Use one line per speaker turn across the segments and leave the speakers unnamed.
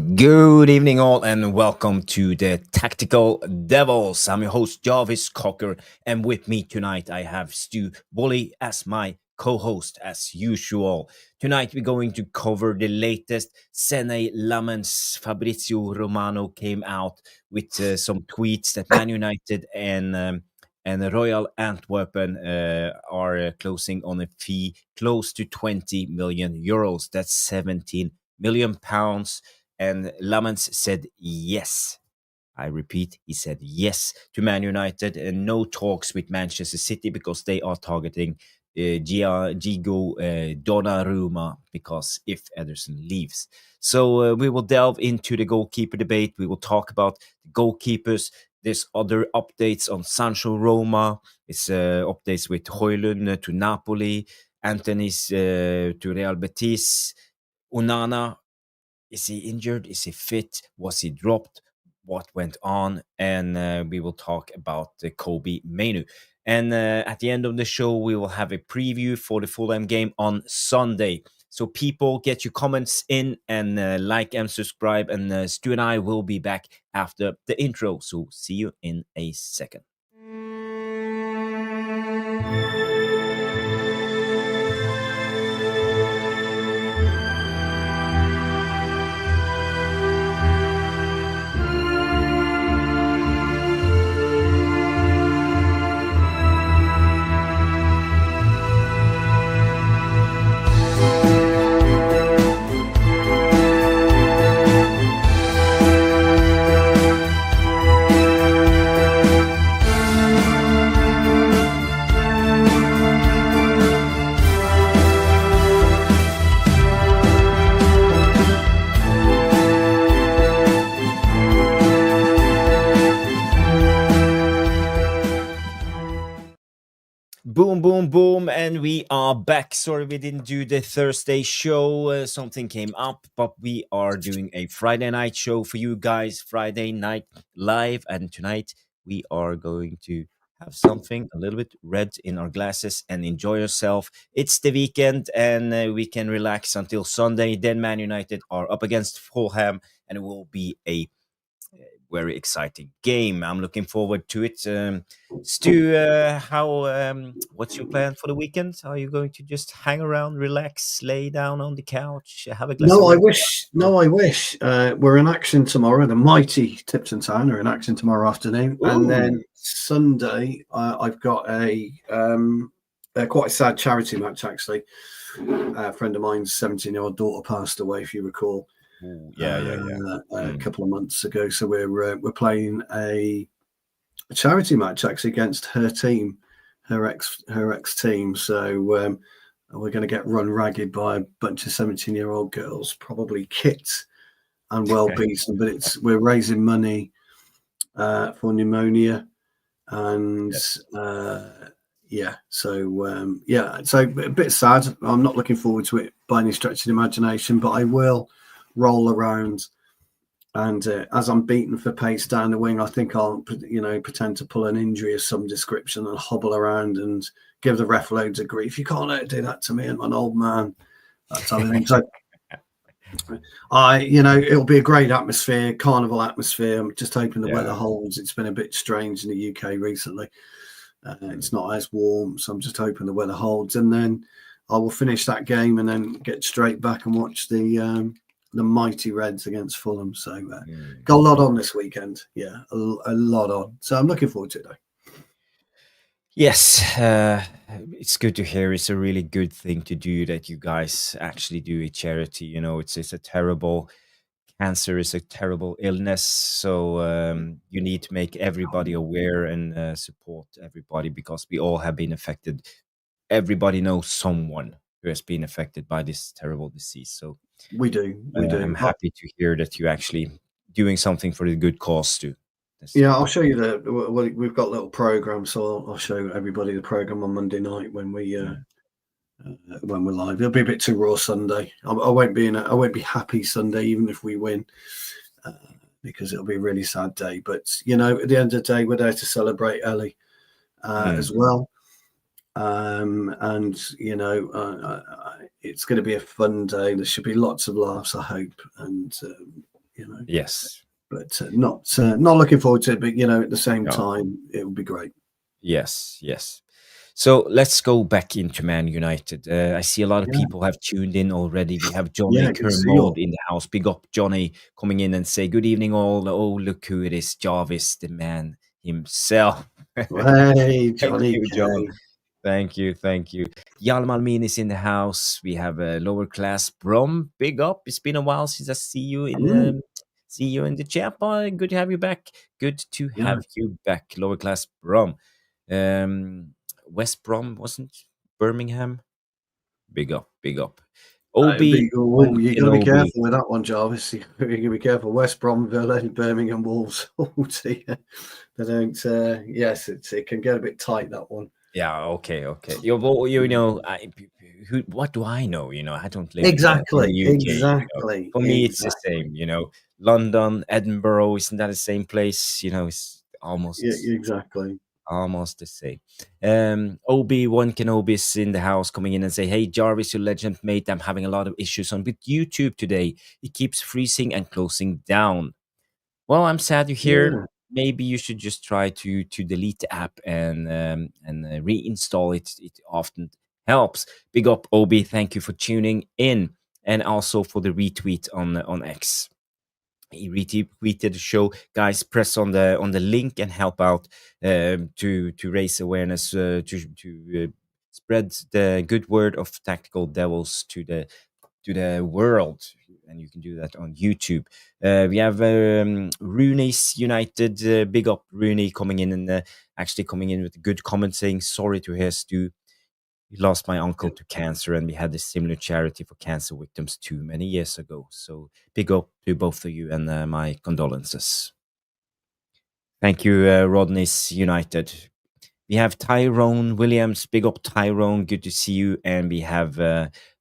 Good evening, all, and welcome to the Tactical Devils. I'm your host, Jarvis Cocker, and with me tonight I have Stu Woolley as my co-host, as usual. Tonight we're going to cover the latest Senne Lammens. Fabrizio Romano came out with some tweets that Man United and Royal Antwerp are closing on a fee close to 20 million euros. That's 17 million pounds. And Lammens said yes. I repeat, he said yes to Man United, and no talks with Manchester City because they are targeting Gigo Donnarumma because if Ederson leaves. So we will delve into the goalkeeper debate. We will talk about the goalkeepers. There's other updates on Sancho Roma. It's updates with Højlund to Napoli, Anthony's to Real Betis, Onana. Is he injured? Is he fit? Was he dropped? What went on? And we will talk about the Kobbie Mainoo. And at the end of the show, we will have a preview for the Fulham game on Sunday. So people, get your comments in and like and subscribe. And Stu and I will be back after the intro. So see you in a second. Boom, boom, boom, and we are back. Sorry we didn't do the Thursday show. Something came up, but we are doing a Friday night show for you guys. Friday night live, and tonight we are going to have something a little bit red in our glasses and enjoy yourself. It's the weekend, and we can relax until Sunday. Then Man United are up against Fulham, and it will be a very exciting game. I'm looking forward to it. Stu, what's your plan for the weekend? Are you going to just hang around, relax, lay down on the couch, have a glass of
No, I
red
wish. No, I wish. We're in action tomorrow. The mighty Tipton Town are in action tomorrow afternoon, and then Sunday I've got a quite a sad charity match actually. A friend of mine's 17-year-old daughter passed away, if you recall. A couple of months ago. So we're playing a charity match actually against her team, her ex team. So we're going to get run ragged by a bunch of 17-year-old girls, probably kicked and well beaten. But we're raising money for pneumonia, and so a bit sad. I'm not looking forward to it by any stretch of the imagination, but I will roll around, and as I'm beaten for pace down the wing, I think I'll pretend to pull an injury of some description and hobble around and give the ref loads of grief. You can't do that to me, I'm an old man, that type of thing. So it'll be a great atmosphere, carnival atmosphere. I'm just hoping the weather holds. It's been a bit strange in the UK recently. It's not as warm, so I'm just hoping the weather holds, and then I will finish that game and then get straight back and watch the mighty Reds against Fulham. So got a lot on this weekend. Yeah, a lot on. So I'm looking forward to it, though.
Yes, it's good to hear. It's a really good thing to do that you guys actually do a charity. You know, it's a terrible cancer is a terrible illness, so you need to make everybody aware and support everybody because we all have been affected. Everybody knows someone who has been affected by this terrible disease. So
we do.
I'm happy to hear that you're actually doing something for the good cause too.
I'll show you we've got a little program, so I'll show everybody the program on Monday night when we're live. It'll be a bit too raw Sunday. I won't be happy Sunday even if we win, because it'll be a really sad day. But at the end of the day, we're there to celebrate Ellie as well. And it's going to be a fun day. There should be lots of laughs, I hope. And
Yes.
But not looking forward to it. But at the same
No.
time, it would be great.
Yes. So let's go back into Man United. I see a lot of people have tuned in already. We have Johnny Kermode in the house. Big up Johnny coming in and say, good evening all. Oh, look who it is. Jarvis, the man himself.
Hey, Johnny.
Thank you. Jan Malmin is in the house. We have a lower class Brom. Big up. It's been a while since I see you in the chat. But good to have you back. Good to have you back, lower class Brom. West Brom wasn't Birmingham. Big up. Obi,
you got to be careful with that one, Jarvis. You got to be careful. West Brom, Villa, Birmingham, Wolves. They don't. Yes, it can get a bit tight, that one.
Yeah. Okay. What do I know? I don't live in the UK.
Exactly.
For me, it's the same. London, Edinburgh, isn't that the same place? It's almost
exactly.
Almost the same. Obi-Wan Kenobi is in the house coming in and say, hey, Jarvis, your legend mate, I'm having a lot of issues on with YouTube today. It keeps freezing and closing down. Well, I'm sad to hear. Yeah. Maybe you should just try to delete the app and reinstall it. It often helps. Big up, Obi. Thank you for tuning in. And also for the retweet on X. He retweeted the show. Guys, press on the link and help out to raise awareness, to spread the good word of Tactical Devils to the world. And you can do that on YouTube. We have Rooney's United. Big up Rooney coming in and actually coming in with a good comment saying, sorry to hear, Stu. We lost my uncle to cancer, and we had a similar charity for cancer victims too many years ago. So big up to both of you and my condolences. Thank you, Rodney's United. We have Tyrone Williams. Big up, Tyrone. Good to see you. And we have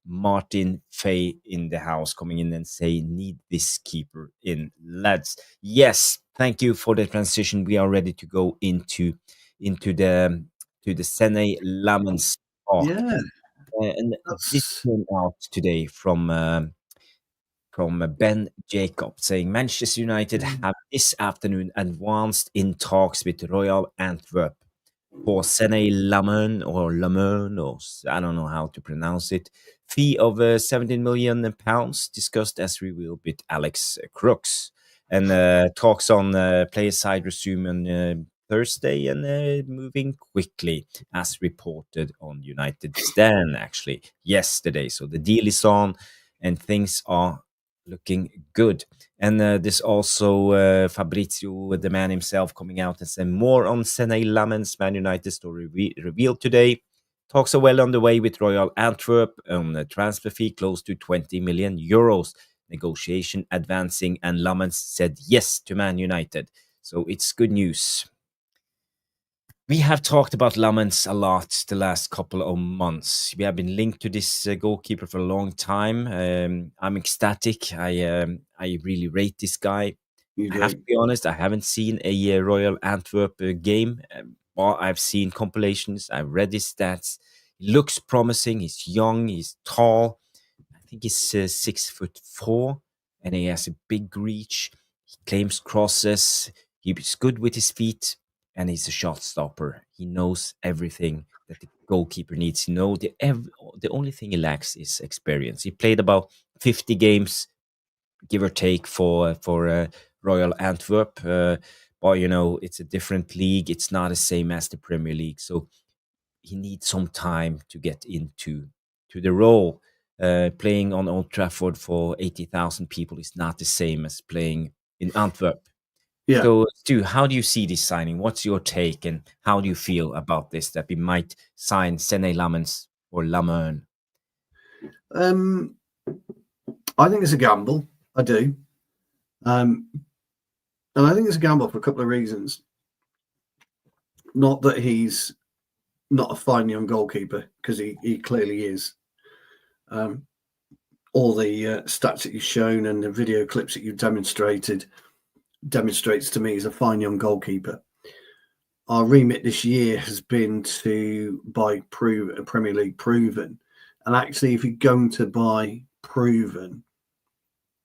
Martin Fay in the house coming in and say, need this keeper in, lads. Yes, thank you for the transition. We are ready to go into the Senne Lammens.
Yeah,
and this came out today from Ben Jacob saying Manchester United have this afternoon advanced in talks with Royal Antwerp for Senne Lammens or I don't know how to pronounce it. Fee of £17 million discussed as revealed with Alex Crooks. And talks on player side resume on Thursday and moving quickly as reported on United Stand actually yesterday. So the deal is on and things are looking good. And there's also Fabrizio, the man himself, coming out and saying more on Senne Lammens Man United story revealed today. Talks are well underway with Royal Antwerp on a transfer fee close to 20 million euros. Negotiation advancing, and Lammens said yes to Man United. So it's good news. We have talked about Lammens a lot the last couple of months. We have been linked to this goalkeeper for a long time. I'm ecstatic. I really rate this guy. I have to be honest, I haven't seen a Royal Antwerp game. Well, I've seen compilations. I've read his stats. He looks promising. He's young. He's tall. I think he's 6'4", and he has a big reach. He claims crosses. He's good with his feet. And he's a shot stopper. He knows everything that the goalkeeper needs to know. The only thing he lacks is experience. He played about 50 games, give or take, for Royal Antwerp. But, it's a different league. It's not the same as the Premier League. So he needs some time to get into the role. Playing on Old Trafford for 80,000 people is not the same as playing in Antwerp. Yeah. So, Stu, how do you see this signing? What's your take, and how do you feel about this, that we might sign Senne Lammens or Lammens?
I think it's a gamble. I do. And I think it's a gamble for a couple of reasons. Not that he's not a fine young goalkeeper, because he clearly is. All the stats that you've shown and the video clips that you've demonstrates to me he's a fine young goalkeeper. Our remit this year has been to buy Premier League proven, and actually, if you're going to buy proven,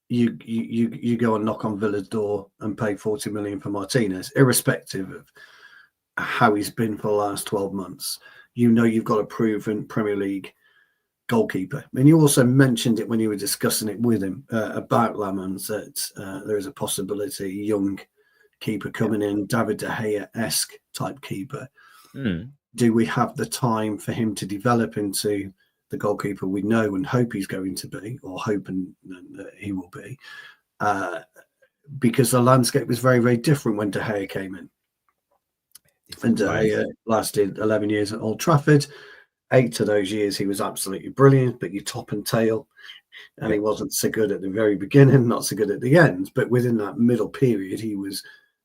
you go and knock on Villa's door and pay 40 million for Martinez, irrespective of how he's been for the last 12 months. You've got a proven Premier League goalkeeper. And you also mentioned it when you were discussing it with him about Lammens, that there is a possibility young keeper coming in, David De Gea-esque type keeper. Do we have the time for him to develop into the goalkeeper we know and hope he's going to be, or hoping that he will be? Because the landscape was very, very different when De Gea came in. And De Gea lasted 11 years at Old Trafford. 8 of those years he was absolutely brilliant, but you top and tail. And he wasn't so good at the very beginning, not so good at the end. But within that middle period, he was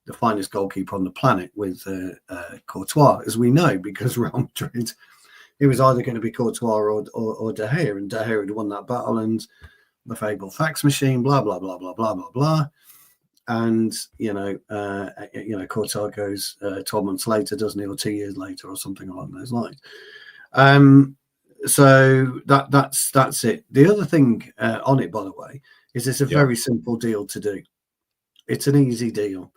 the finest goalkeeper on the planet with Courtois, as we know, because Real Madrid, it was either going to be Courtois or De Gea, and De Gea had won that battle, and the fabled fax machine, blah, blah, blah, blah, blah, blah, blah. And, Courtois goes 12 months later, doesn't he, or 2 years later or something along those lines. So that's it. The other thing on it, by the way, is it's a very simple deal to do. It's an easy deal.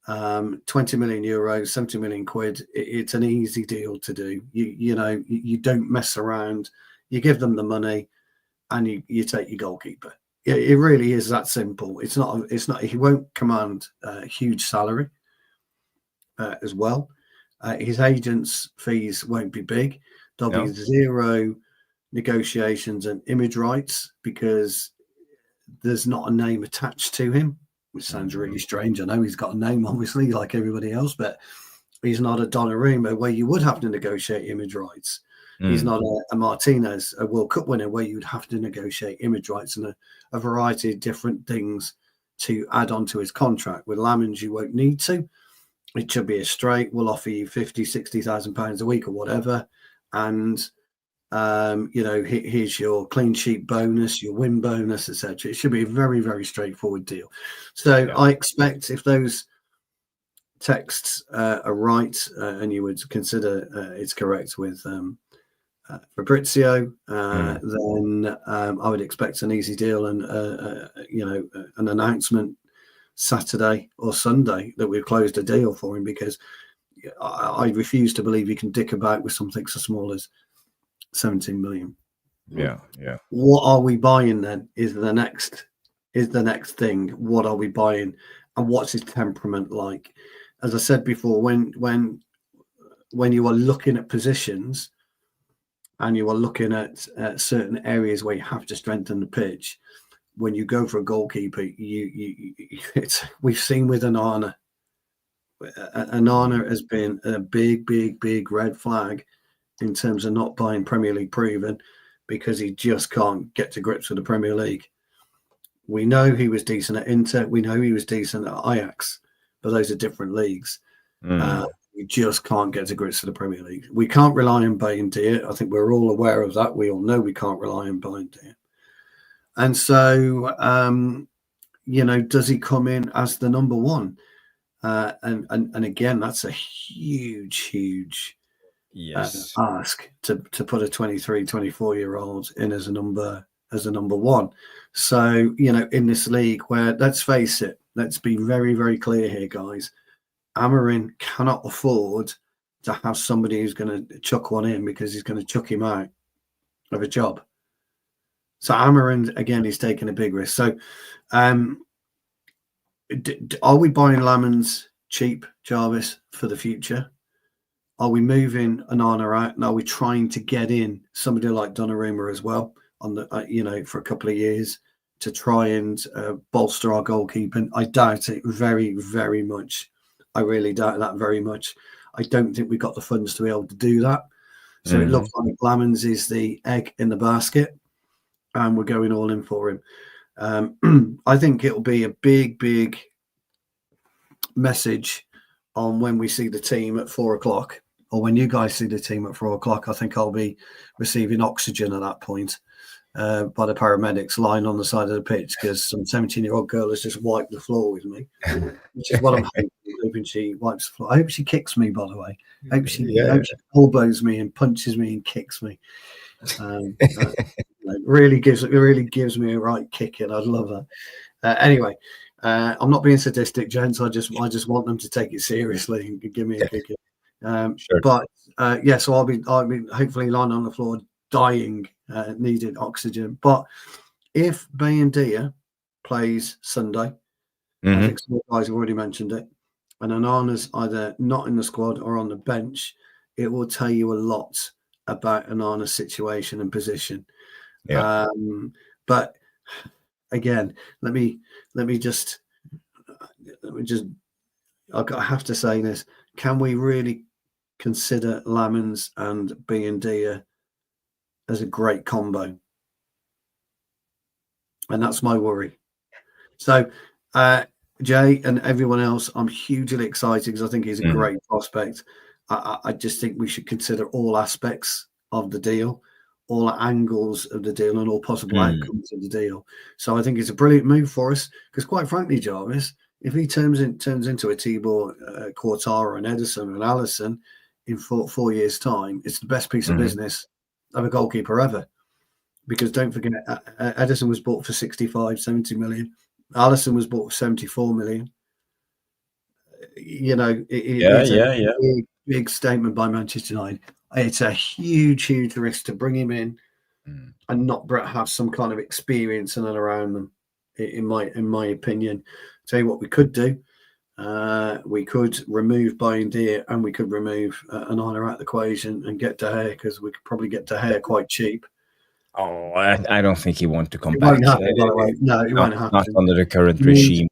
20 million euros, 70 million quid. It's an easy deal to do. You don't mess around. You give them the money, and you take your goalkeeper. It really is that simple. It's not. He won't command a huge salary as well. His agents' fees won't be big. There'll be zero negotiations and image rights because there's not a name attached to him, which sounds really strange. I know he's got a name, obviously, like everybody else, but he's not a Donnarumma where you would have to negotiate image rights. He's not a Martinez, a World Cup winner, where you'd have to negotiate image rights and a variety of different things to add on to his contract. With Lammens, you won't need to. It should be a straight. We'll offer you 50, 60,000 pounds a week or whatever. And, here's your clean sheet bonus, your win bonus, etc. It should be a very, very straightforward deal. So I expect if those texts are right and you would consider it's correct with Fabrizio, then I would expect an easy deal and, an announcement Saturday or Sunday that we've closed a deal for him, because I refuse to believe he can dick about with something so small as 17 million.
Yeah.
What are we buying then is the next thing. What are we buying, and what's his temperament like? As I said before, when you are looking at positions and you are looking at certain areas where you have to strengthen the pitch, when you go for a goalkeeper, we've seen with Onana. Onana has been a big red flag in terms of not buying Premier League proven, because he just can't get to grips with the Premier League. We know he was decent at Inter. We know he was decent at Ajax, but those are different leagues. We just can't get to grips with the Premier League. We can't rely on Bayindir. I think we're all aware of that. We all know we can't rely on Bayindir. And so, does he come in as the number one? And again, that's a huge ask to put a 23, 24-year-old in as a number one. So, in this league where, let's face it, let's be very, very clear here, guys. Amorim cannot afford to have somebody who's going to chuck one in because he's going to chuck him out of a job. So Amorim, again, he's taking a big risk. So are we buying Lammens cheap, Jarvis, for the future? Are we moving Onana out? And are we trying to get in somebody like Donnarumma as well on the, for a couple of years to try and bolster our goalkeeping? I doubt it very, very much. I really doubt that very much. I don't think we've got the funds to be able to do that. So it looks like Lammens is the egg in the basket, and we're going all in for him. I think it'll be a big message on when we see the team at 4:00, or when you guys see the team at 4:00. I think I'll be receiving oxygen at that point by the paramedics lying on the side of the pitch, because some 17-year-old girl has just wiped the floor with me, which is what I'm hoping she wipes the floor. I hope she kicks me, by the way. I hope she elbows me and punches me and kicks me. It really gives me a right kick in. I'd love that. Anyway, I'm not being sadistic, gents. I just want them to take it seriously and give me a kick.
Sure.
But yeah, so I'll be hopefully lying on the floor, dying, needed oxygen. But if Bayindir plays Sunday, I think some guys have already mentioned it, and Onana's either not in the squad or on the bench, it will tell you a lot about Onana's situation and position.
Yeah.
But again, let me just I have to say this: can we really consider Lammens and Bayindir as a great combo? And that's my worry. So, Jay and everyone else, I'm hugely excited because I think he's a great prospect. I just think we should consider all aspects of the deal, all angles of the deal, and all possible outcomes of the deal. So I think it's a brilliant move for us because, quite frankly, Jarvis, if he turns into a Tibor, Quartara, and Ederson and Alisson in 4 years' time, it's the best piece of business of a goalkeeper ever. Because don't forget, Ederson was bought for 65, 70 million. Alisson was bought for 74 million. You know, it's a big statement by Manchester United. It's a huge risk to bring him in and not have some kind of experience in and around them. In my opinion, tell you what we could do. We could remove Bayindir and we could remove Onana out of the equation and get De Gea, because we could probably get De Gea quite cheap.
Oh, I don't think he wants to come
It
back.
won't happen, by the way. No, it won't happen.
Not under the current regime.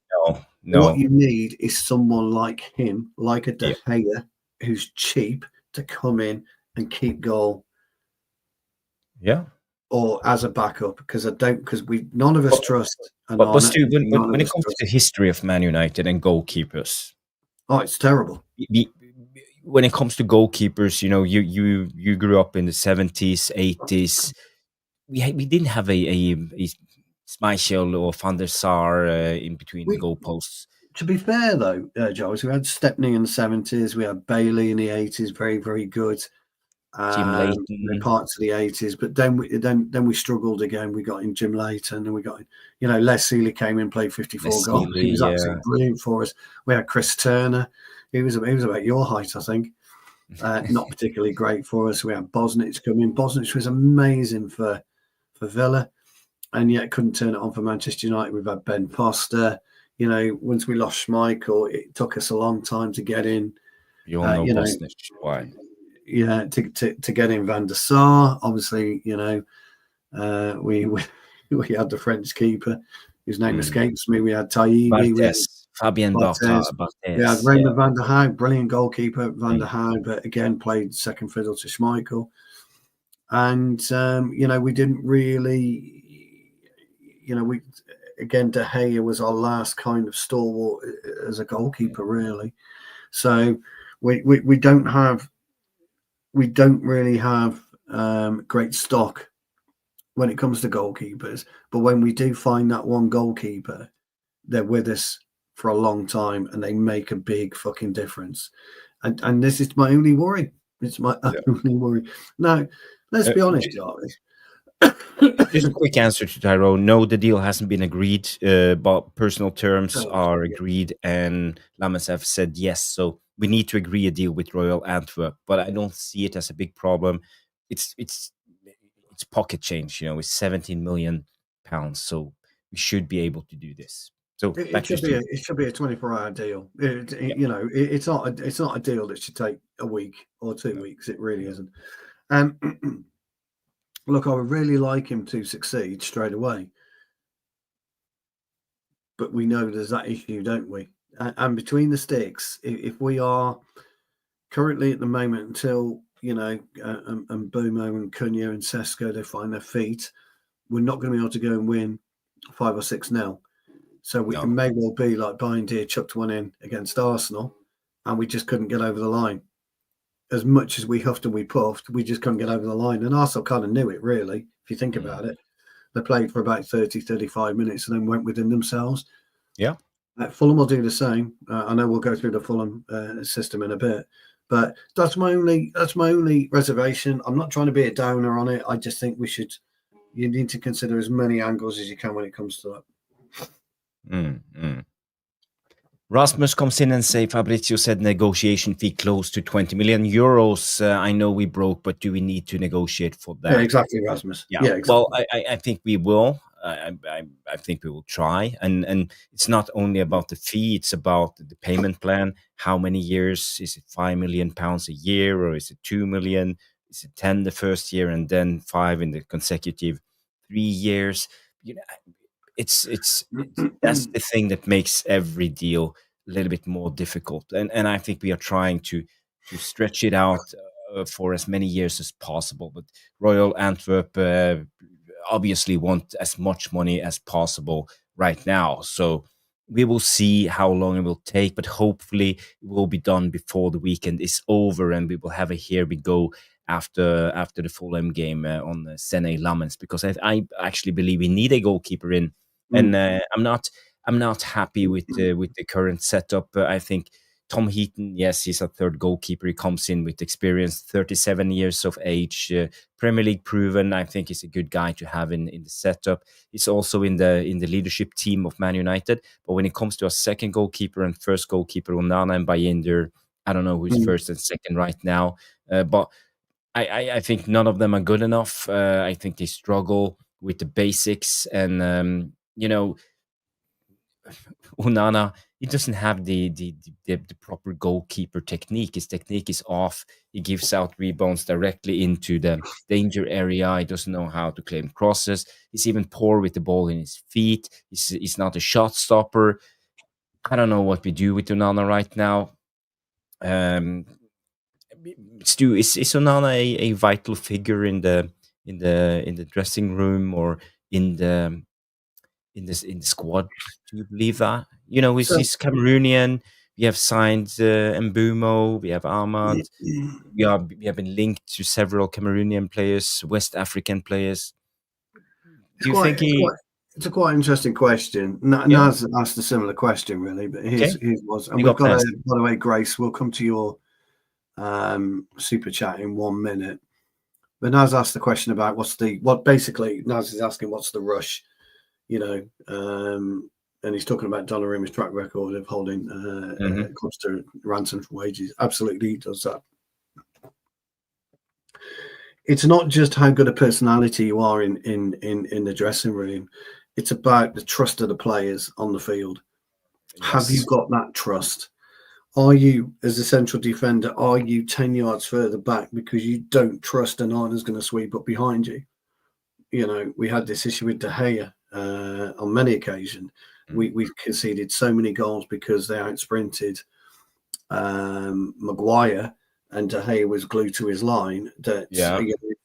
No.
What you need is someone like him, like a De Gea, who's cheap, to come in and keep goal.
Yeah.
Or as a backup, because none of us trust.
But Stu, when it comes to the history of Man United and goalkeepers,
it's terrible.
When it comes to goalkeepers, you know, you grew up in the 70s, 80s. We didn't have a Schmeichel or Van der Sar in between the goalposts.
To be fair, though, Joe, we had Stepney in the 70s, we had Bailey in the 80s, very, very good.
Jim Leighton,
parts of the 80s, but then we struggled again. We got in Jim Leighton, and we got in, Les Seeley came in, played 54 goals. He was absolutely brilliant for us. We had Chris Turner. He was about your height, I think. Not particularly great for us. We had Bosnich come in. Bosnich was amazing for Villa, and yet couldn't turn it on for Manchester United. We've had Ben Foster. Once we lost Schmeichel, it took us a long time to get in.
You all know Bosnich. Why?
Yeah, to get in Van der Sar. Obviously, we had the French keeper whose name escapes me. We had Taibbi,
Fabien Barthez.
We had Raymond van der Haag, brilliant goalkeeper, Van der Haag, but again played second fiddle to Schmeichel. And we didn't really, De Gea was our last kind of stalwart as a goalkeeper, really. So we don't really have great stock when it comes to goalkeepers. But when we do find that one goalkeeper, they're with us for a long time and they make a big fucking difference. And this is my only worry. It's my only worry. Now, let's be honest, Jarvis.
Just a quick answer to Tyrone. No, the deal hasn't been agreed, but personal terms are agreed, and Lammens have said yes. So we need to agree a deal with Royal Antwerp, but I don't see it as a big problem. It's pocket change, it's 17 million pounds, so we should be able to do this. So
it should be a 24-hour deal. It's not a deal that should take a week or 2 weeks. It really isn't. Look, I would really like him to succeed straight away, but we know there's that issue, don't we? And between the sticks, if we are currently at the moment until and Boomo and Kuna and Šeško, they find their feet, we're not going to be able to go and win 5 or 6-0. So it may well be like Bayindir chucked one in against Arsenal, and we just couldn't get over the line. As much as we huffed and we puffed, we just couldn't get over the line. And Arsenal kind of knew it, really, if you think about it. They played for about 30, 35 minutes and then went within themselves.
Yeah.
Fulham will do the same. I know we'll go through the Fulham system in a bit. But that's my only reservation. I'm not trying to be a downer on it. I just think you need to consider as many angles as you can when it comes to that.
Rasmus comes in and say, Fabrizio said negotiation fee close to 20 million euros. I know we broke, but do we need to negotiate for that?
Yeah, exactly, Rasmus.
Yeah,
exactly.
Well, I think we will. I think we will try. And it's not only about the fee, it's about the payment plan. How many years? Is it £5 million a year, or is it 2 million? Is it 10 the first year and then 5 in the consecutive 3 years? It's that's the thing that makes every deal a little bit more difficult, and I think we are trying to stretch it out for as many years as possible. But Royal Antwerp obviously want as much money as possible right now, so we will see how long it will take, but hopefully it will be done before the weekend is over, and we will have a here we go after the Fulham game on the Senne Lammens, because I actually believe we need a goalkeeper in. And I'm not happy with the current setup. I think Tom Heaton, yes, he's a third goalkeeper. He comes in with experience, 37 years of age, Premier League proven. I think he's a good guy to have in the setup. He's also in the leadership team of Man United. But when it comes to a second goalkeeper and first goalkeeper, Onana and Bayindir, I don't know who's first and second right now. But I think none of them are good enough. I think they struggle with the basics, and Onana, he doesn't have the proper goalkeeper technique. His technique is off. He gives out rebounds directly into the danger area. He doesn't know how to claim crosses. He's even poor with the ball in his feet. He's not a shot stopper. I don't know what we do with Onana right now. Stu, is Onana a vital figure in the dressing room or in the squad? Do you believe that? He's Cameroonian. We have signed Mbumo. We have Ahmad. We have been linked to several Cameroonian players, West African players. Do you think
it's a quite interesting question. Naz asked a similar question, really, but his was. And we've got by the way, Grace, we'll come to your super chat in 1 minute. But Naz asked the question about basically Naz is asking what's the rush, and he's talking about Donnarumma's track record of holding clubs to ransom for wages. Absolutely, he does that. It's not just how good a personality you are in the dressing room. It's about the trust of the players on the field. Yes. Have you got that trust? Are you, as a central defender, 10 yards further back because you don't trust Onana's going to sweep up behind you? We had this issue with De Gea on many occasions. We've conceded so many goals because they out-sprinted Maguire, and De Gea was glued to his line. That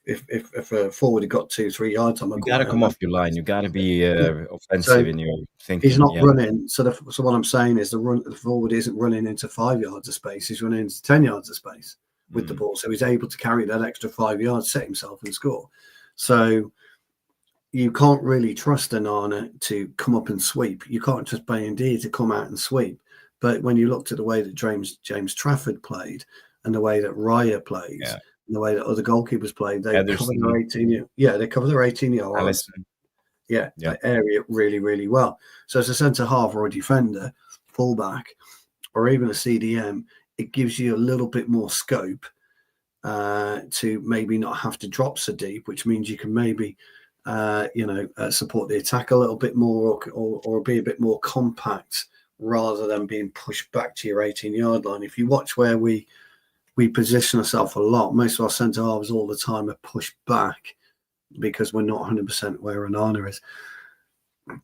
if a forward had got 2-3 yards on Maguire,
you got to come off your line. You got to be offensive in your thinking.
He's not running. So what I'm saying is the forward isn't running into 5 yards of space. He's running into 10 yards of space with the ball. So he's able to carry that extra 5 yards, set himself and score. So you can't really trust Onana to come up and sweep. You can't trust Bayindir to come out and sweep. But when you looked at the way that James Trafford played and the way that Raya plays, and the way that other goalkeepers played, they cover their 18. They cover their 18 yards. That area really, really well. So as a centre half or a defender, fullback, or even a CDM, it gives you a little bit more scope to maybe not have to drop so deep, which means you can maybe support the attack a little bit more or be a bit more compact rather than being pushed back to your 18-yard line. If you watch where we position ourselves a lot, most of our centre halves all the time are pushed back because we're not 100% where Onana is.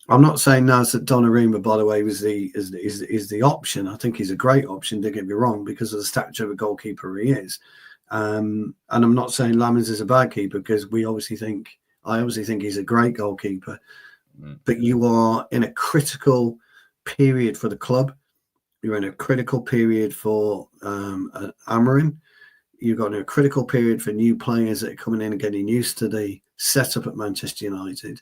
I'm not saying now that Donnarumma, by the way, is the option. I think he's a great option, don't get me wrong, because of the stature of a goalkeeper he is. And I'm not saying Lammens is a bad keeper, because I obviously think he's a great goalkeeper. But you are in a critical period for the club. You're in a critical period for Amorim. You've got a critical period for new players that are coming in and getting used to the setup at Manchester United.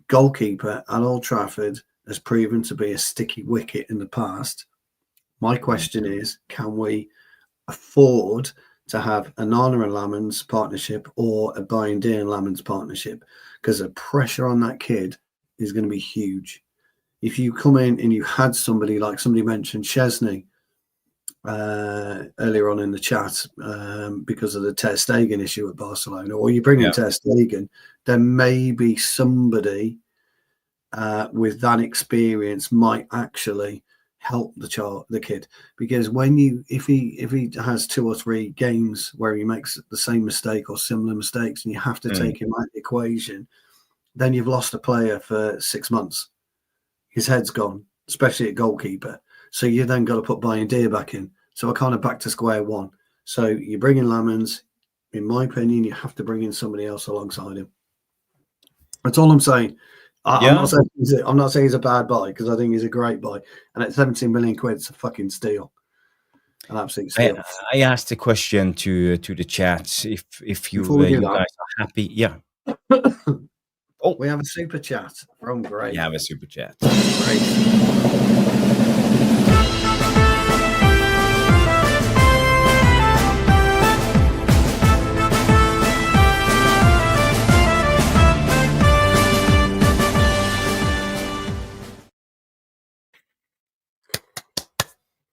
Goalkeeper at Old Trafford has proven to be a sticky wicket in the past. My question is, can we afford to have a Onana and Lammens partnership or a Bayindir and Lammens partnership? Because the pressure on that kid is going to be huge. if you come in and you had somebody like somebody mentioned Szczesny earlier on in the chat because of the Ter Stegen issue at Barcelona, or you bring in Ter Stegen, there may be somebody with that experience might actually help the kid, because if he has 2 or 3 games where he makes the same mistake or similar mistakes and you have to take him out of the equation, then you've lost a player for 6 months. His head's gone, especially at goalkeeper. So you then got to put Bayindir back in. So we're kind of back to square one. So you bring in Lammens. In my opinion, you have to bring in somebody else alongside him. That's all I'm saying. I'm not saying he's a bad buy, because I think he's a great buy. And at 17 million quid, it's a fucking steal. An absolute steal.
I asked the question to the chat if you guys are happy. Yeah.
We have a super chat from Grace.
We have a super chat.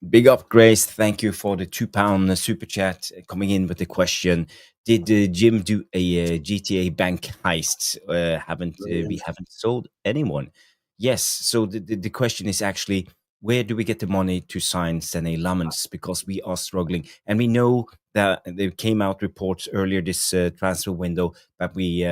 Big up, Grace. Thank you for the £2 super chat coming in with the question. Did Jim do a GTA bank heist? We haven't sold anyone. Yes. So the question is actually, where do we get the money to sign Senne Lammens? Because we are struggling. And we know that there came out reports earlier this transfer window that we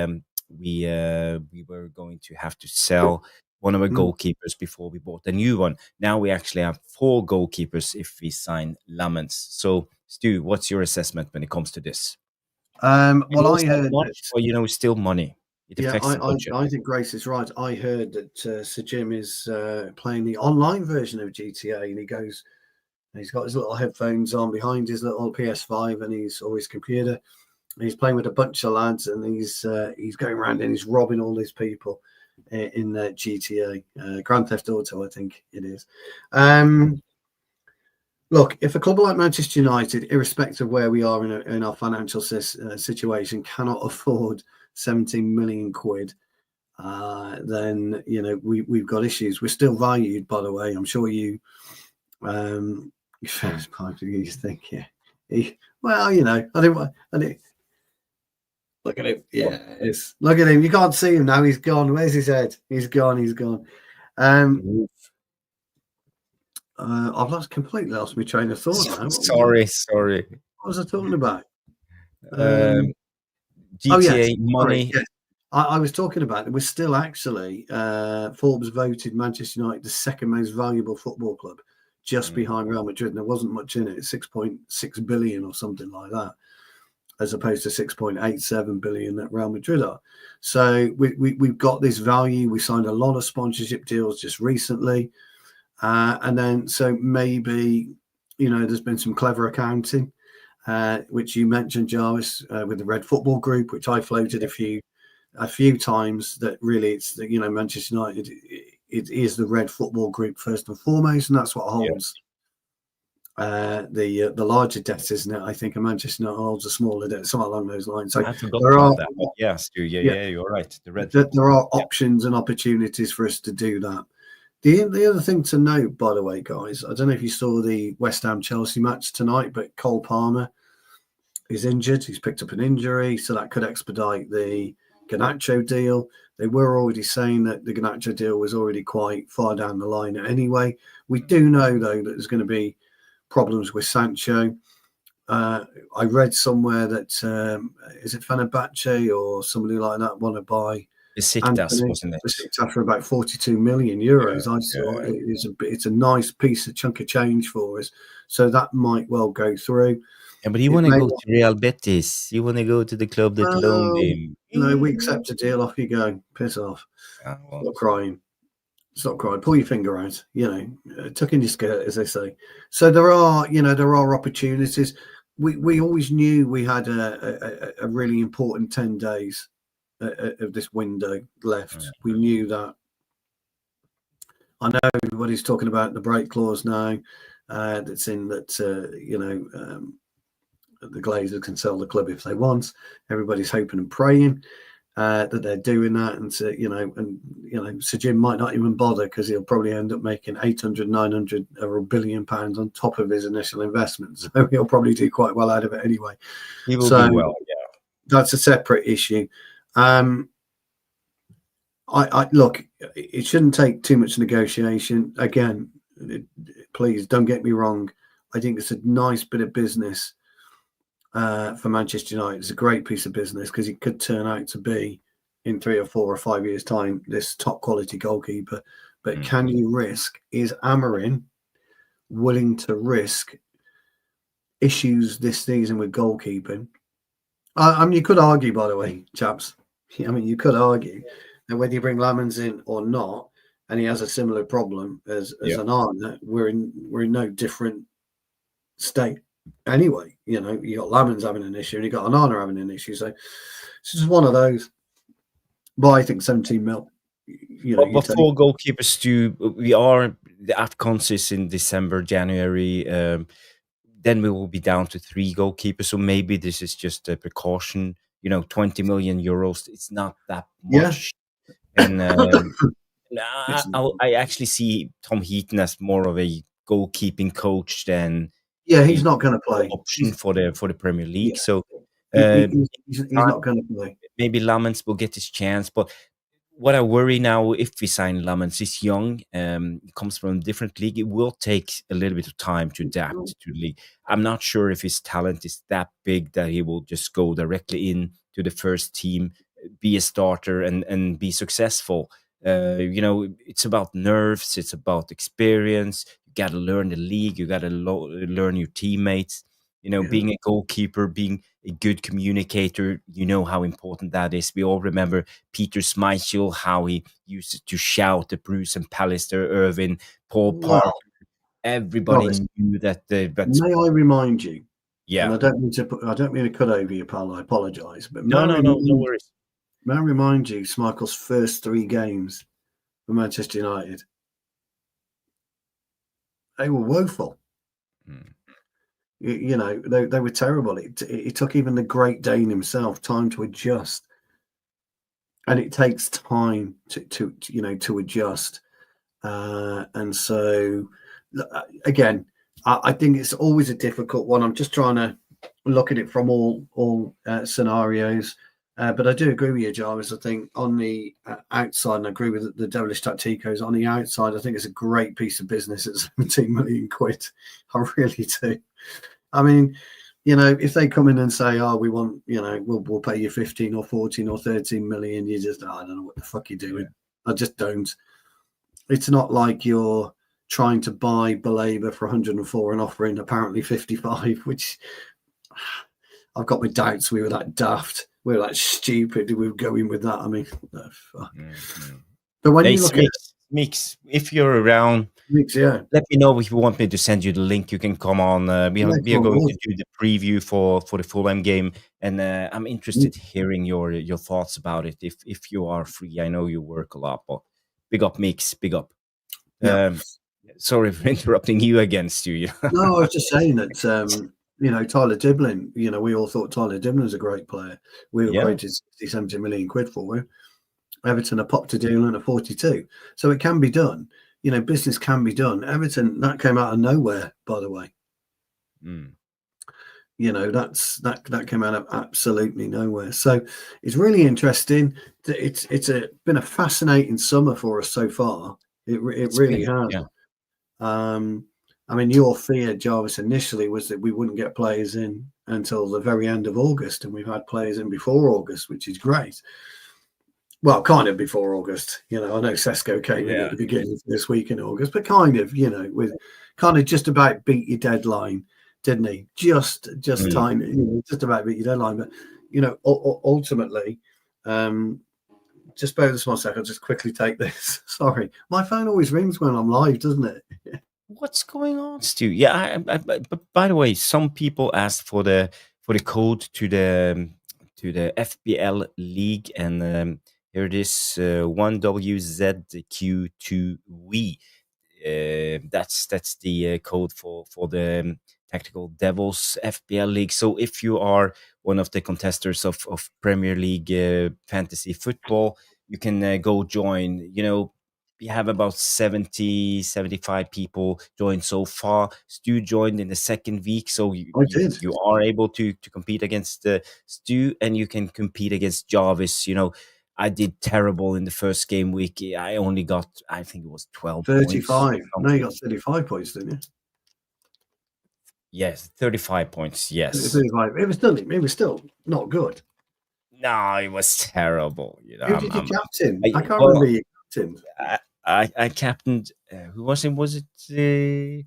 were going to have to sell one of our goalkeepers before we bought a new one. Now we actually have 4 goalkeepers if we sign Lammens. So, Stu, what's your assessment when it comes to this?
Well, I heard
or still money.
I think Grace is right. I heard that Sir Jim is playing the online version of GTA, and he's got his little headphones on behind his little PS5 and his computer. And he's playing with a bunch of lads, and he's going around and he's robbing all these people in GTA, Grand Theft Auto, I think it is. Look, if a club like Manchester United, irrespective of where we are in our financial situation, cannot afford 17 million quid, then we've got issues. We're still valued, by the way. I'm sure you think, I didn't. Look at him. Yeah, look at him. You can't see him now. He's gone. Where's his head? He's gone. I've completely lost my train of thought now.
Sorry.
What was I talking about?
GTA money.
Yes. I was talking about it. We're still actually Forbes voted Manchester United the second most valuable football club, just behind Real Madrid. And there wasn't much in it. 6.6 billion or something like that, as opposed to 6.87 billion that Real Madrid are. So we've got this value. We signed a lot of sponsorship deals just recently. And then, so maybe, there's been some clever accounting, which you mentioned, Jarvis, with the Red Football Group, which I floated a few times, that really it's, Manchester United, it is the Red Football Group first and foremost, and that's what holds the larger debt, isn't it? I think Manchester United holds a smaller debt, something along those lines. So
I forgot about that. But yes, you're right.
There are options and opportunities for us to do that. The other thing to note, by the way, guys, I don't know if you saw the West Ham Chelsea match tonight, but Cole Palmer is injured. He's picked up an injury, so that could expedite the Garnacho deal. They were already saying that the Garnacho deal was already quite far down the line anyway. We do know, though, that there's going to be problems with Sancho. I read somewhere that, is it Fenerbahce or somebody like that want to buy
Besiktas, wasn't it?
Besiktas for about 42 million euros. I saw it's a nice chunk of change for us, so that might well go through.
Yeah, but you want to go to Real Betis. You want to go to the club that loaned him.
No, we accept a deal. Off you go. Piss off. Stop crying. Stop crying. Pull your finger out. Tuck in your skirt, as they say. So there are opportunities. We always knew we had a really important 10 days of this window left. We knew that. I know everybody's talking about the break clause now. That's in that the Glazers can sell the club if they want. Everybody's hoping and praying. that they're doing that, and Sir Jim might not even bother because he'll probably end up making 800, 900 or £1 billion on top of his initial investment. So he'll probably do quite well out of it anyway.
He will do well, yeah.
That's a separate issue. I look, it shouldn't take too much negotiation. Again, please don't get me wrong. I think it's a nice bit of business for Manchester United. It's a great piece of business because it could turn out to be, in 3 or 4 or 5 years' time, this top quality goalkeeper. But can you risk? Is Amorim willing to risk issues this season with goalkeeping? I mean, you could argue, by the way, chaps. I mean, you could argue that whether you bring Lammens in or not, and he has a similar problem as Onana, we're in no different state anyway. You got Lammens having an issue, and you got Onana having an issue. So it's just one of those. But I think 17 mil.
But 4 goalkeepers we are, the AFCONs is in December, January. Then we will be down to 3 goalkeepers. So maybe this is just a precaution. 20 million euros. It's not that much. Yeah. And I actually see Tom Heaton as more of a goalkeeping coach than
he's not going to play
option for the Premier League. Yeah. So
he's not going to play.
Maybe Lammens will get his chance, but what I worry now, if we sign Lammens, he's young, he comes from a different league. It will take a little bit of time to adapt to the league. I'm not sure if his talent is that big that he will just go directly in to the first team, be a starter, and be successful. It's about nerves, it's about experience. You got to learn the league, you got to learn your teammates. Being a goalkeeper, being a good communicator, how important that is. We all remember Peter Schmeichel, how he used to shout at Bruce and Pallister, Irvin, Paul Parker. Everybody knew that.
May I remind you?
Yeah.
And I don't mean to cut over you, pal. I apologise, but
no worries.
May I remind you, Schmeichel's first 3 games for Manchester United, they were woeful. They were terrible. It took even the Great Dane himself time to adjust, and it takes time to adjust. And so, again, I think it's always a difficult one. I'm just trying to look at it from all scenarios. But I do agree with you, Jarvis. I think on the outside, and I agree with the devilish tacticos, on the outside, I think it's a great piece of business at 17 million quid. I really do. I mean, if they come in and say, "Oh, we want, we'll pay you 15 or 14 or 13 million," you just, I don't know what the fuck you're doing. I just don't. It's not like you're trying to buy Baleba for 104 and offering apparently 55, which I've got my doubts. We were that daft. We were that stupid. We were going with that. I mean, no, fuck. But when you look at
Mix, if you're around, let me know if you want me to send you the link. You can come on. We are going to do the preview for the Fulham game, and I'm interested hearing your thoughts about it. If you are free, I know you work a lot, but big up, Mix, big up. Yeah. Sorry for interrupting you again, Stu.
No, I was just saying that Tyler Diblin. We all thought Tyler Diblin was a great player. We were quoted 60-70 million quid for him. Everton are popped a deal and a 42. So it can be done. Business can be done. Everton, that came out of nowhere, by the way. That came out of absolutely nowhere. So it's really interesting. It's been a fascinating summer for us so far. It really has.
Yeah.
I mean, your fear, Jarvis, initially was that we wouldn't get players in until the very end of August, and we've had players in before August, which is great. Well, kind of before August. I know Šeško came in at the beginning of this week in August, but kind of, with kind of just about beat your deadline, didn't he? Just tiny, just about beat your deadline. But, ultimately, just bear with us 1 second. I'll just quickly take this. Sorry. My phone always rings when I'm live, doesn't it?
What's going on, Stu? Yeah, but by the way, some people asked for the code to the FBL league, and here it is, 1WZQ2V. That's the code for the Tactical Devils FPL League. So if you are one of the contestants of Premier League fantasy football, you can go join. We have about 75 people joined so far. Stu joined in the second week, so
I did.
you are able to compete against Stu, and you can compete against Jarvis. I did terrible in the first game week. I only got, I think it was 12 points.
35. No, you got 35 points, didn't you?
Yes, 35 points. Yes.
35. It was still not good.
No, it was terrible.
Who did you captain? I can't
well,
remember your captain.
I captained. Who was it? Was it the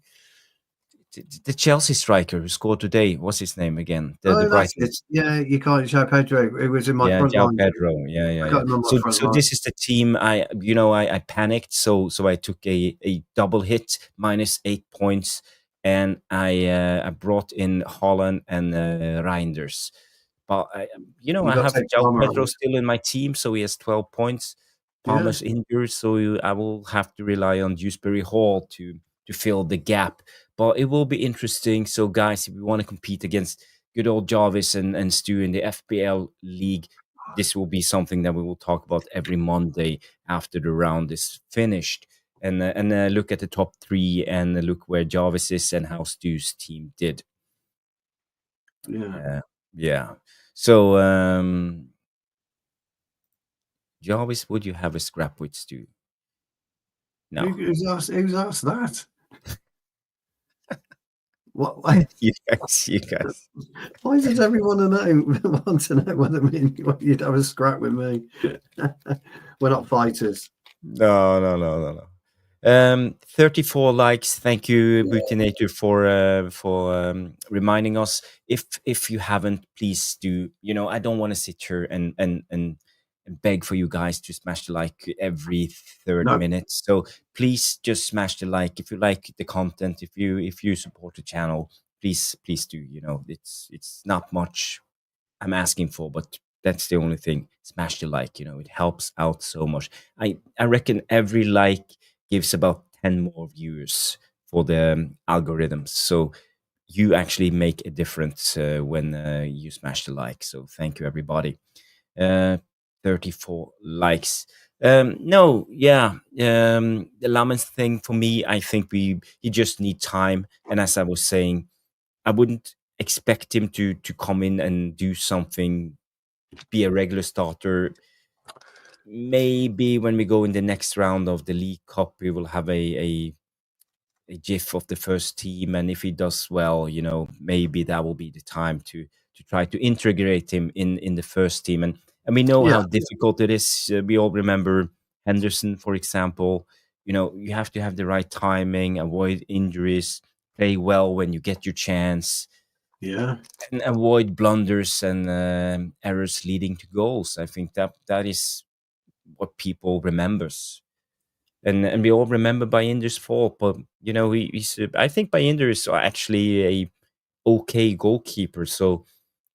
Chelsea striker who scored today? What's his name again? The
That's
Brighton.
it. Yeah, you can't show Pedro. It was in my front
João
line.
Pedro. Yeah. So this is the team. I panicked. So I took a double hit, -8 points, and I brought in Holland and Reinders. But I have João Pedro still in my team, so he has 12 points. Palmer's injured, so I will have to rely on Dewsbury Hall to fill the gap. But it will be interesting. So, guys, if we want to compete against good old Jarvis and Stu in the FPL League, this will be something that we will talk about every Monday after the round is finished. And look at the top 3 and look where Jarvis is and how Stu's team did. Yeah. So, Jarvis, would you have a scrap with Stu? No.
Who's asked that? What?
You guys.
Why does everyone want to know whether you'd have a scrap with me? We're not fighters.
No. 34 likes. Thank you, Butinator, for reminding us. If you haven't, please do. I don't want to sit here and beg for you guys to smash the like every 30 minutes. So please just smash the like if you like the content. If you support the channel, please do. It's not much I'm asking for, but that's the only thing. Smash the like. It helps out so much. I reckon every like gives about 10 more viewers for the algorithms. So you actually make a difference when you smash the like. So thank you, everybody. 34 likes. The Lammens thing for me, I think you just need time. And as I was saying, I wouldn't expect him to come in and do something, be a regular starter. Maybe when we go in the next round of the League Cup, we will have a gif of the first team, and if he does well, maybe that will be the time to try to integrate him in the first team. And we know how difficult it is. We all remember Henderson, for example. You have to have the right timing, avoid injuries, play well when you get your chance.
Yeah.
And avoid blunders and errors leading to goals. I think that is what people remembers. And we all remember Bayindir's fault, but he's I think Bayindir is actually a okay goalkeeper. So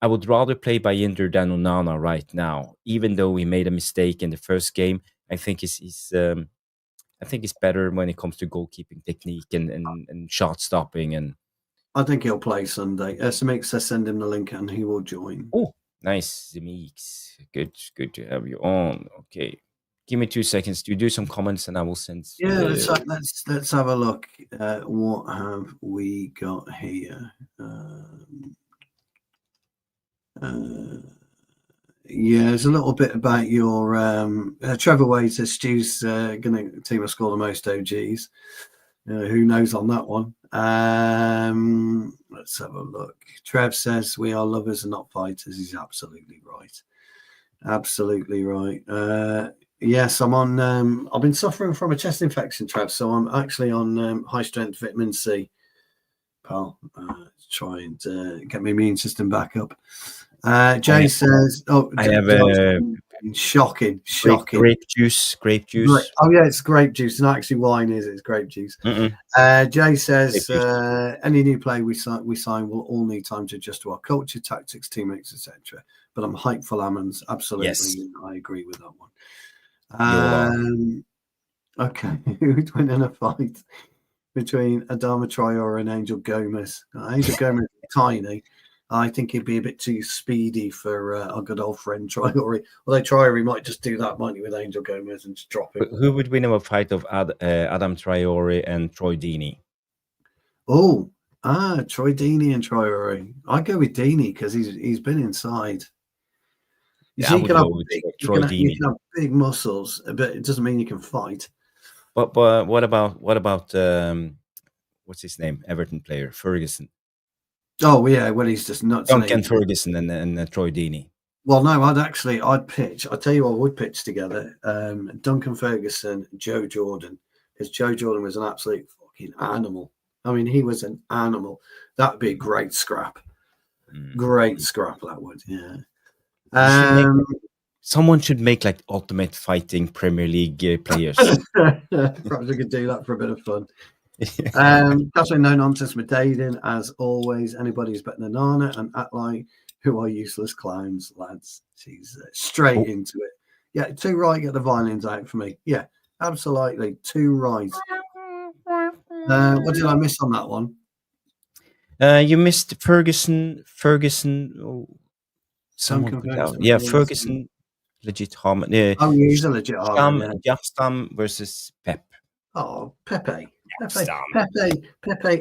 I would rather play Bayindir than Onana right now, even though we made a mistake in the first game. I think he's better when it comes to goalkeeping technique and shot stopping. And
I think he'll play Sunday. Semix says send him the link and he will join.
Oh, nice, Semix. Good to have you on. Okay. Give me 2 seconds to do some comments and I will send.
Yeah, let's have a look. What have we got here? There's a little bit about your Trevor Wade says Stu's gonna team will score the most OGs. Who knows on that one? Let's have a look. Trev says we are lovers and not fighters. He's absolutely right. Absolutely right. Yes, I'm on. I've been suffering from a chest infection, Trev, so I'm actually on high strength vitamin C, pal. Try and get my immune system back up. Jay says,
I have a
shocking.
Grape juice.
Oh yeah, it's grape juice. Not actually wine, is it? It's grape juice. Jay says, any new player we sign will all need time to adjust to our culture, tactics, teammates, etc. But I'm hyped for Lammens. Absolutely, yes. I agree with that one. Okay, who's winning a fight between Adama Traore and Angel Gomez. Angel Gomez is tiny. I think he'd be a bit too speedy for our good old friend Traore. Although Traore might just do that, might he, with Angel Gomez and just drop him.
Who would win a fight of Adam Traore and Troy Deeney?
Troy Deeney and Traore. I'd go with Deeney because he's been inside. You see, you can have big muscles, but it doesn't mean you can fight.
But what about what's his name? Everton player Ferguson.
Oh yeah, well he's just nuts.
Duncan Ferguson and Troy Deeney.
Well, no, I'd pitch. I tell you what, I would pitch together. Duncan Ferguson, Joe Jordan, because Joe Jordan was an absolute fucking animal. I mean, he was an animal. That'd be a great scrap. Great scrap, that would. Yeah.
Someone should make like Ultimate Fighting Premier League players.
Perhaps we could do that for a bit of fun. That's no nonsense with Daden, as always. Anybody who's better than Onana and Atlai, who are useless clowns, lads. She's straight into it. Yeah, 2 right, get the violins out for me. Yeah, absolutely. 2 right. What did I miss on that one?
You missed Ferguson. Yeah, Ferguson. Legit harm.
He's a legit harm.
Jafstam versus Pep.
Oh, Pepe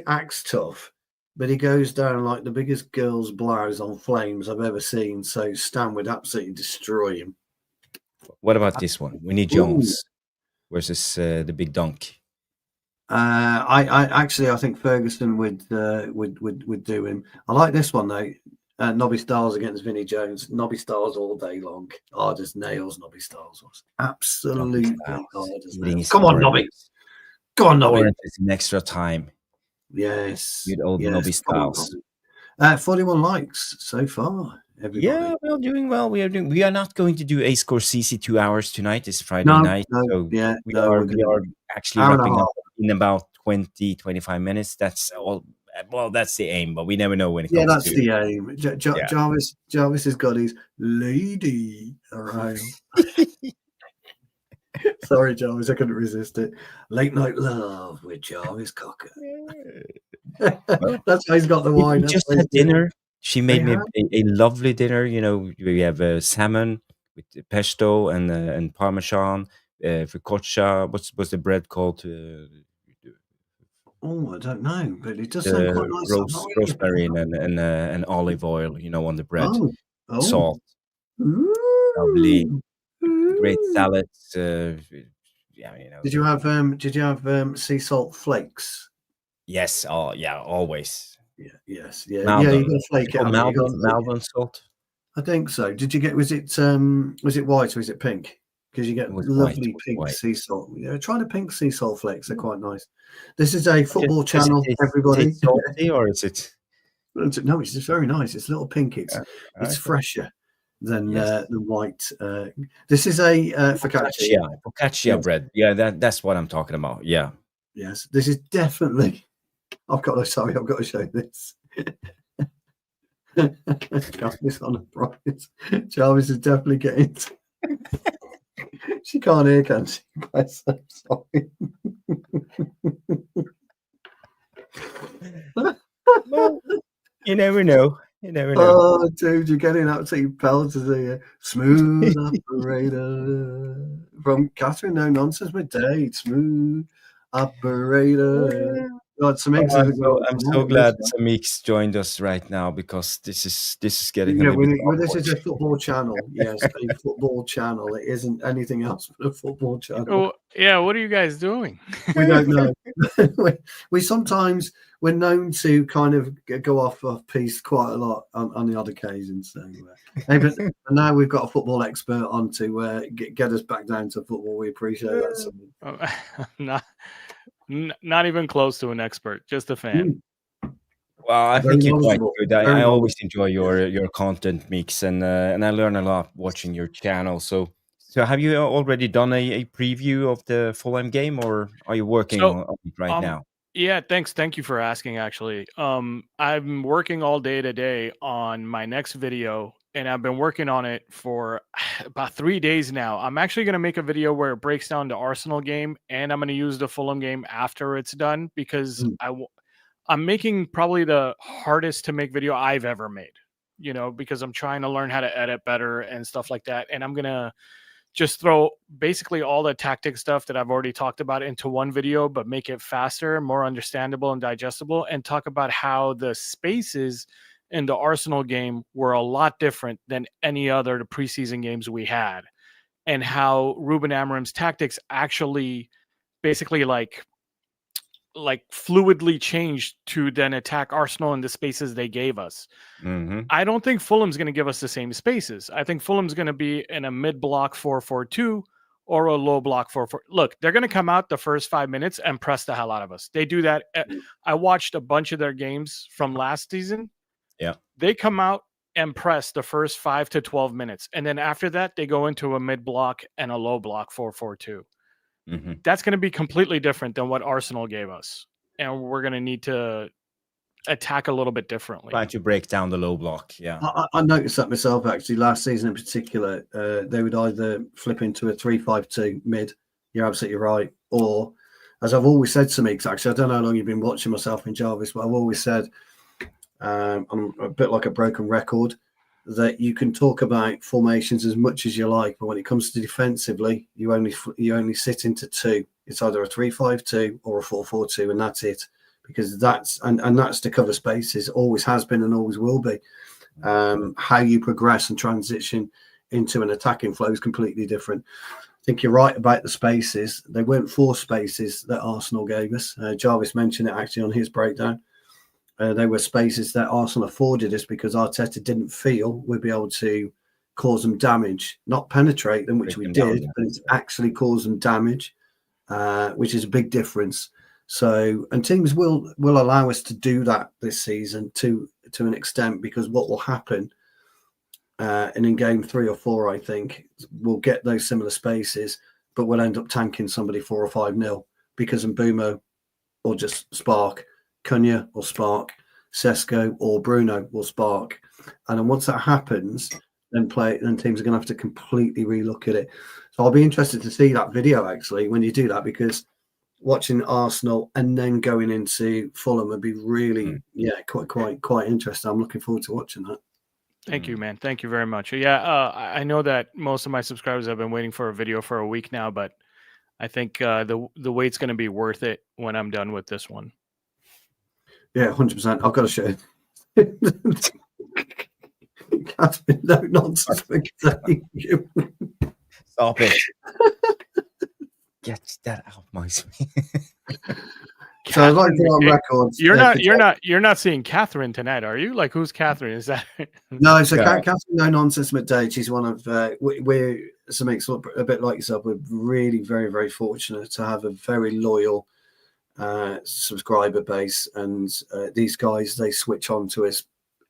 acts tough, but he goes down like the biggest girl's blouse on flames I've ever seen. So Stam would absolutely destroy him.
What about this one? Winnie Jones versus the big dunk.
I think Ferguson would do him. I like this one though. Nobby Stiles against Vinnie Jones. Nobby Stiles all day long. Hard as nails. Nobby Stiles was absolutely hard as nails. Come on, Nobby. Go on, Nobby.
In extra time.
Yes.
You'd old Nobby Stiles.
41 likes so far. Everybody.
Yeah, we're doing well. We are not going to do a Scorsese 2 hours tonight. It's Friday night. So we are actually wrapping up in about 20-25 minutes. That's all. Well, that's the aim, but we never know when it comes to.
Yeah, that's the aim. Jarvis has got his lady around. Sorry, Jarvis, I couldn't resist it. Late night love with Jarvis Cocker. That's how he's got the wine.
We just had dinner. She made me a lovely dinner. You know, we have salmon with pesto and parmesan, focaccia. What's the bread called?
I don't know, but it does sound quite nice.
Rosemary and olive oil, on the bread. Salt.
Ooh.
Lovely. Great salads.
Did you have sea salt flakes?
Yes. Oh, yeah. Always.
Yeah. Yes. Yeah.
Malvern.
Yeah. You got to flake it.
Malvern salt.
I think so. Did you get? Was it white or was it pink? Because you get lovely pink sea salt. Try the pink sea salt flakes. They're quite nice. This is a football channel, everybody.
Is it salty or is it?
No, it's just very nice. It's a little pink. It's fresher than white. This is a
focaccia bread. Yeah, that's what I'm talking about. Yeah.
Yes, this is definitely. I've got to show this. Jarvis on a prize. Jarvis is definitely getting. She can't hear, can she? Sorry.
Well, you never know.
Oh, dude, you're getting absolutely pelted here. Smooth operator from Catherine. No nonsense with Date. Smooth operator. God,
I'm so glad Samik's joined us right now because this is getting a little bit awkward.
This is a football channel. Yes, a football channel. It isn't anything else but a football channel.
Oh, yeah, what are you guys doing?
We don't know. we sometimes we're known to kind of go off piece quite a lot on the odd occasion. So, but now we've got a football expert on to get us back down to football. We appreciate that.
Not even close to an expert, just a fan.
Well, I think you're quite good. I always enjoy your content mix, and I learn a lot watching your channel. So have you already done a preview of the Fulham game, or are you working on it right now?
Yeah, thanks. Thank you for asking. Actually, I'm working all day today on my next video, and I've been working on it for about 3 days now. I'm actually going to make a video where it breaks down the Arsenal game, and I'm going to use the Fulham game after it's done, because I'm making probably the hardest to make video I've ever made, because I'm trying to learn how to edit better and stuff like that. And I'm going to just throw basically all the tactic stuff that I've already talked about into one video, but make it faster, more understandable and digestible, and talk about how the spaces in the Arsenal game were a lot different than any other preseason games we had, and how Ruben Amorim's tactics actually basically like fluidly changed to then attack Arsenal in the spaces they gave us. I don't think Fulham's going to give us the same spaces. I think Fulham's going to be in a mid-block 4-4-2 or a low-block 4-4. Look, they're going to come out the first 5 minutes and press the hell out of us. They do that. I watched a bunch of their games from last season.
Yeah.
They come out and press the first 5 to 12 minutes. And then after that, they go into a mid-block and a low-block 4-4-2. That's going to be completely different than what Arsenal gave us. And we're going to need to attack a little bit differently.
Try to break down the low block. Yeah.
I noticed that myself, actually, last season in particular. They would either flip into a 3-5-2 mid. You're absolutely right. Or, as I've always said to me, because actually I don't know how long you've been watching myself in Jarvis, but I've always said, I'm a bit like a broken record, that you can talk about formations as much as you like, but when it comes to defensively, you only sit into two. It's either a 3-5-2 or a 4-4-2, and that's it, because that's to cover spaces. Always has been and always will be. How you progress and transition into an attacking flow is completely different. I think you're right about the spaces. They weren't 4 spaces that Arsenal gave us. Jarvis mentioned it actually on his breakdown. They were spaces that Arsenal afforded us because Arteta didn't feel we'd be able to cause them damage, not penetrate them, which we did, but it's actually cause them damage, which is a big difference. So, and teams will allow us to do that this season to an extent, because what will happen, and in game 3 or 4, I think, we'll get those similar spaces, but we'll end up tanking somebody 4 or 5-0 because Mbeumo or just spark. Kuna will spark, Šeško or Bruno will spark, and then once that happens, then teams are going to have to completely relook at it. So I'll be interested to see that video actually when you do that, because watching Arsenal and then going into Fulham would be really quite interesting. I'm looking forward to watching that.
Thank you, man. Thank you very much. Yeah, I know that most of my subscribers have been waiting for a video for a week now, but I think the wait's going to be worth it when I'm done with this one.
Yeah, 100%. I've got to show you. That's been no nonsense.
Stop it. Get that out of my screen.
So I'd like to be on record.
You're not seeing Catherine tonight, are you? Like, who's Catherine? Is that
no? So Catherine, no nonsense McDade. She's one of we're something sort of a bit like yourself. We're really very, very fortunate to have a very loyal subscriber base, and these guys, they switch on to us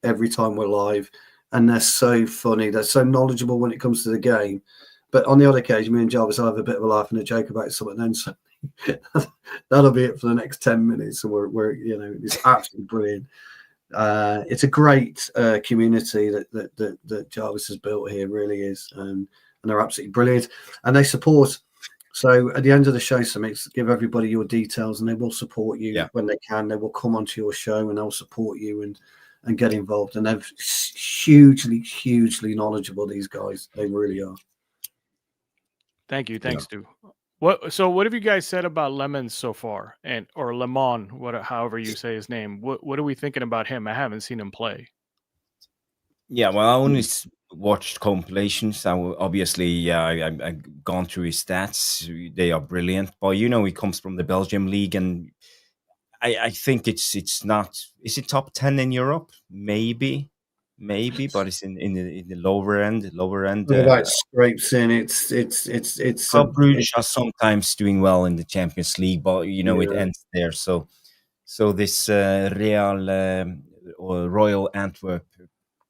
every time we're live, and they're so funny, they're so knowledgeable when it comes to the game. But on the odd occasion, me and Jarvis will have a bit of a laugh and a joke about something, then so that'll be it for the next 10 minutes, and we're it's absolutely brilliant. It's a great community that Jarvis has built here, really is, and they're absolutely brilliant, and they support. So at the end of the show, give everybody your details, and they will support you when they can. They will come onto your show and they'll support you and get involved. And they're hugely knowledgeable, these guys. They really are.
Thank you. Thanks, Stu. What have you guys said about Lammens so far, or Lemon, however you say his name? What are we thinking about him? I haven't seen him play.
Yeah, well, I only watched compilations. Obviously, I've gone through his stats. They are brilliant. But he comes from the Belgium league, and I think it's not. Is it top 10 in Europe? Maybe, but it's in the lower end.
About scrapes in. It's.
Bruges are sometimes doing well in the Champions League, but it ends there. So this Royal Antwerp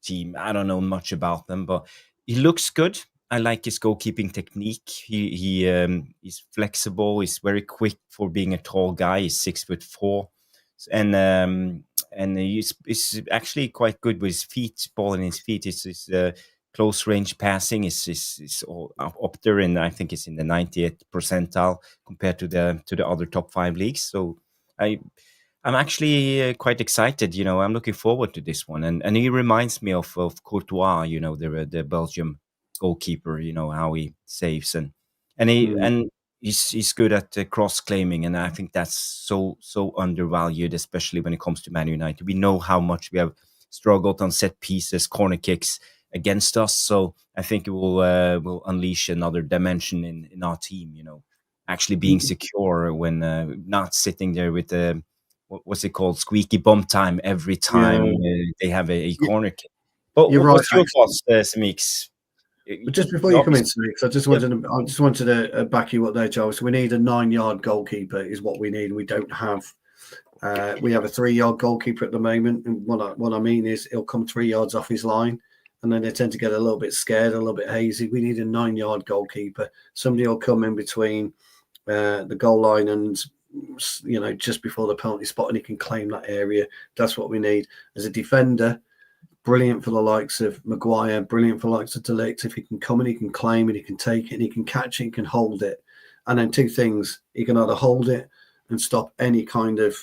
team, I don't know much about them, but he looks good. I like his goalkeeping technique. He's flexible. He's very quick for being a tall guy. He's 6'4", and he's actually quite good with his feet, ball in his feet. His close range passing is all up there, and I think it's in the 90th percentile compared to the other top 5 leagues. So I'm actually quite excited. I'm looking forward to this one, and he reminds me of Courtois. The Belgium goalkeeper. How he saves and he's good at cross claiming, and I think that's so undervalued, especially when it comes to Man United. We know how much we have struggled on set pieces, corner kicks against us. So I think it will unleash another dimension in our team. Actually being secure when not sitting there with the what's it called, squeaky bum time every time they have a corner kick. But
You're
what's
right,
your thoughts, Samix?
But just before you come into it, I just wanted to back you up there, Charles. We need a 9-yard goalkeeper, is what we need. We don't have. We have a 3-yard goalkeeper at the moment, and what I mean is he'll come 3 yards off his line, and then they tend to get a little bit scared, a little bit hazy. We need a 9-yard goalkeeper. Somebody will come in between the goal line and just before the penalty spot, and he can claim that area. That's what we need as a defender. Brilliant for the likes of Maguire, brilliant for the likes of Dalot. If he can come and he can claim it, he can take it, and he can catch it, he can hold it. And then 2 things: he can either hold it and stop any kind of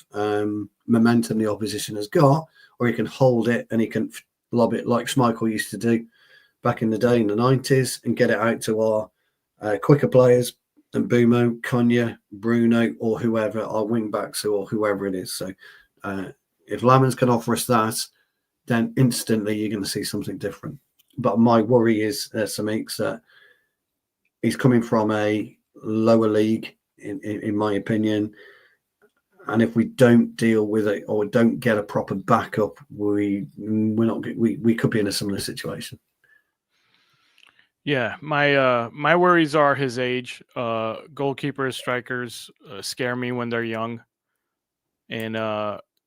momentum the opposition has got, or he can hold it and he can lob it like Schmeichel used to do back in the day in the 90s and get it out to our quicker players, and Bumo, Kuna, Bruno, or whoever, our wing backs or whoever it is. So if Lammens can offer us that, then instantly you're going to see something different. But my worry is, Samix, that he's coming from a lower league, in my opinion. And if we don't deal with it or don't get a proper backup, we could be in a similar situation.
Yeah, my worries are his age. Goalkeepers, strikers scare me when they're young. And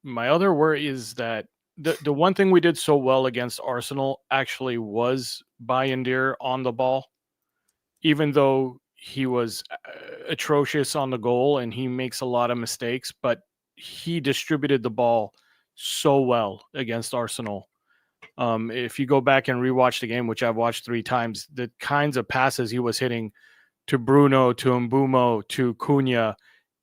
my other worry is that the one thing we did so well against Arsenal actually was Bayindir on the ball, even though he was atrocious on the goal and he makes a lot of mistakes, but he distributed the ball so well against Arsenal. If you go back and rewatch the game, which I've watched 3 times, the kinds of passes he was hitting to Bruno, to Mbeumo, to Kuna,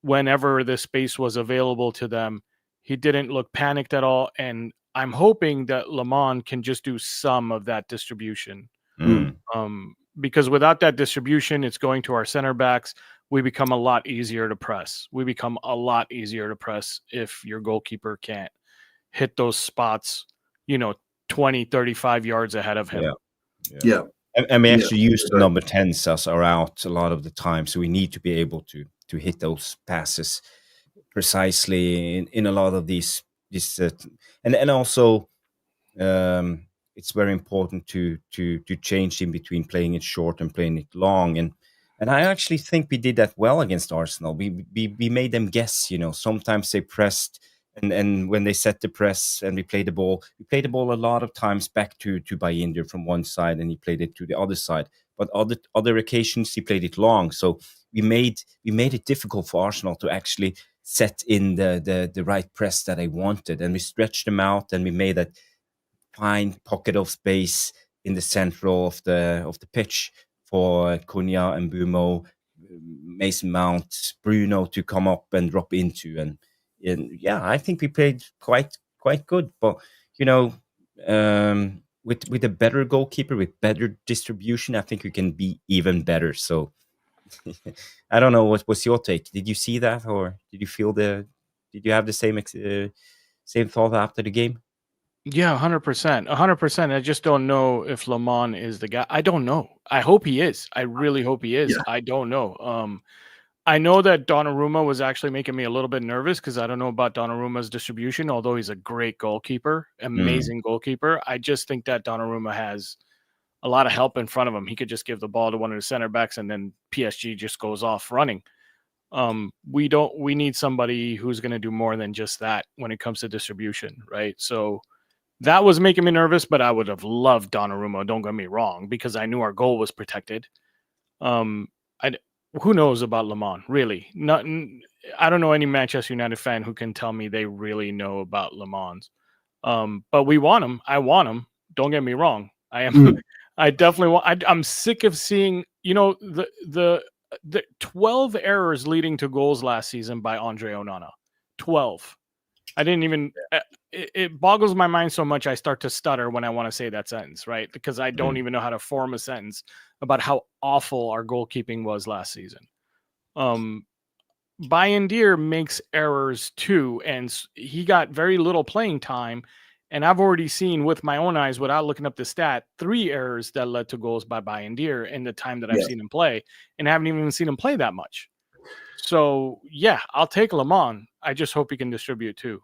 whenever the space was available to them, he didn't look panicked at all. And I'm hoping that Lamont can just do some of that distribution. Because without that distribution, it's going to our center backs. We become a lot easier to press. If your goalkeeper can't hit those spots, 20, 35 yards ahead of him.
Yeah. And we actually use the number 10s as are out a lot of the time. So we need to be able to hit those passes precisely in a lot of these and also it's very important to change in between playing it short and playing it long. And I actually think we did that well against Arsenal. We made them guess, sometimes they pressed, and when they set the press and we played the ball a lot of times back to Bayindir from one side, and he played it to the other side. But other occasions he played it long. So we made it difficult for Arsenal to actually set in the right press that I wanted, and we stretched them out, and we made that fine pocket of space in the central of the pitch for Kuna and Mbeumo, Mason Mount, Bruno to come up and drop into, and yeah, I think we played quite good. But with a better goalkeeper, with better distribution, I think we can be even better. So I don't know, what was your take? Did you see that, or did you feel did you have the same thought after the game?
Yeah, 100%. I just don't know if Lamont is the guy. I don't know. I hope he is. I really hope he is. Yeah. I don't know. I know that Donnarumma was actually making me a little bit nervous because I don't know about Donnarumma's distribution, although he's a great goalkeeper, amazing goalkeeper. I just think that Donnarumma has a lot of help in front of him. He could just give the ball to one of the center backs and then PSG just goes off running. We need somebody who's going to do more than just that when it comes to distribution, right? So that was making me nervous, but I would have loved Donnarumma, don't get me wrong, because I knew our goal was protected. Who knows about Lamont, really? I don't know any Manchester United fan who can tell me they really know about Lammens. But we want him. I want him. Don't get me wrong. I am. I definitely want. I'm sick of seeing. The 12 errors leading to goals last season by Andre Onana. 12. I didn't even. It boggles my mind so much I start to stutter when I want to say that sentence, right? Because I don't even know how to form a sentence about how awful our goalkeeping was last season. Bayindir makes errors too, and he got very little playing time. And I've already seen with my own eyes, without looking up the stat, 3 errors that led to goals by Bayindir in the time that I've seen him play, and I haven't even seen him play that much. So yeah, I'll take Lammens. I just hope he can distribute too.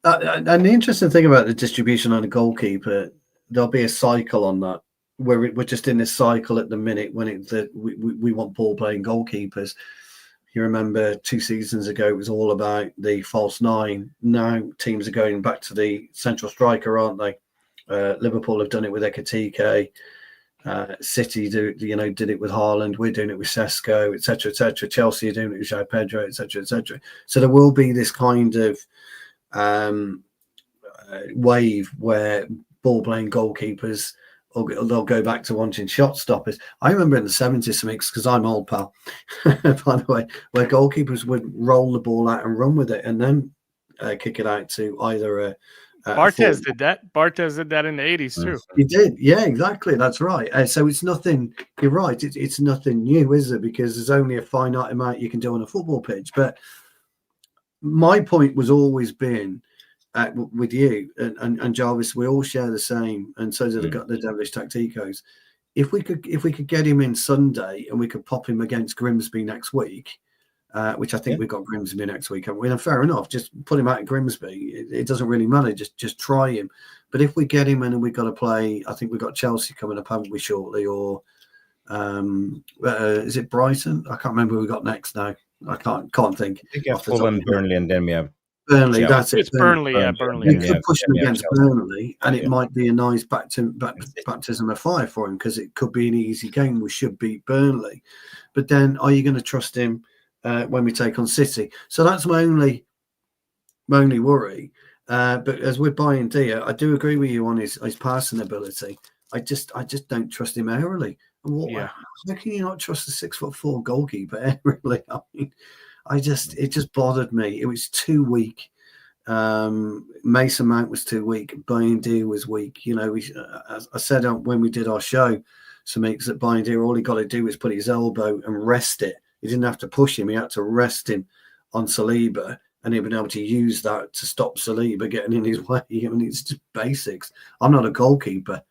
And the interesting thing about the distribution on a goalkeeper, there'll be a cycle on that, where we're just in this cycle at the minute when we want ball playing goalkeepers. You remember 2 seasons ago, it was all about the false 9. Now teams are going back to the central striker, aren't they? Liverpool have done it with Ekitike. City did it with Haaland. We're doing it with Šeško, etc., etc. Chelsea are doing it with João Pedro, etc., etc. So there will be this kind of wave where ball-playing goalkeepers, they'll go back to wanting shot stoppers. I remember in the 70s, because I'm old, pal, by the way, where goalkeepers would roll the ball out and run with it and then kick it out to either a
Barthez did that. Barthez did that in the 80s too.
He did. Yeah, exactly. That's right. So it's nothing, you're right. It's nothing new, is it? Because there's only a finite amount you can do on a football pitch. But my point was always been, with you and Jarvis, we all share the same, and so do the Devilish Tacticos. If we could get him in Sunday and we could pop him against Grimsby next week, which I think we've got Grimsby next week, haven't we? And fair enough, just put him out at Grimsby. It doesn't really matter. Just try him. But if we get him in and we've got to play, I think we've got Chelsea coming up, haven't we, shortly? Or is it Brighton? I can't remember who we got next now. I can't think.
I think Fulham, Burnley, and then we have
Burnley. That's it.
It's Burnley. Yeah, Burnley.
We could push him against Burnley, and it might be a nice baptism of fire for him, because it could be an easy game. We should beat Burnley, but then are you going to trust him when we take on City? So that's my only worry. But as we're buying Dia, I do agree with you on his passing ability. I just don't trust him aerially. How can you not trust a 6'4" goalkeeper aerially? I mean, it just bothered me. It was too weak. Mason Mount was too weak. Bayindir was weak. As I said when we did our show, Samix, that Bayindir, all he got to do was put his elbow and rest it. He didn't have to push him. He had to rest him on Saliba, and he'd been able to use that to stop Saliba getting in his way. I mean, it's just basics. I'm not a goalkeeper,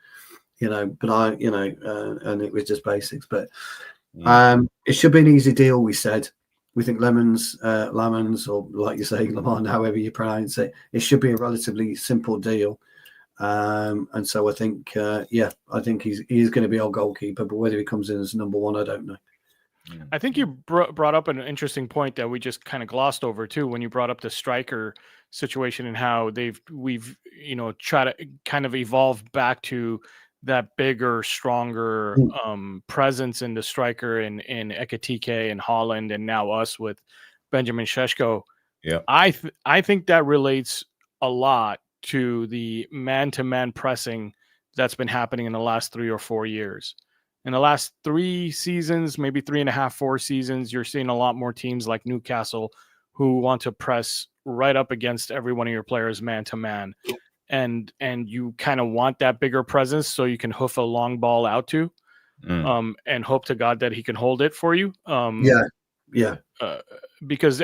but and it was just basics. But it should be an easy deal, we said. We think Lammens, or like you say, Lammens, however you pronounce it, it should be a relatively simple deal. And so I think, I think he's going to be our goalkeeper, but whether he comes in as number 1, I don't know.
I think you brought up an interesting point that we just kind of glossed over too, when you brought up the striker situation and how we've tried to kind of evolve back to that bigger, stronger presence in the striker in Ekitike and Haaland, and now us with Benjamin Šeško.
Yeah,
I think that relates a lot to the man-to-man pressing that's been happening in the last 3 or 4 years. In the last 3 seasons, maybe 3.5, 4 seasons, you're seeing a lot more teams like Newcastle who want to press right up against every one of your players man-to-man. And you kind of want that bigger presence so you can hoof a long ball out to, and hope to God that he can hold it for you. Because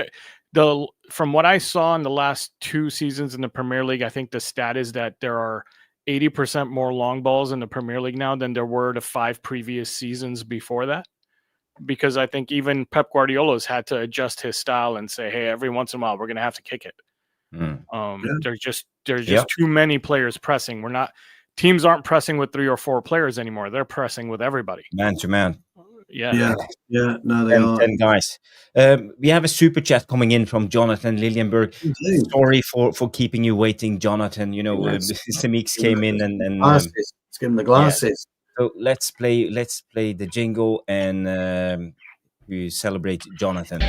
from what I saw in the last 2 seasons in the Premier League, I think the stat is that there are 80% more long balls in the Premier League now than there were the 5 previous seasons before that. Because I think even Pep Guardiola's had to adjust his style and say, hey, every once in a while we're going to have to kick it. There's just too many players pressing. Teams aren't pressing with 3 or 4 players anymore. They're pressing with everybody,
man to man.
Yeah. No, they are
10 guys. We have a super chat coming in from Jonathan Liljenberg. Sorry for keeping you waiting, Jonathan. Samix came in and
let's give him the glasses.
So let's play the jingle and we celebrate Jonathan.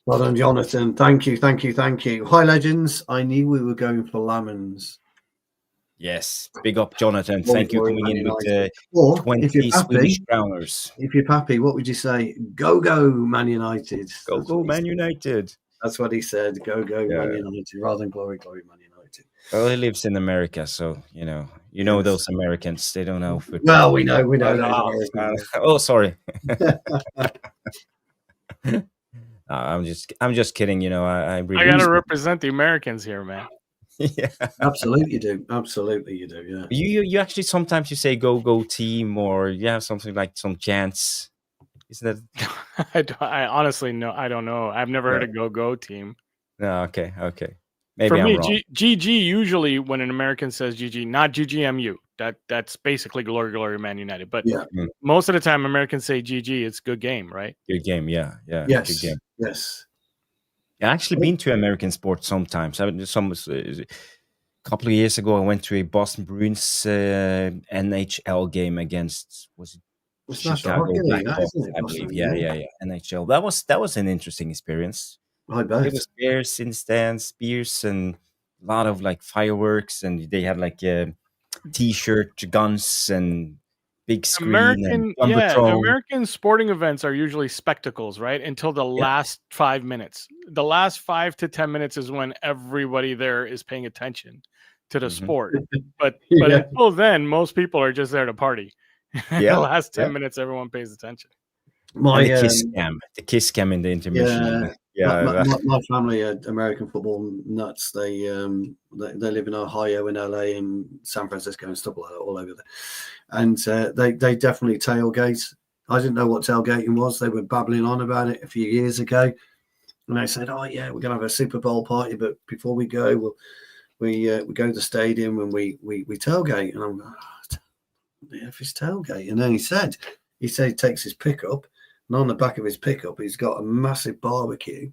Well done, Jonathan. Thank you. Hi, legends. I knew we were going for Lammens.
Yes, big up, Jonathan. Thank you for coming in with the
or
20
if you're
Swedish
happy,
crowners.
If you're happy, what would you say? Go, Man United.
Go, Man United.
That's what he said. Go, Man United, rather than glory, Man United.
Well, he lives in America, so you know those Americans. They don't know football.
Well, we know those Americans.
Oh, sorry. I'm just kidding. I
gotta represent the Americans here, man.
Yeah,
absolutely you do. Yeah.
You actually sometimes you say go team, or you have something like some chance. Isn't that?
I honestly no, I don't know. I've never heard a go team.
No, okay. Maybe
for
I'm
me,
wrong.
GG usually when an American says GG, not GGMU. That's basically glory Man United. But most of the time, Americans say GG. It's good game, right?
Good game, yeah.
Yes,
good game.
Yes.
I've actually been to American sports sometimes. A couple of years ago, I went to a Boston Bruins NHL game against Chicago Blackhawks, I believe. Yeah. NHL. That was an interesting experience.
I bet.
It was beers in stands, beers, and a lot of like fireworks, and they had like T-shirt, guns, and big screen.
American sporting events are usually spectacles, right? Until the last 5 minutes. The last 5 to 10 minutes is when everybody there is paying attention to the sport. But until then, most people are just there to party. The last 10 minutes, everyone pays attention.
The kiss cam in the intermission.
My family are American football nuts. They live in Ohio, in LA, in San Francisco, and stuff like that, all over there. And they definitely tailgate. I didn't know what tailgating was. They were babbling on about it a few years ago, and they said, "Oh yeah, we're gonna have a Super Bowl party, but before we go, we go to the stadium and we tailgate." And I'm like, if it's tailgate, and then he said he takes his pickup. And on the back of his pickup, he's got a massive barbecue,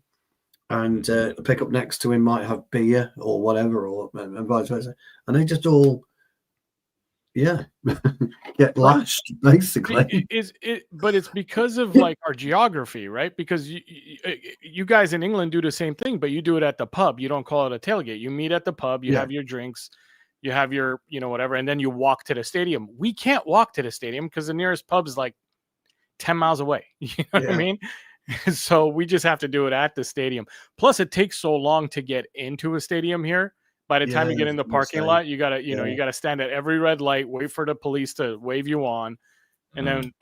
and the pickup next to him might have beer or whatever, and vice versa. And they just all, get lashed basically.
But it's because of like our geography, right? Because you guys in England do the same thing, but you do it at the pub. You don't call it a tailgate. You meet at the pub. You have your drinks. You have your whatever, and then you walk to the stadium. We can't walk to the stadium because the nearest pub is like 10 miles away. You know what I mean? So we just have to do it at the stadium. Plus it takes so long to get into a stadium here. By the time you get in the parking lot, you gotta, you gotta stand at every red light, wait for the police to wave you on. And then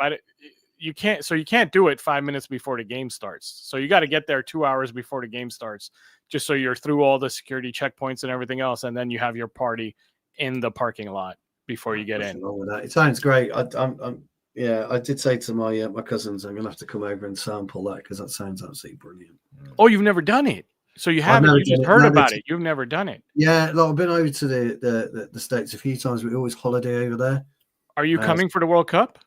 you can't do it 5 minutes before the game starts. So you got to get there 2 hours before the game starts, just so you're through all the security checkpoints and everything else. And then you have your party in the parking lot before you get in.
It sounds great. I did say to my cousins, I'm gonna have to come over and sample that because that sounds absolutely brilliant.
Oh, you've never done it, so you haven't. You just heard about it. You've never done it.
Yeah, I've been over to the States a few times. We always holiday over there.
Are you coming for the World Cup?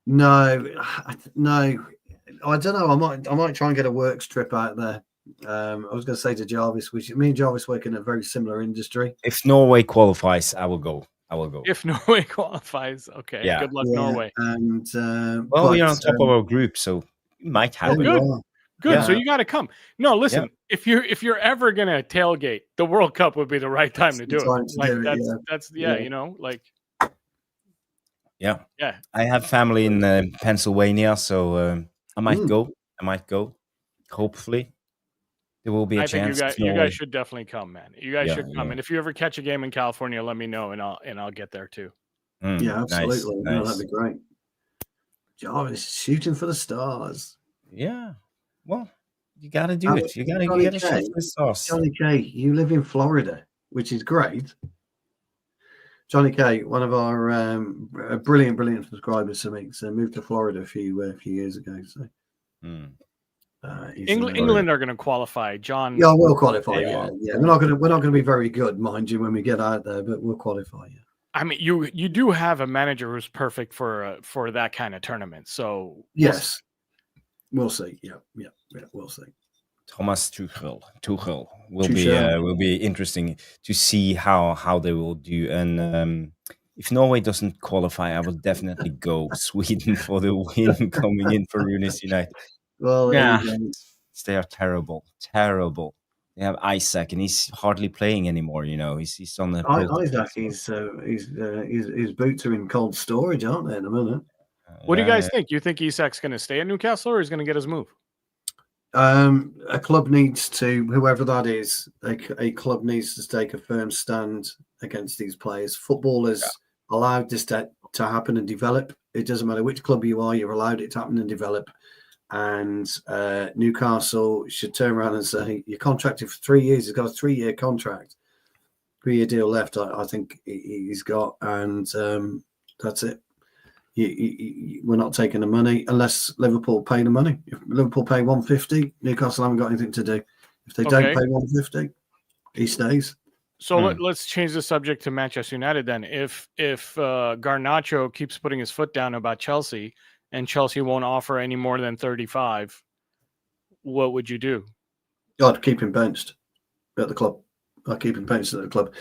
No. I don't know. I might try and get a works trip out there. I was going to say to Jarvis, me and Jarvis work in a very similar industry.
If Norway qualifies, I will go.
If Norway qualifies, okay.
Yeah.
Good luck, Norway.
And
we are on top of our group, so we might have
it. Good.
Yeah.
So you got to come. No, listen. Yeah. If you're ever gonna tailgate, the World Cup would be the right time to do it. That's you know, like.
Yeah. I have family in Pennsylvania, so I might go. Hopefully. There will be a chance.
You guys should definitely come, man. You guys should come. And if you ever catch a game in California, let me know, and I'll get there too.
Yeah, absolutely. Nice. No, that'd be great. Jarvis shooting for the stars.
Yeah. Well, you got to do it. You got to shoot for the stars.
Johnny K, you live in Florida, which is great. Johnny K, one of our brilliant subscribers to me, moved to Florida a few years ago. So.
England are going to qualify, John.
Yeah, we'll qualify. Yeah. We're not going to be very good, mind you, when we get out there, but we'll qualify. Yeah.
I mean, you do have a manager who's perfect for that kind of tournament. So
yes, we'll see. Yeah, we'll see.
Thomas Tuchel will be interesting to see how they will do. And if Norway doesn't qualify, I will definitely go Sweden for the win coming in for United.
Well,
They are terrible. They have Isaac, and he's hardly playing anymore. He's on the
Isaac, his boots are in cold storage, aren't they, at the minute?
What do you guys think? You think Isak's going to stay at Newcastle, or he's going to get his move?
A club needs to, whoever that is, a club needs to take a firm stand against these players. Football is allowed this to happen and develop. It doesn't matter which club you are, you're allowed it to happen and develop. And Newcastle should turn around and say, you're contracted for 3 years. He's got a 3-year contract, 3-year deal left, I think he's got. And that's it. We're not taking the money unless Liverpool pay the money. If Liverpool pay 150, Newcastle haven't got anything to do. If they don't pay 150, he stays.
So let's change the subject to Manchester United then. If Garnacho keeps putting his foot down about Chelsea and Chelsea won't offer any more than 35, what would you do?
I'd keep him benched at the club. I'd keep him benched at the club.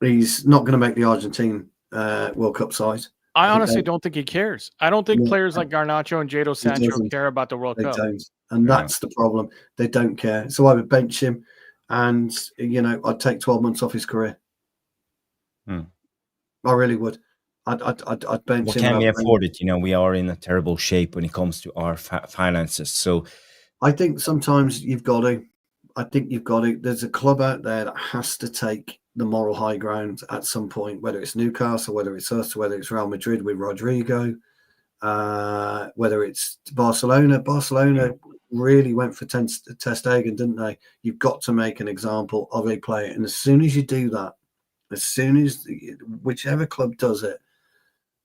He's not going to make the Argentine World Cup side.
I honestly don't think he cares. I don't think players like Garnacho and Jadon Sancho care about the World Cup.
Don't. And that's the problem. They don't care. So I would bench him, and I'd take 12 months off his career. I really would. I'd bench him.
Can we afford it? We are in a terrible shape when it comes to our finances. So
I think sometimes you've got to. There's a club out there that has to take the moral high ground at some point, whether it's Newcastle, whether it's us, whether it's Real Madrid with Rodrigo, whether it's Barcelona. Barcelona really went for Ter Stegen, didn't they? You've got to make an example of a player. And as soon as you do that, as soon as whichever club does it,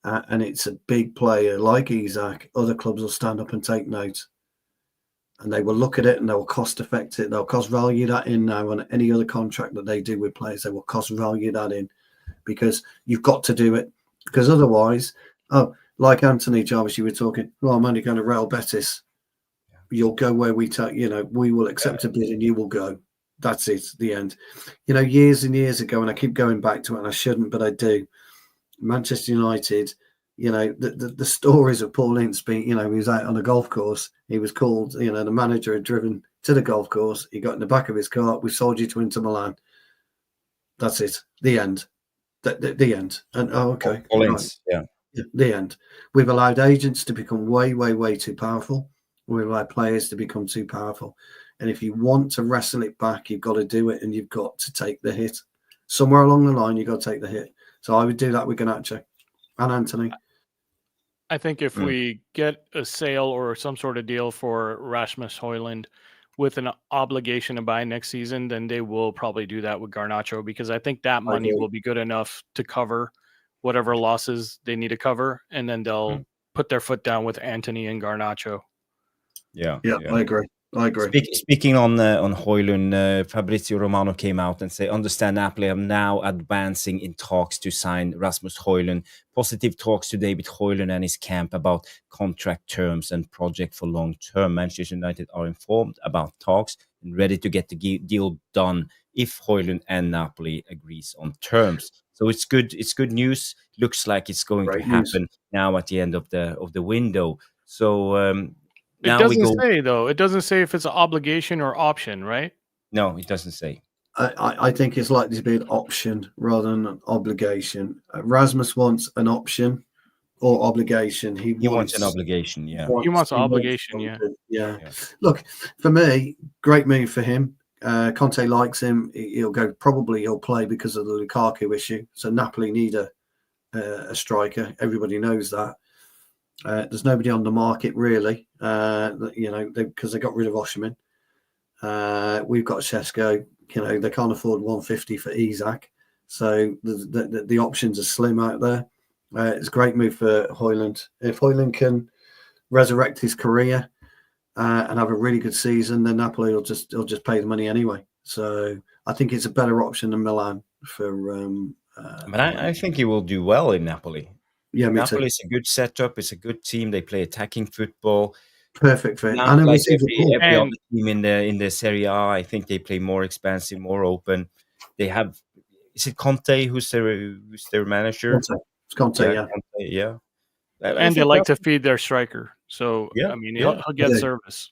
and it's a big player like Isak, other clubs will stand up and take note. And they will look at it and they will cost affect it. They'll cost value that in now on any other contract that they do with players. They will cost value that in because you've got to do it. Because otherwise, like Anthony Jarvis, you were talking, I'm only going to Real Betis. You'll go where we will accept a bid and you will go. That's it, the end. Years and years ago, and I keep going back to it, and I shouldn't, but I do. Manchester United, the stories of Paul Ince being, he was out on a golf course. He was called, the manager had driven to the golf course. He got in the back of his car. We sold you to Inter Milan. That's it. The end. The end. And okay.
Paul Ince,
the end. We've allowed agents to become way, way, way too powerful. We've allowed players to become too powerful. And if you want to wrestle it back, you've got to do it, and you've got to take the hit. Somewhere along the line, you've got to take the hit. So I would do that with Garnacho and Anthony.
I think if we get a sale or some sort of deal for Rasmus Højlund with an obligation to buy next season, then they will probably do that with Garnacho, because I think that money will be good enough to cover whatever losses they need to cover, and then they'll put their foot down with Anthony and Garnacho.
Yeah, I agree.
Speaking on Højlund, Fabrizio Romano came out and said, understand Napoli are now advancing in talks to sign Rasmus Højlund. Positive talks today with Højlund and his camp about contract terms and project for long term. Manchester United are informed about talks and ready to get the deal done if Højlund and Napoli agrees on terms. So it's good. It's good news. Looks like it's going to happen now at the end of the window. So.
It doesn't say, though. It doesn't say if it's an obligation or option, right?
No, it doesn't say.
I think it's likely to be an option rather than an obligation. Rasmus wants an option or obligation. He wants
an obligation, yeah.
He wants an obligation,
yeah. Look, for me, great move for him. Conte likes him. He'll play because of the Lukaku issue. So Napoli need a striker. Everybody knows that. There's nobody on the market really, because they got rid of Osimhen. We've got Šeško. They can't afford 150 for Isak, so the options are slim out there. It's a great move for Højlund. If Højlund can resurrect his career and have a really good season, then Napoli will just pay the money anyway. So I think it's a better option than Milan for.
But I think he will do well in Napoli.
Yeah,
Napoli is a good setup. It's a good team. They play attacking football.
Perfect for it.
And like every other team in the Serie A, I think they play more expansive, more open. They have. Is it Conte who's their manager?
It's Conte, yeah.
Conte, yeah.
And they like to feed their striker. So I mean, he'll get service.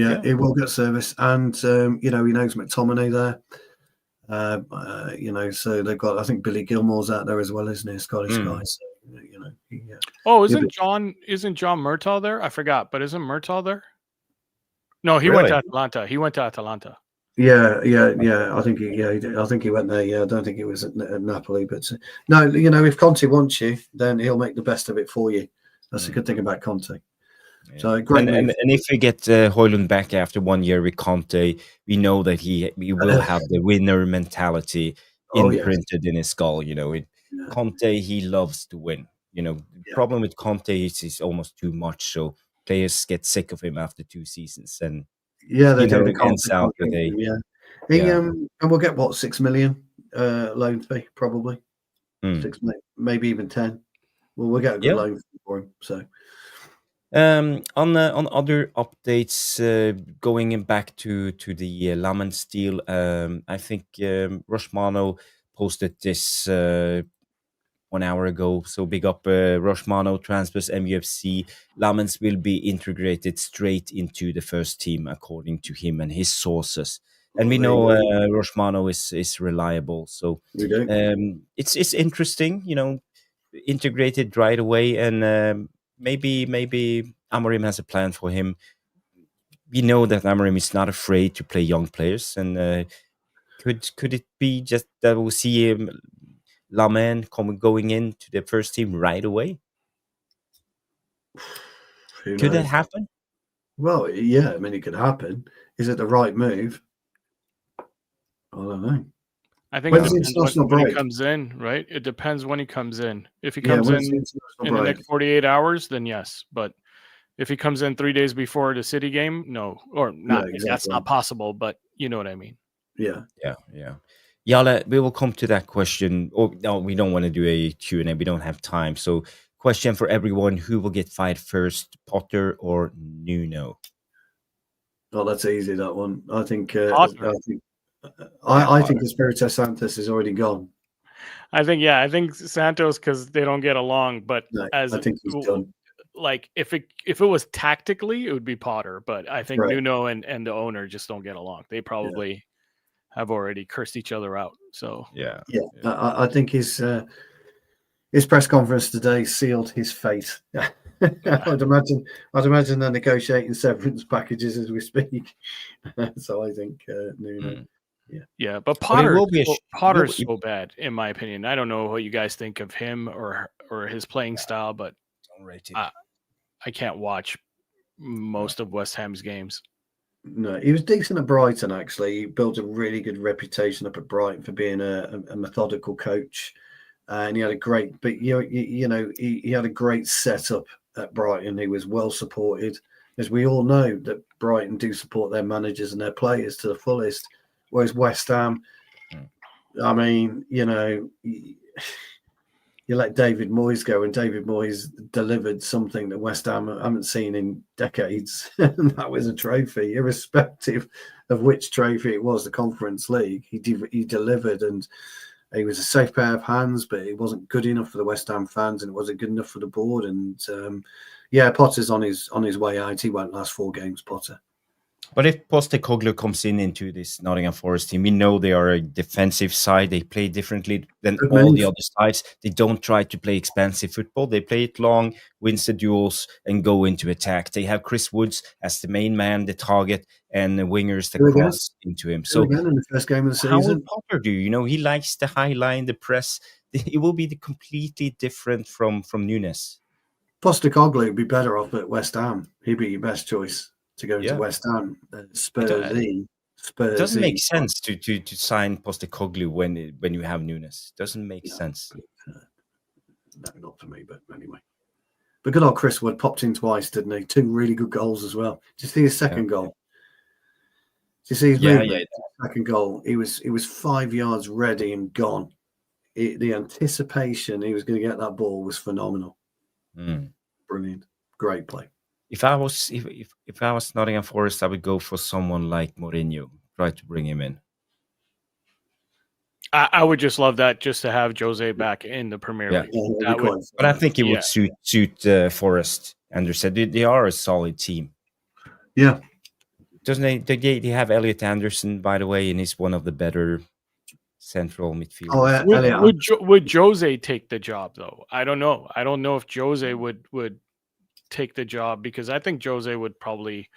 Yeah, he will get service, and he knows McTominay there. So they've got. I think Billy Gilmore's out there as well, isn't he? Scottish guy. So,
isn't John Murtaugh there? I forgot, but isn't Murtaugh there? No, he went to Atalanta.
Yeah. I think he went there. Yeah, I don't think he was at Napoli, but no, if Conte wants you, then he'll make the best of it for you. That's a good thing about Conte.
Yeah.
So great.
And if we get Højlund back after 1 year with Conte, we know that he will have the winner mentality imprinted in his skull. Conte, he loves to win. The problem with Conte is he's almost too much, so players get sick of him after 2 seasons, and
they do.
It ends out with
and we'll get what, 6 million loan fee probably, 6 million, maybe even 10. Well, we'll get a good loan fee for him. So.
On other updates, going back to the Lammens deal, I think Romano posted this 1 hour ago. So big up Romano transfers MUFC. Lammens will be integrated straight into the first team, according to him and his sources. And we know Romano is reliable. So it's interesting, integrated right away, and maybe Amorim has a plan for him. We know that Amorim is not afraid to play young players, and could it be just that we'll see him, Lammens, going into the first team right away? Could that happen?
Well, yeah, I mean, it could happen. Is it the right move? I don't know.
I think it depends when he comes in, right? It depends when he comes in. If he comes in the next 48 hours, then yes. But if he comes in 3 days before the City game, no. Or not. Yeah, exactly. That's not possible, but you know what I mean.
Yeah.
Jale, we will come to that question. No, we don't want to do a Q&A. We don't have time. So question for everyone, who will get fired first, Potter or Nuno?
Oh, that's easy, that one. I think I think Espirito Santos is already gone.
I think Santos, because they don't get along. But
I think he's done.
Like if it was tactically, it would be Potter. But I think Nuno and the owner just don't get along. They probably have already cursed each other out. So
I think his press conference today sealed his fate. I'd imagine they're negotiating severance packages as we speak. So I think Nuno.
Yeah, but Potter's so bad, in my opinion. I don't know what you guys think of him or his playing style, but I can't watch most of West Ham's games.
No, he was decent at Brighton, actually. He built a really good reputation up at Brighton for being a methodical coach. And he had a great, but he had a great setup at Brighton. He was well supported, as we all know that Brighton do support their managers and their players to the fullest. Whereas West Ham, I mean, you let David Moyes go, and David Moyes delivered something that West Ham haven't seen in decades, and that was a trophy, irrespective of which trophy it was, the Conference League. He delivered, and he was a safe pair of hands, but it wasn't good enough for the West Ham fans, and it wasn't good enough for the board. And Potter's on his way out. He won't last 4 games, Potter.
But if Postecoglou comes into this Nottingham Forest team, we know they are a defensive side. They play differently than all the other sides. They don't try to play expansive football. They play it long, wins the duels, and go into attack. They have Chris Woods as the main man, the target, and the wingers that cross into him. So
again in the first game of the season,
how will Potter do? He likes the high line, the press. It will be completely different from Nunes.
Postecoglou would be better off at West Ham. He'd be your best choice to go into West Ham. Spurs.
It doesn't make sense to sign Postecoglou when you have Nunes. Doesn't make sense.
No, not for me, but anyway. But good old Chris Wood popped in twice, didn't he? 2 really good goals as well. Did you see his second goal? Did you see his movement? Second goal. He was 5 yards ready and gone. The anticipation he was going to get that ball was phenomenal. Brilliant. Great play.
If I was Nottingham Forest, I would go for someone like Mourinho. Try to bring him in.
I would just love that, just to have Jose back in the Premier League.
But I think it would suit Forest. Andrew said they are a solid team.
Yeah.
Doesn't they have Elliot Anderson, by the way, and he's one of the better central midfielders.
Oh, yeah,
would Jose take the job though? I don't know. I don't know if Jose would take the job, because I think Jose would probably,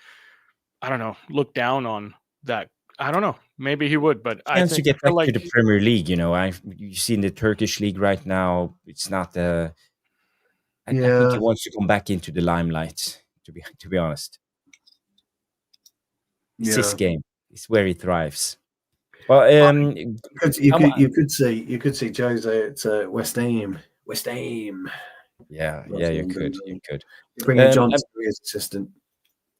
I don't know, look down on that. I don't know. Maybe he would, but I
Chance to
think
get back
like
to the Premier League, you know. You see in the Turkish league right now, it's not. I think he wants to come back into the limelight. To be honest, it's his game. It's where he thrives. Well,
you could see Jose at West Ham. West Ham.
Yeah, you could.
Bring in John to be his assistant.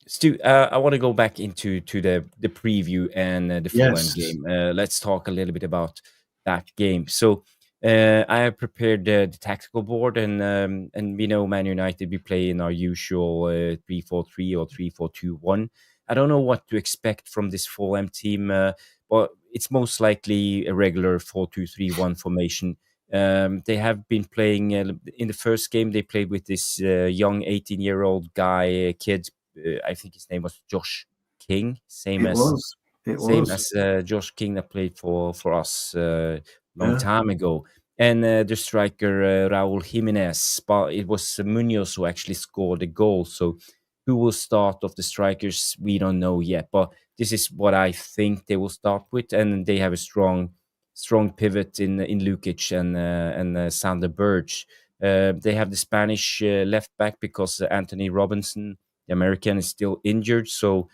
Stu, I want to go back into the preview and the Fulham game. Let's talk a little bit about that game. So I have prepared the tactical board, and we know Man United, we play in our usual 3-4-3 or 3-4-2-1. I don't know what to expect from this Fulham team, but it's most likely a regular 4-2-3-1 formation. They have been playing in the first game. They played with this young 18-year-old guy, kid. I think his name was Josh King. Same as Josh King that played for us long time ago. And the striker Raul Jimenez. But it was Munoz who actually scored the goal. So who will start of the strikers, we don't know yet. But this is what I think they will start with, and they have a strong pivot in Lukic and Sander Berge. They have the Spanish left back because Anthony Robinson, the American, is still injured. So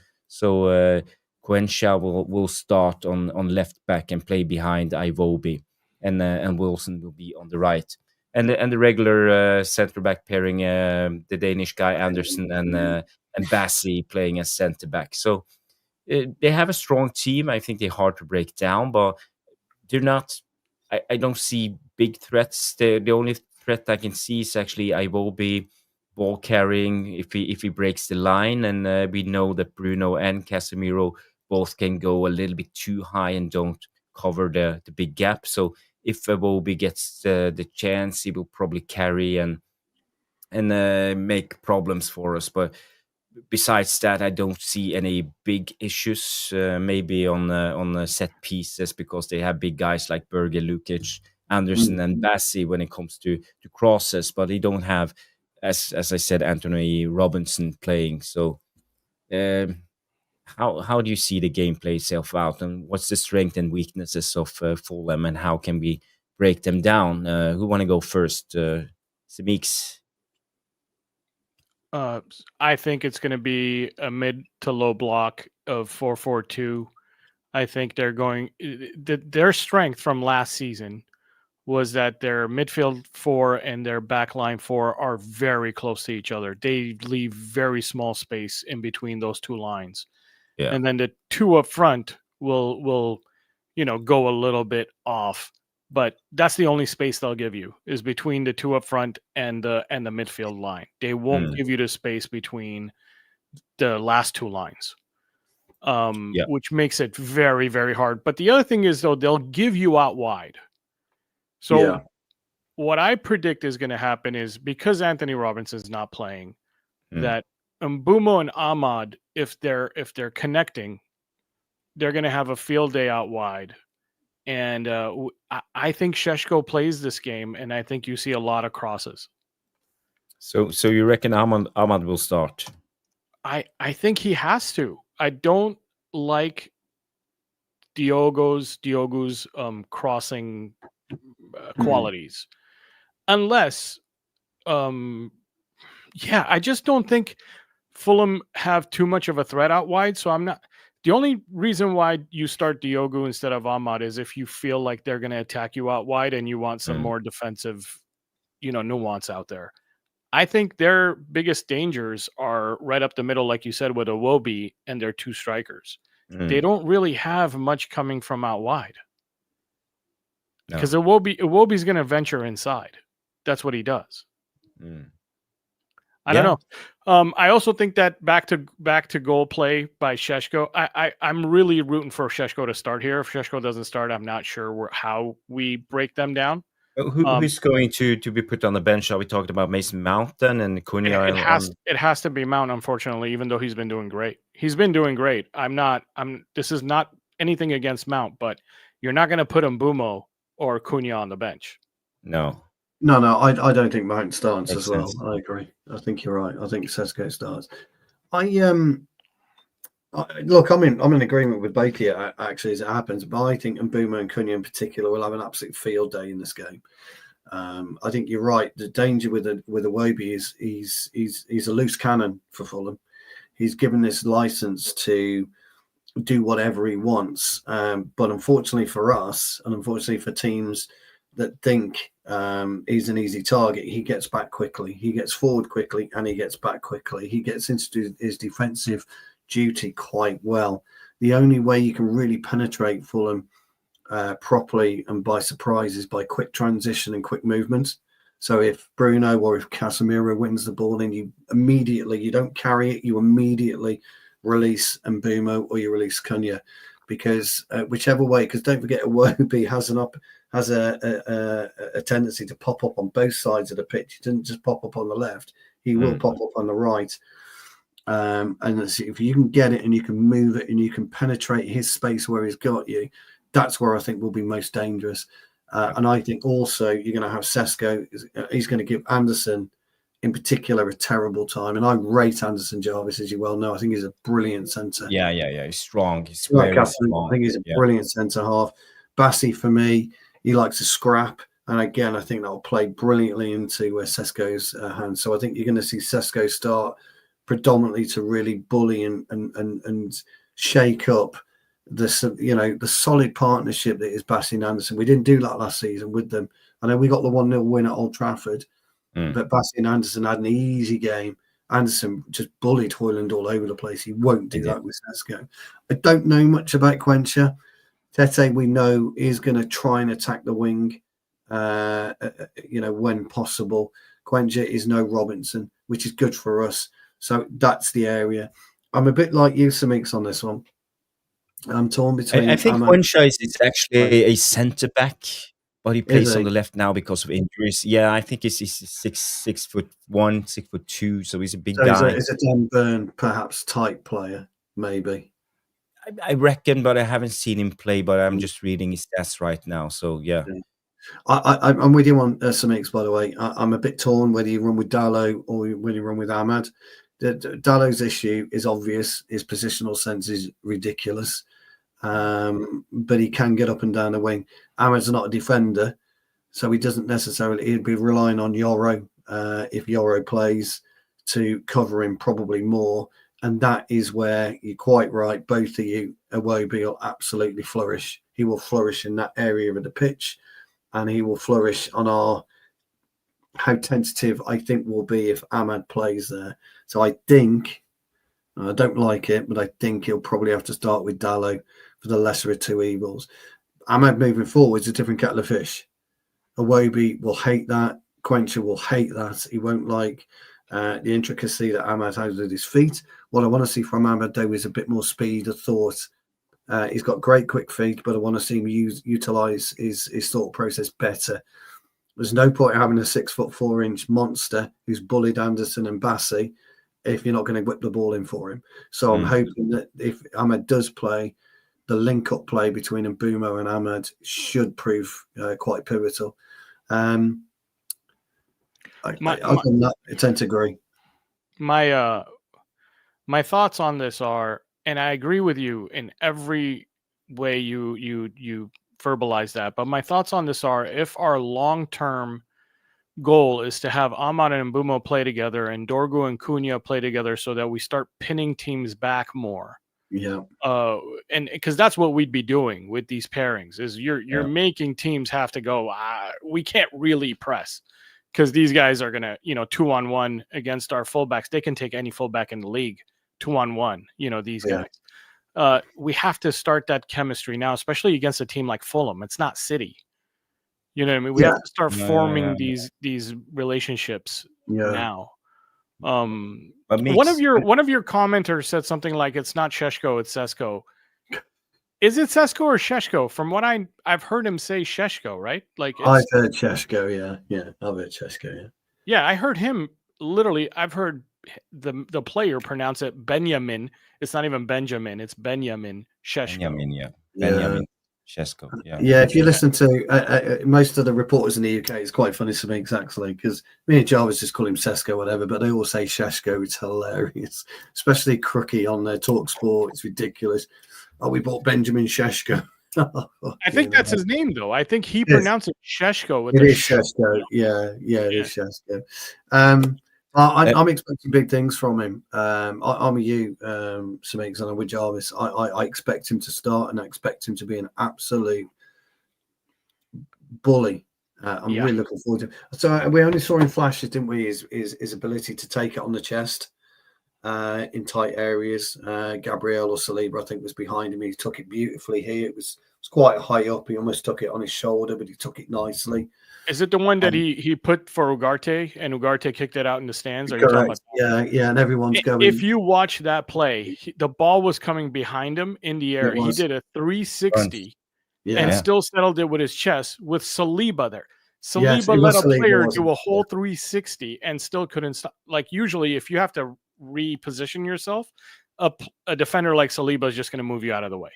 Cuenca will start on left back and play behind Iwobi, and Wilson will be on the right. And the regular centre back pairing, the Danish guy Anderson and Bassi playing as centre back. So they have a strong team. I think they're hard to break down, but they're not. I don't see big threats. The only threat I can see is actually Iwobi ball carrying if he breaks the line, and we know that Bruno and Casemiro both can go a little bit too high and don't cover the big gap. So if Iwobi gets the chance, he will probably carry and make problems for us. But besides that, I don't see any big issues. Maybe on set pieces, because they have big guys like Berge, Lukic, Anderson, and Bassi when it comes to crosses. But they don't have, as I said, Anthony Robinson playing. So how do you see the game play itself out, and what's the strength and weaknesses of Fulham, and how can we break them down? Who want to go first? Semix.
I think it's going to be a mid to low block of 4-4-2. I think they're going. Their strength from last season was that their midfield 4 and their backline 4 are very close to each other. They leave very small space in between those two lines. Yeah. And then the 2 up front will go a little bit off, but that's the only space they'll give you, is between the 2 up front and the midfield line. They won't give you the space between the last 2 lines, which makes it very, very hard. But the other thing is, though, they'll give you out wide. So what I predict is going to happen is, because Anthony Robinson's not playing, that Mbeumo and Ahmad, if they're connecting, they're going to have a field day out wide. And I think Šeško plays this game, and I think you see a lot of crosses.
So you reckon Ahmad will start?
I think he has to. I don't like Diogo's crossing qualities, unless I just don't think Fulham have too much of a threat out wide. So I'm not. The only reason why you start Diogo instead of Ahmad is if you feel like they're going to attack you out wide and you want some more defensive, nuance out there. I think their biggest dangers are right up the middle, like you said, with Iwobi and their 2 strikers. They don't really have much coming from out wide, because Iwobi's going to venture inside. That's what he does. I don't know. I also think that back to goal play by Šeško. I'm really rooting for Šeško to start here. If Šeško doesn't start, I'm not sure how we break them down.
Who's going to be put on the bench? Are we talking about Mason Mount and Kuna?
It has to be Mount, unfortunately, even though he's been doing great. He's been doing great. This is not anything against Mount, but you're not going to put Mbeumo or Kuna on the bench.
No.
I don't think Mount starts
Makes
as well.
sense.
I agree. I think you're right. I think Šeško starts. Look, I'm in agreement with both of you, actually, as it happens. But I think Mbeumo and Kuna in particular will have an absolute field day in this game. I think you're right. The danger with Iwobi is he's a loose cannon for Fulham. He's given this license to do whatever he wants. But unfortunately for us, and unfortunately for teams that think he's an easy target, he gets back quickly. He gets forward quickly, and he gets back quickly. He gets into his defensive duty quite well. The only way you can really penetrate Fulham properly and by surprise is by quick transition and quick movement. So if Bruno or if Casemiro wins the ball, then you don't carry it, you immediately release Mbeumo or you release Kuna, because whichever way, because don't forget Iwobi has a tendency to pop up on both sides of the pitch. He doesn't just pop up on the left, he will pop up on the right. And if you can get it and you can move it and you can penetrate his space where he's got you, that's where I think will be most dangerous. And I think also you're going to have Šeško. He's going to give Anderson, in particular, a terrible time. And I rate Anderson Jarvis, as you well know. I think he's a brilliant centre.
Yeah. He's strong. He's very strong.
I think he's a brilliant centre half. Bassi, for me, he likes to scrap. And again, I think that will play brilliantly into Šeško's hands. So I think you're going to see Šeško start predominantly to really bully and shake up the solid partnership that is Bassi and Anderson. We didn't do that last season with them. I know we got the 1-0 win at Old Trafford, but Bassi and Anderson had an easy game. Anderson just bullied Højlund all over the place. He won't do that with Šeško. I don't know much about Quencher. Tete, we know, is going to try and attack the wing, when possible. Quencher is no Robinson, which is good for us. So that's the area. I'm a bit like you, Samix, on this one. I'm torn between.
I think Quencher is actually a centre back, but he plays on the left now because of injuries. Yeah, I think he's 6'1", 6'2", so he's a big guy.
He's a Dan Burn perhaps type player, maybe.
I reckon, but I haven't seen him play. But I'm just reading his stats right now. So yeah.
I'm with you on Samix, by the way. I'm a bit torn whether you run with Dalot or whether you run with Ahmad. Dalot's issue is obvious. His positional sense is ridiculous. But he can get up and down the wing. Ahmad's not a defender, so he doesn't necessarily. He'd be relying on Yoro if Yoro plays to cover him probably more. And that is where you're quite right. Both of you, Iwobi will absolutely flourish. He will flourish in that area of the pitch, and he will flourish on how tentative I think will be if Ahmad plays there. So I think, I don't like it, but I think he'll probably have to start with Dalot for the lesser of two evils. Ahmad moving forward is a different kettle of fish. Iwobi will hate that. Quencher will hate that. He won't like the intricacy that Ahmad has with his feet. What I want to see from Ahmad, though, is a bit more speed of thought. He's got great quick feet, but I want to see him utilise his thought process better. There's no point in having a 6'4" monster who's bullied Anderson and Bassi if you're not going to whip the ball in for him. So I'm hoping that if Ahmad does play, the link-up play between Mbeumo and Ahmad should prove quite pivotal. I tend to agree.
My thoughts on this are, and I agree with you in every way you verbalize that, but my thoughts on this are, if our long-term goal is to have Ahmad and Mbeumo play together and Dorgu and Kuna play together so that we start pinning teams back more.
Yeah.
And because that's what we'd be doing with these pairings, is you're making teams have to go, we can't really press because these guys are going to, 2-on-1 against our fullbacks. They can take any fullback in the league 2-on-1, these guys. We have to start that chemistry now, especially against a team like Fulham. It's not City. You know what I mean? We have to start forming these relationships now. One of your commenters said something like, "It's not Šeško, it's Šeško." Is it Šeško or Šeško? From what I've heard him say Šeško, right? Like
I've heard Šeško, yeah. I've heard Šeško, yeah.
Yeah, I heard him literally. I've heard the player pronounce it Benjamin. It's not even Benjamin. It's Benjamin Šeško.
Benjamin Šeško.
Yeah. If you listen to most of the reporters in the UK, it's quite funny to me exactly because me and Jarvis just call him Šeško, whatever, but they all say Šeško. It's hilarious, especially Crookie on their Talk Sport. It's ridiculous. Oh, we bought Benjamin Šeško.
I think that's his name, though. I think he pronounced it Šeško.
It is Šeško. Yeah, it is Šeško. I'm expecting big things from him. I'm with you, Samix, and I'm with Jarvis. I expect him to start, and I expect him to be an absolute bully. I'm really looking forward to it. So we only saw in flashes, didn't we? His ability to take it on the chest in tight areas. Gabriel or Saliba, I think, was behind him. He took it beautifully here. It was quite high up. He almost took it on his shoulder, but he took it nicely.
Is it the one that he put for Ugarte and Ugarte kicked it out in the stands?
Are you talking about yeah, and everyone's going.
If you watch that play, the ball was coming behind him in the air. He did a 360 and still settled it with his chest with Saliba there. Saliba let a player do a whole 360 and still couldn't stop. Like usually, if you have to reposition yourself, a defender like Saliba is just going to move you out of the way.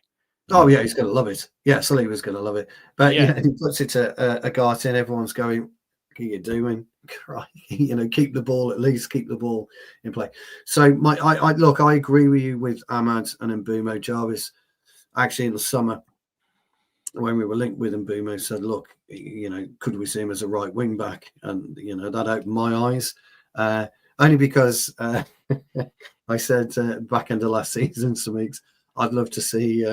Oh yeah, he's going to love it. Yeah, Saliba's going to love it. But he puts it to Ugarte, and everyone's going, "What are you doing? Keep the ball, at least keep the ball in play." So I agree with you with Ahmad and Mbeumo. Jarvis, actually in the summer when we were linked with Mbeumo, said, "Look, could we see him as a right wing back?" And that opened my eyes. Only because I said back end of last season, some weeks, I'd love to see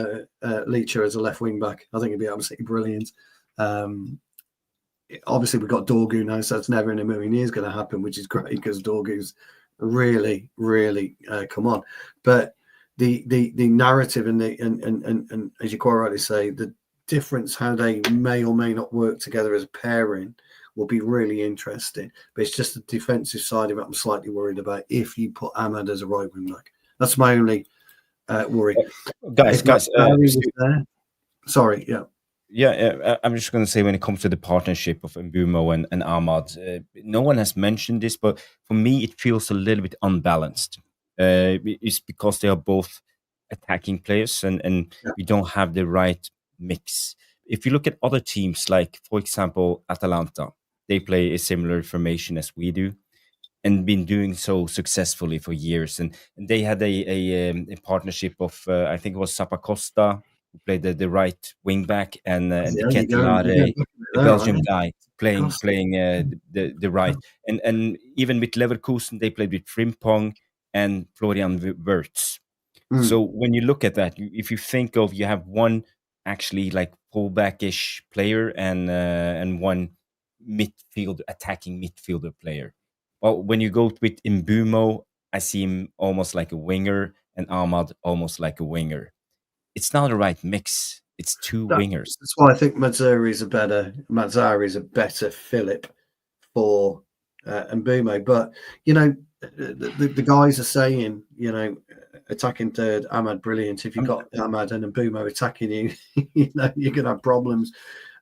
Leacher as a left wing back. I think it'd be absolutely brilliant. Obviously, we've got Dorgu now, so it's never in a million years going to happen, which is great because Dorgu's really, really come on. But the narrative and as you quite rightly say, the difference how they may or may not work together as a pairing will be really interesting. But it's just the defensive side of it I'm slightly worried about if you put Ahmad as a right wing back. That's my only worry.
Guys.
Sorry,
I'm just going to say when it comes to the partnership of Mbeumo and Ahmad, no one has mentioned this, but for me it feels a little bit unbalanced. It's because they are both attacking players and we don't have the right mix. If you look at other teams, like for example Atalanta, they play a similar formation as we do and been doing so successfully for years. And they had a partnership of, I think it was Zappacosta, who played the right wing back, and the Belgian guy playing the right. And even with Leverkusen, they played with Frimpong and Florian Wirtz. So when you look at that, if you think of, you have one actually like fullback-ish player and one attacking midfielder player. Well, when you go with Mbeumo, I see him almost like a winger and Ahmad almost like a winger. It's not the right mix. It's two wingers.
That's why I think Mazzari is a better Philip for Mbeumo. But the guys are saying, attacking third, Ahmad brilliant. If you've got Ahmad and Mbeumo attacking you, you're gonna have problems.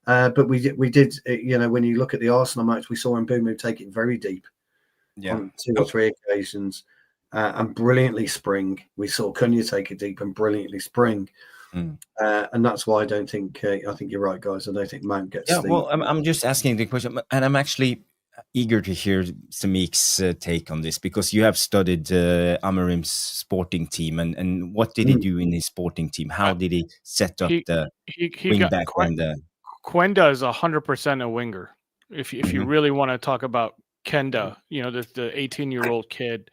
But we did, when you look at the Arsenal match, we saw Mbeumo take it very deep. On 2 or 3 occasions, and brilliantly spring. We saw Kuna take it deep and brilliantly spring, and that's why I don't think. I think you're right, guys. I don't think Mount gets.
Yeah, well, I'm just asking the question, and I'm actually eager to hear Samik's take on this because you have studied Amorim's sporting team, and what did he do in his sporting team? How did he set up the wing back and the?
Quenda is 100% a winger. If you really want to talk about Kenda, the 18-year-old kid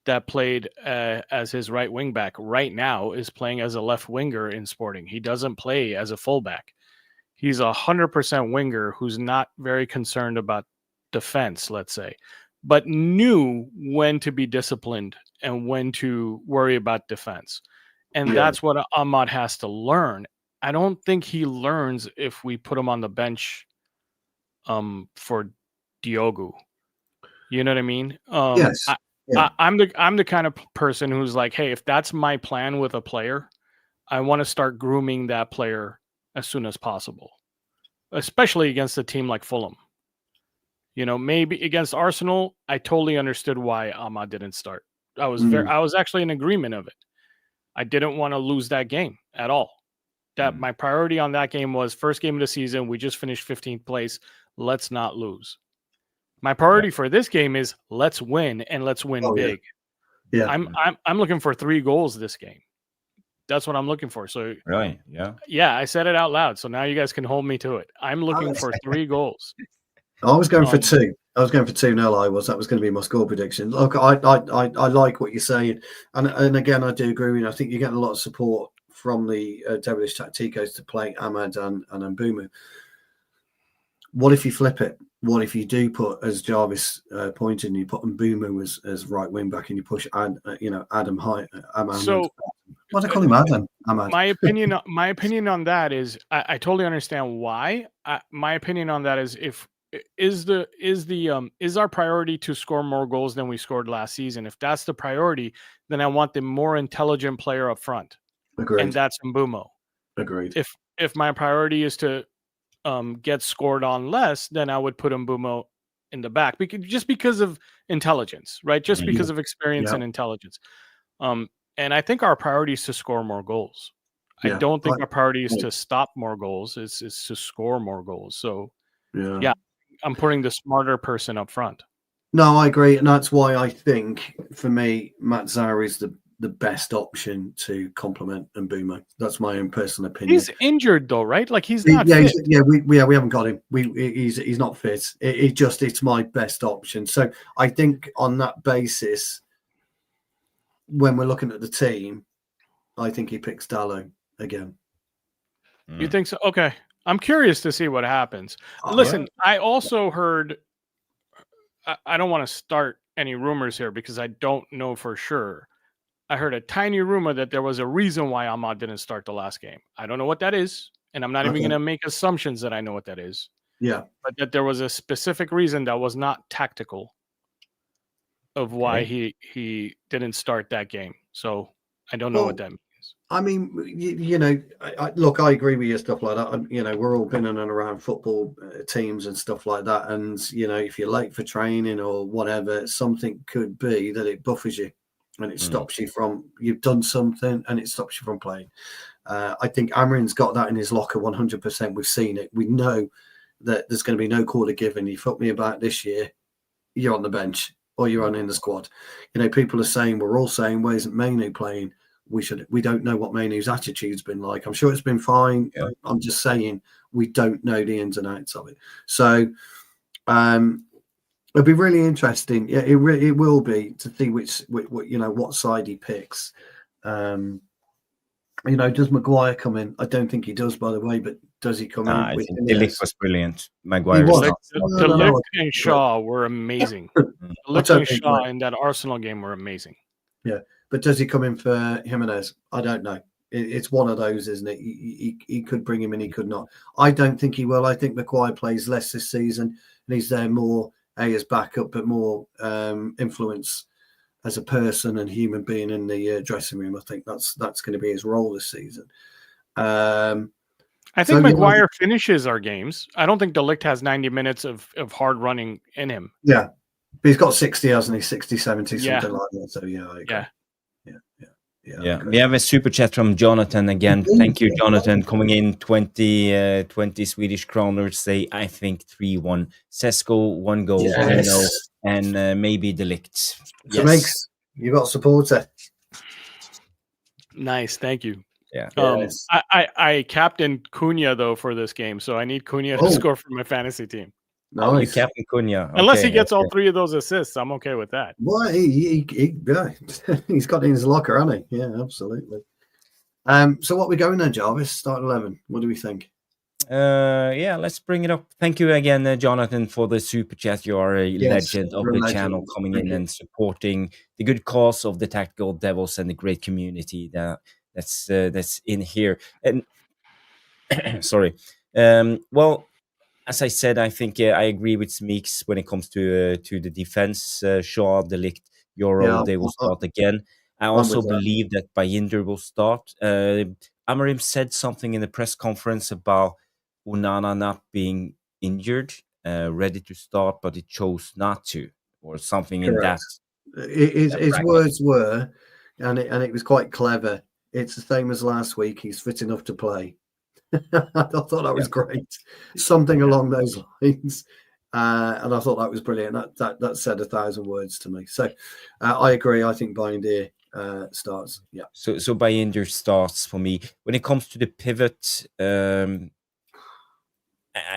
that played as his right wing back right now is playing as a left winger in Sporting. He doesn't play as a fullback. He's 100% winger who's not very concerned about defense, let's say, but knew when to be disciplined and when to worry about defense. And that's what Ahmad has to learn. I don't think he learns if we put him on the bench for Diogo. You know what I mean?
Yes.
I'm the kind of person who's like, hey, if that's my plan with a player, I want to start grooming that player as soon as possible, especially against a team like Fulham. Maybe against Arsenal, I totally understood why Ahmad didn't start. I was actually in agreement of it. I didn't want to lose that game at all. My priority on that game was first game of the season. We just finished 15th place. Let's not lose. My priority for this game is let's win, and let's win big.
Yeah.
I'm looking for 3 goals this game. That's what I'm looking for. So
Right.
Yeah, I said it out loud. So now you guys can hold me to it. I'm looking for 3 goals.
I was going for 2. I was going for 2-0. That was going to be my score prediction. Look, I like what you're saying, and again, I do agree with you. I think you're getting a lot of support from the Devilish Tacticos to play Ahmad and Mbeumo. What if you flip it? What if you do put, as Jarvis pointed, and you put Mbeumo as right wing back, and you push Adam high?
So
what do I call him? Adam. Ahmad.
My opinion on that is I totally understand why. My opinion on that is our priority to score more goals than we scored last season. If that's the priority, then I want the more intelligent player up front.
Agreed.
And that's Mbeumo.
Agreed.
If my priority is to get scored on less, then I would put Mbeumo in the back because of intelligence, right? Just because of experience and intelligence. And I think our priority is to score more goals. I don't think our priority is to stop more goals. It's to score more goals. So yeah, I'm putting the smarter person up front.
No, I agree, and that's why I think for me, Matt Zara is the best option to complement Mbeumo. That's my own personal opinion.
He's injured though, right? Like he's not fit.
We haven't got him. He's not fit. It's my best option. So I think on that basis, when we're looking at the team, I think he picks Dalot again.
You think so? Okay. I'm curious to see what happens. Listen, I also heard, I don't want to start any rumors here because I don't know for sure. I heard a tiny rumor that there was a reason why Ahmad didn't start the last game. I don't know what that is, and I'm not even going to make assumptions that I know what that is.
Yeah.
But that there was a specific reason that was not tactical of why he didn't start that game. So I don't know what that means.
I mean, look, I agree with you, stuff like that. We're all been in and around football teams and stuff like that. And, if you're late for training or whatever, something could be that it buffers you and it stops you from, you've done something and it stops you from playing. I think Amrin's got that in his locker 100%. We've seen it. We know that there's going to be no quarter given. You fuck me about this year, you're on the bench or you're on in the squad. People are saying, we're all saying, where's Mainoo playing? We don't know what Mainoo's attitude's been like. I'm sure it's been fine. Yeah. I'm just saying we don't know the ins and outs of it. So it'll be really interesting. Yeah, it will be to see what side he picks. Does Maguire come in? I don't think he does, by the way, but does he come in?
I think Dalot was brilliant. Maguire
Dalot and Shaw were amazing. Dalot and Shaw in that Arsenal game were amazing.
Yeah. But does he come in for Jimenez? I don't know. It's one of those, isn't it? He could bring him in, he could not. I don't think he will. I think Maguire plays less this season, and he's there more as backup, but more influence as a person and human being in the dressing room. I think that's going to be his role this season.
I think Maguire finishes our games. I don't think Dalot has 90 minutes of hard running in him.
Yeah. But he's got 60, hasn't he? 60, 70, something like that. So, yeah.
Yeah. We have a super chat from Jonathan again. Thank you, Jonathan. Coming in 20 Swedish kronor. Say, I think 3-1. Šeško, 1 goal.
Yes.
And maybe Dalot.
Yes. You got supporter.
Nice. Thank you.
Yeah.
I captained Kuna though for this game, so I need Kuna to score for my fantasy team.
Nice.
You captain Kuna.
Unless he gets all 3 of those assists, I'm okay with that.
Well, he's got it in his locker, hasn't he? Yeah, absolutely. So what are we going then, Jarvis? Start 11. What do we think?
Let's bring it up. Thank you again, Jonathan, for the super chat. You are a legend of the channel, coming in and supporting the good cause of the Tactical Devils and the great community that's in here. And sorry. Well, as I said, I think I agree with Smeeks when it comes to the defense. Shaw, Dalot, Euro, they will start again. I also believe that Bayindir will start. Amorim said something in the press conference about Onana not being injured, ready to start, but he chose not to, or something in that.
His words were, and it was quite clever. It's the same as last week. He's fit enough to play. I thought that was great. Something along those lines. And I thought that was brilliant. That said 1,000 words to me. So I agree. I think Bayindir starts. Yeah.
So Bayindir starts for me. When it comes to the pivot, I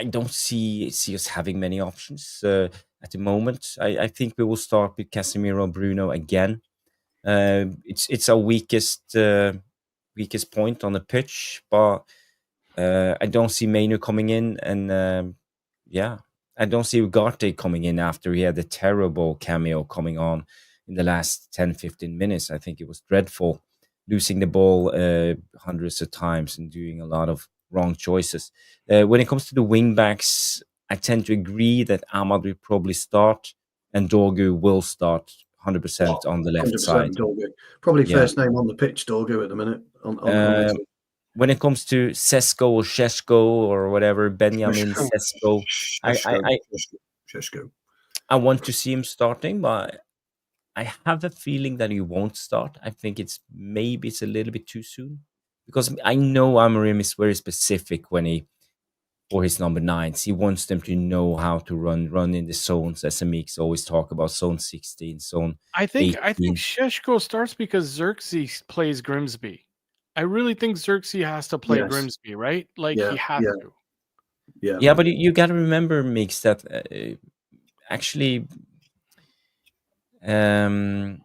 don't see us having many options at the moment. I think we will start with Casemiro, Bruno again. It's our weakest point on the pitch, but I don't see Mainoo coming in, and I don't see Ugarte coming in after he had a terrible cameo coming on in the last 10-15 minutes. I think it was dreadful, losing the ball hundreds of times and doing a lot of wrong choices. When it comes to the wing backs, I tend to agree that Ahmad will probably start and Dorgu will start 100% on the left side.
Dorgu. Probably first name on the pitch, Dorgu, at the minute.
When it comes to Šeško or Šeško or whatever, Benjamin Šeško,
Šeško.
I want to see him starting, but I have a feeling that he won't start. I think it's a little bit too soon, because I know Amorim is very specific for his number 9s. He wants them to know how to run in the zones. As Amix always talk about, zone 16, zone 18.
I think Šeško starts because Xerxes plays Grimsby. I really think Xerxes has to play Grimsby, right? Like he has to.
Yeah, but you got to remember, Mix, that actually, who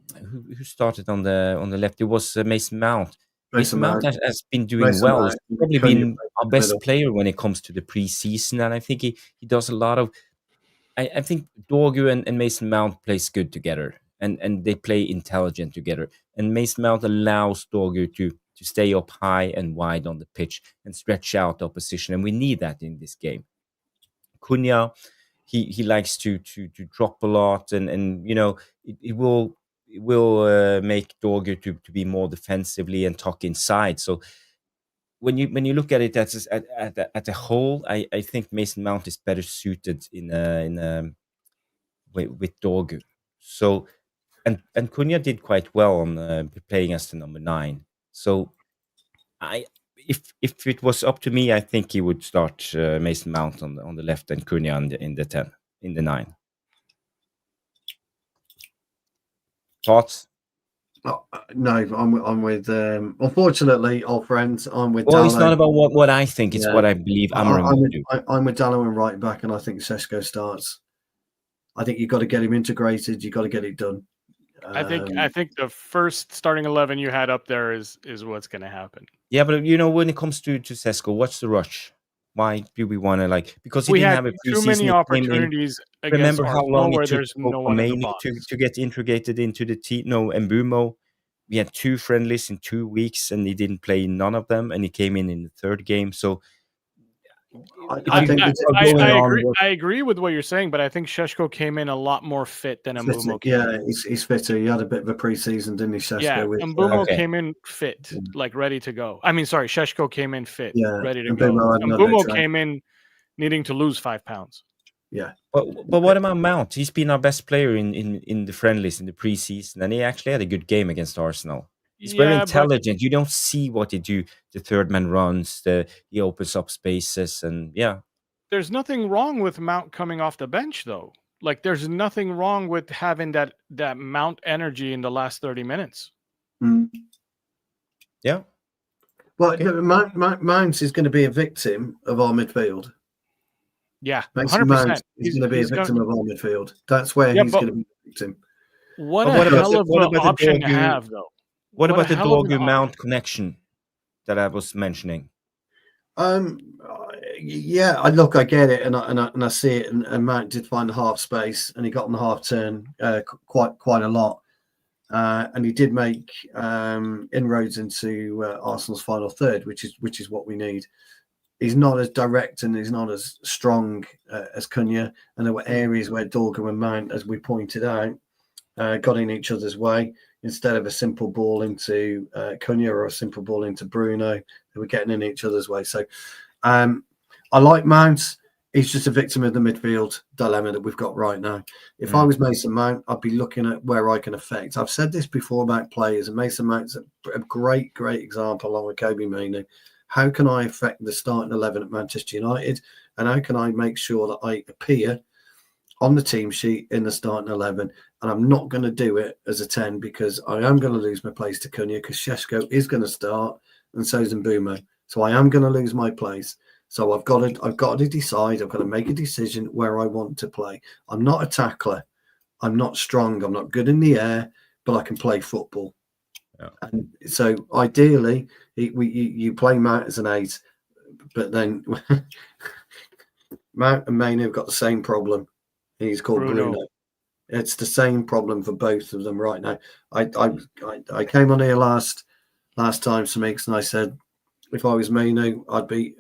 started on the left? It was Mason Mount. Mason Mount has been doing well. He's probably been our best player when it comes to the preseason, and I think he does a lot of. I think Dorgu and Mason Mount plays good together, and they play intelligent together. And Mason Mount allows Dorgu to stay up high and wide on the pitch and stretch out the opposition, and we need that in this game. Kuna, he likes to drop a lot, and you know it will make Dorgu to be more defensively and tuck inside. So when you look at it as at a whole, I think Mason Mount is better suited with Dorgu. So and Cunha did quite well on playing as the number 9. So if it was up to me, I think he would start Mason Mount on the left and Cunha in the 10, in the 9. Thoughts?
No, I'm with. Unfortunately, old friends, I'm with.
Well,
Dalot.
It's not about what I think; it's what I believe Amorim will do.
I'm with Dalot and right back, and I think Šeško starts. I think you've got to get him integrated. You've got to get it done.
I think the first starting 11 you had up there is what's going to happen.
Yeah, but you know, when it comes to Šeško, what's the rush? Why do we want to because
we had too many opportunities against
remember how long it took
for
Mainoo to get integrated into the team? No, Mbumo. We had 2 friendlies in 2 weeks, and he didn't play none of them, and he came in the 3rd game. So
I agree with what you're saying, but I think Šeško came in a lot more fit than Mbumo.
Yeah, he's fitter. He had a bit of a preseason, didn't he, Šeško?
Yeah, Mbumo came in fit, like ready to go. I mean, sorry, Šeško came in fit, ready to go. Mbumo came in needing to lose 5 pounds.
Yeah,
but what about Mount? He's been our best player in the friendlies in the preseason, and he actually had a good game against Arsenal. He's very intelligent. You don't see what he do. The third man runs. He opens up spaces, and
There's nothing wrong with Mount coming off the bench, though. Like, there's nothing wrong with having that Mount energy in the last 30 minutes.
Mm.
Yeah.
Well, Mount is going to be a victim of our midfield.
Yeah,
100%. He's going to be a victim of our midfield. That's where he's going to be a victim.
What a hell of an option to have, though.
What about the Dorgu Mount connection that I was mentioning?
Yeah, I get it, and I see it. And Mount did find the half space, and he got on the half turn quite a lot, and he did make inroads into Arsenal's final third, which is what we need. He's not as direct and he's not as strong as Cunha, and there were areas where Dorgu and Mount, as we pointed out, got in each other's way. Instead of a simple ball into Kuna or a simple ball into Bruno, they were getting in each other's way. So I like Mount. He's just a victim of the midfield dilemma that we've got right now. If I was Mason Mount, I'd be looking at where I can affect. I've said this before about players, and Mason Mount's a great example along with Kobbie Mainoo. How can I affect the starting 11 at Manchester United? And how can I make sure that I appear on the team sheet in the starting 11? And I'm not going to do it as a 10 because I am going to lose my place to Kuna because Šeško is going to start and so is Mbeumo. So I am going to lose my place. So I've got to decide. I've got to make a decision where I want to play. I'm not a tackler. I'm not strong. I'm not good in the air, but I can play football. Yeah. And so ideally, you play Mount as an 8, but then Mount and Mainoo have got the same problem. He's called Bruno. It's the same problem for both of them right now. I came on here last time, Samix, and I said if I was Mainoo, I'd be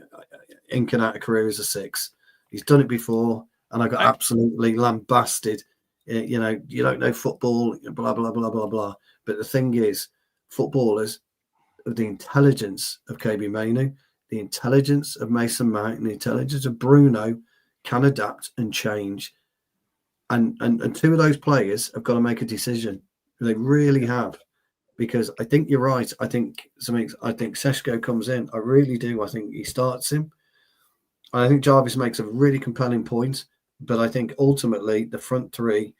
inking out a career as a 6. He's done it before, and I got absolutely lambasted. You don't know football, blah blah blah blah blah. But the thing is, footballers of the intelligence of Kobbie Mainoo, the intelligence of Mason Mount, and the intelligence of Bruno can adapt and change. And two of those players have got to make a decision. They really have. Because I think you're right. I think Šeško comes in. I really do. I think he starts him. I think Jarvis makes a really compelling point. But I think ultimately the front three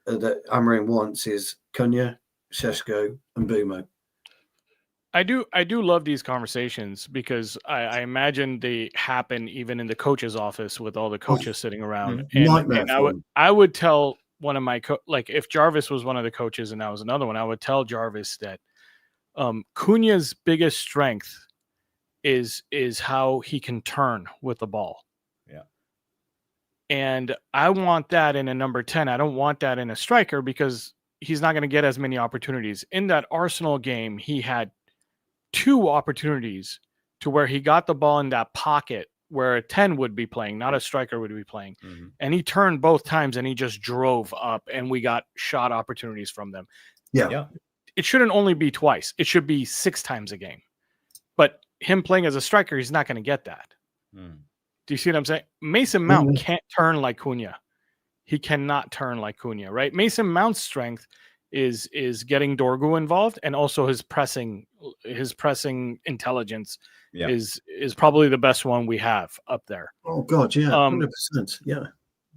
that Amorim wants is Kuna, Šeško, and Mbeumo.
I do love these conversations because I imagine they happen even in the coach's office with all the coaches sitting around. And I would tell one of my if Jarvis was one of the coaches and I was another one, I would tell Jarvis that Cunha's biggest strength is how he can turn with the ball.
Yeah.
And I want that in a number 10. I don't want that in a striker because he's not going to get as many opportunities. In that Arsenal game, he had 2 opportunities to where he got the ball in that pocket where a 10 would be playing, not a striker would be playing. Mm-hmm. And he turned both times and he just drove up and we got shot opportunities from them.
Yeah.
It shouldn't only be twice. It should be 6 times a game. But him playing as a striker, he's not going to get that. Mm. Do you see what I'm saying? Mason Mount can't turn like Kuna. He cannot turn like Kuna, right? Mason Mount's strength is getting Dorgu involved, and also his pressing intelligence is probably the best one we have up there.
Oh God, yeah, 100%, yeah.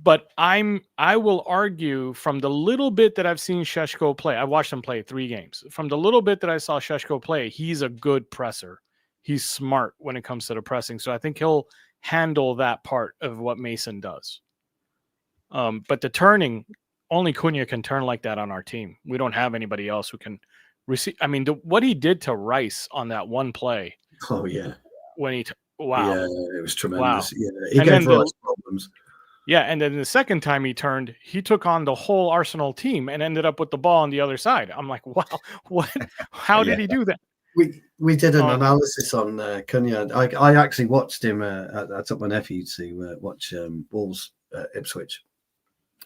But I will argue from the little bit that I've seen Šeško play, I watched him play 3 games. From the little bit that I saw Šeško play, he's a good presser. He's smart when it comes to the pressing. So I think he'll handle that part of what Mason does. But the turning, only Kuna can turn like that on our team. We don't have anybody else who can receive. I mean, what he did to Rice on that one play.
Oh, yeah.
Wow.
Yeah, it was tremendous.
Wow.
Yeah, he gave Rice problems.
Yeah, and then the second time he turned, he took on the whole Arsenal team and ended up with the ball on the other side. I'm like, wow, what? How did he do that?
We did an analysis on Kuna. I actually watched him. I took my nephew to watch Wolves Ipswich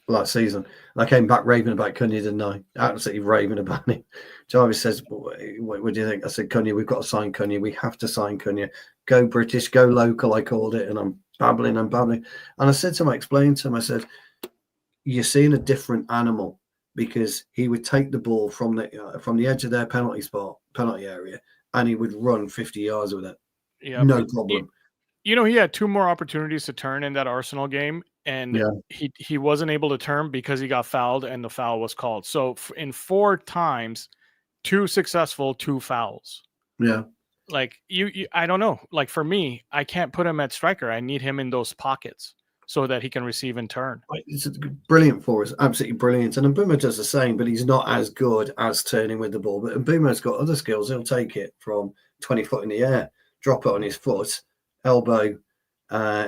last season. And I came back raving about Kuna, didn't I? Absolutely raving about him. Jarvis says, what do you think? I said, Kuna, we've got to sign Kuna. We have to sign Kuna. Go British, go local, I called it. And I'm babbling. And I said to him, I explained to him, I said, you're seeing a different animal, because he would take the ball from the edge of their penalty area, and he would run 50 yards with it. Yeah, no problem.
He had 2 more opportunities to turn in that Arsenal game, and he wasn't able to turn because he got fouled, and the foul was called. So in 4 times, 2 successful, 2 fouls.
Yeah.
Like I don't know. Like for me, I can't put him at striker. I need him in those pockets so that he can receive and turn.
It's brilliant for us, absolutely brilliant. And Mbeumo does the same, but he's not as good as turning with the ball. But Mbeumo's got other skills. He'll take it from 20 foot in the air, drop it on his foot, elbow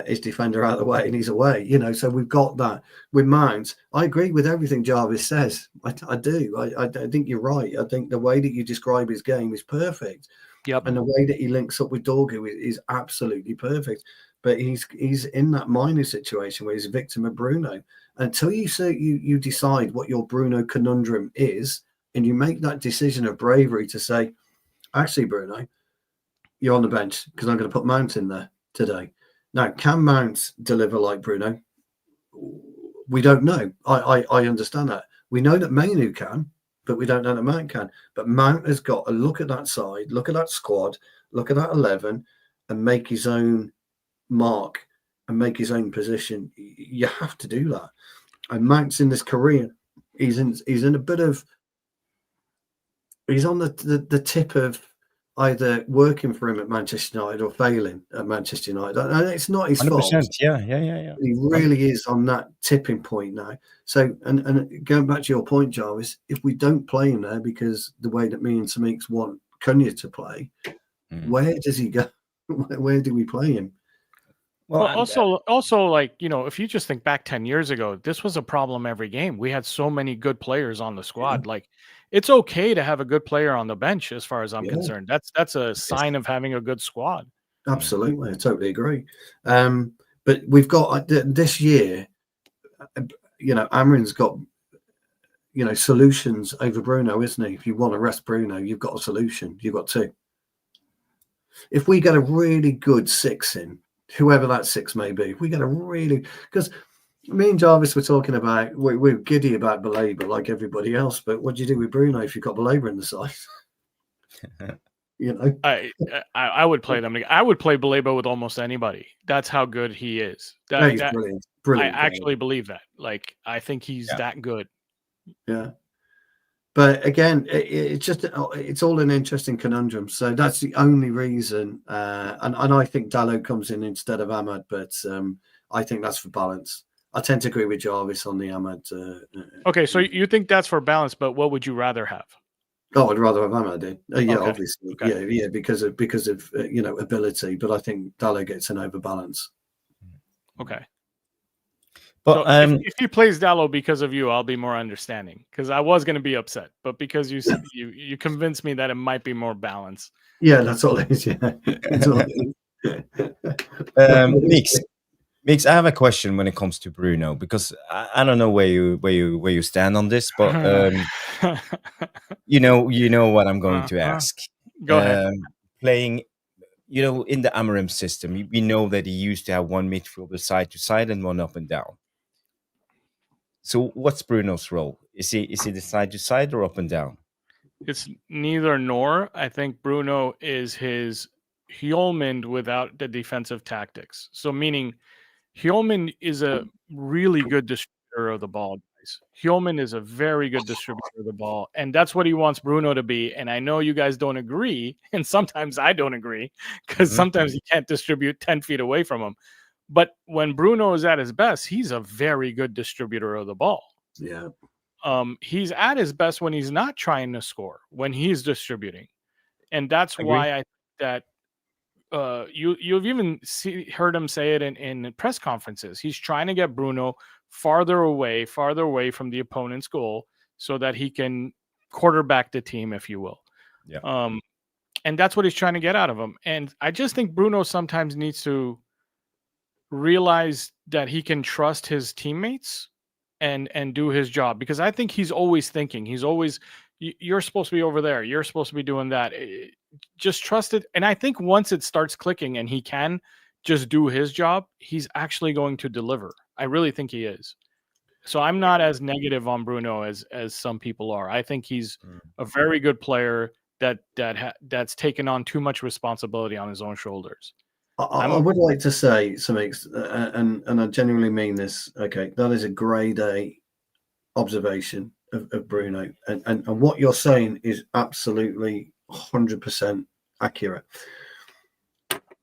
his defender out of the way, and he's away. So we've got that. With Mount, I agree with everything Jarvis says. I do. I think you're right. I think the way that you describe his game is perfect.
Yep.
And the way that he links up with Dorgu is absolutely perfect. But he's in that minor situation where he's a victim of Bruno. until you decide what your Bruno conundrum is, and you make that decision of bravery to say, actually, Bruno, you're on the bench because I'm going to put Mount in there today. Now, can Mount deliver like Bruno? We don't know. I understand that. We know that Mainoo can, but we don't know that Mount can. But Mount has got to look at that side, look at that squad, look at that 11, and make his own mark and make his own position. You have to do that. And Mount's in this career. He's in a bit of. He's on the tip of either working for him at Manchester United or failing at Manchester United. And it's not his fault.
Yeah.
He really is on that tipping point now. So, and going back to your point, Jarvis, if we don't play him there because the way that me and Samix want Cunha to play, where does he go? Where do we play him?
Well, also, like, you know, if you just think back 10 years ago, this was a problem every game. We had so many good players on the squad. Yeah. Like, it's okay to have a good player on the bench, as far as I'm concerned. That's a sign of having a good squad.
Absolutely, I totally agree. But we've got this year, you know, Amrin's got, you know, solutions over Bruno, isn't he? If you want to rest Bruno, you've got a solution. You've got two. If we get a really good six in, whoever that six may be, if we get a really, because me and Jarvis were talking about, we're giddy about Baleba like everybody else, but what do you do with Bruno if you've got Baleba in the side? You know,
I would play them. I would play Baleba with almost anybody. That's how good he is.
He's brilliant. Brilliant.
I actually believe that. Like, I think he's that good.
Yeah. But again, it's all an interesting conundrum. So that's the only reason. And I think Dalot comes in instead of Ahmad, but I think that's for balance. I tend to agree with Jarvis on the Ahmad.
Okay, so you think that's for balance, but what would you rather have?
Oh, I'd rather have Ahmad in. Yeah,
okay.
Obviously.
Okay.
Yeah, because of you know, ability. But I think Dalot gets an overbalance.
Okay.
But
so if he plays Dalot because of you, I'll be more understanding, because I was going to be upset, but because you convinced me that it might be more balance.
Yeah, that's all it is. Yeah, that's all it is.
Mix, I have a question when it comes to Bruno, because I don't know where you stand on this, but you know what I'm going to ask.
Go ahead.
Playing, you know, in the Amorim system, we know that he used to have one midfielder side to side and one up and down. So what's Bruno's role? Is he the side to side or up and down?
It's neither nor. I think Bruno is his Hjulmand without the defensive tactics. So meaning Hjulmand is a really good distributor of the ball, guys. Hjulmand is a very good distributor of the ball, and that's what he wants Bruno to be. And I know you guys don't agree, and sometimes I don't agree, because sometimes he can't distribute 10 feet away from him. But when Bruno is at his best, he's a very good distributor of the ball.
Yeah.
He's at his best when he's not trying to score, when he's distributing. And that's why I think that you've even heard him say it in press conferences. He's trying to get Bruno farther away from the opponent's goal so that he can quarterback the team, if you will.
Yeah.
And that's what he's trying to get out of him. And I just think Bruno sometimes needs to realize that he can trust his teammates and do his job, because I think he's always thinking, you're supposed to be over there, you're supposed to be doing that. Just trust it. And I think once it starts clicking and he can just do his job, he's actually going to deliver. I really think he is. So I'm not as negative on Bruno as some people are. I think he's a very good player that's taken on too much responsibility on his own shoulders.
I would like to say something, and I genuinely mean this. Okay, that is a grade A observation of Bruno, and what you're saying is absolutely 100% accurate.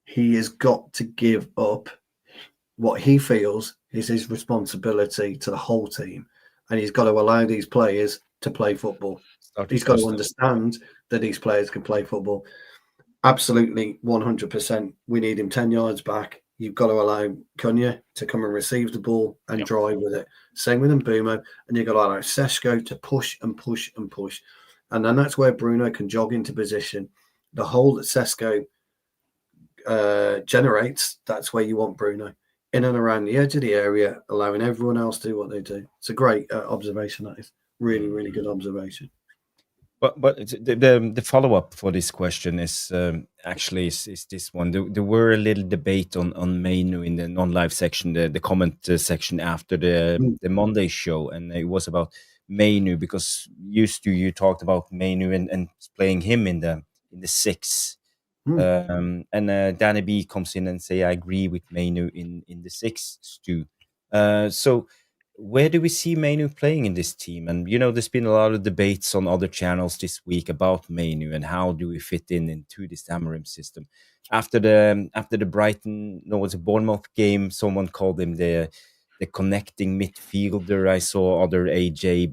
He has got to give up what he feels is his responsibility to the whole team, and he's got to allow these players to play football. He's got to understand that these players can play football. Absolutely, 100%. We need him 10 yards back. You've got to allow Cunha to come and receive the ball and drive with it. Same with Mbeumo. And you've got to allow Šeško to push and push and push. And then that's where Bruno can jog into position. The hole that Šeško generates, that's where you want Bruno. in and around the edge of the area, allowing everyone else to do what they do. It's a great observation. That is really, really good observation.
But the follow up for this question is actually is this one. There were a little debate on Mainoo in the non-live section, the comment section after the Monday show, and it was about Mainoo because you talked about Mainoo and playing him in the six. And Danny B comes in and say, I agree with Mainoo in the six, Stu. So where do we see Mainoo playing in this team? And, there's been a lot of debates on other channels this week about Mainoo and how do we fit into this Amorim system. After the Brighton, no, it was a Bournemouth game, someone called him the connecting midfielder. I saw other AJ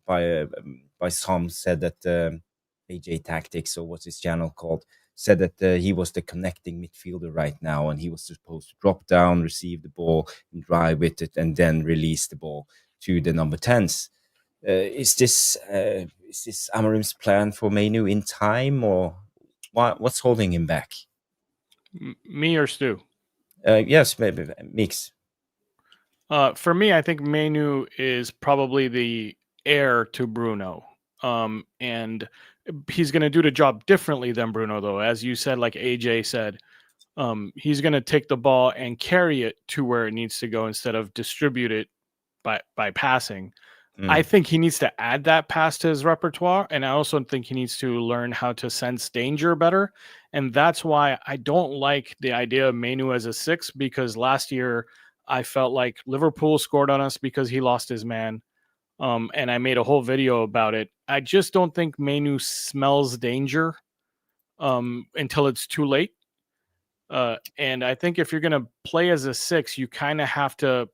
by some said that AJ Tactics, or what's his channel called, said that he was the connecting midfielder right now, and he was supposed to drop down, receive the ball, and drive with it, and then release the ball to the number 10s. Is this Amorim's plan for Mainoo in time, or what's holding him back?
Me or Stu?
Yes, maybe mix.
For me, I think Mainoo is probably the heir to Bruno. And he's going to do the job differently than Bruno, though. As you said, like AJ said, he's going to take the ball and carry it to where it needs to go instead of distribute it by passing. I think he needs to add that pass to his repertoire, and I also think he needs to learn how to sense danger better. And that's why I don't like the idea of Mainoo as a 6, because last year I felt like Liverpool scored on us because he lost his man. And I made a whole video about it. I just don't think Mainoo smells danger until it's too late. And I think if you're going to play as a 6, you kind of have to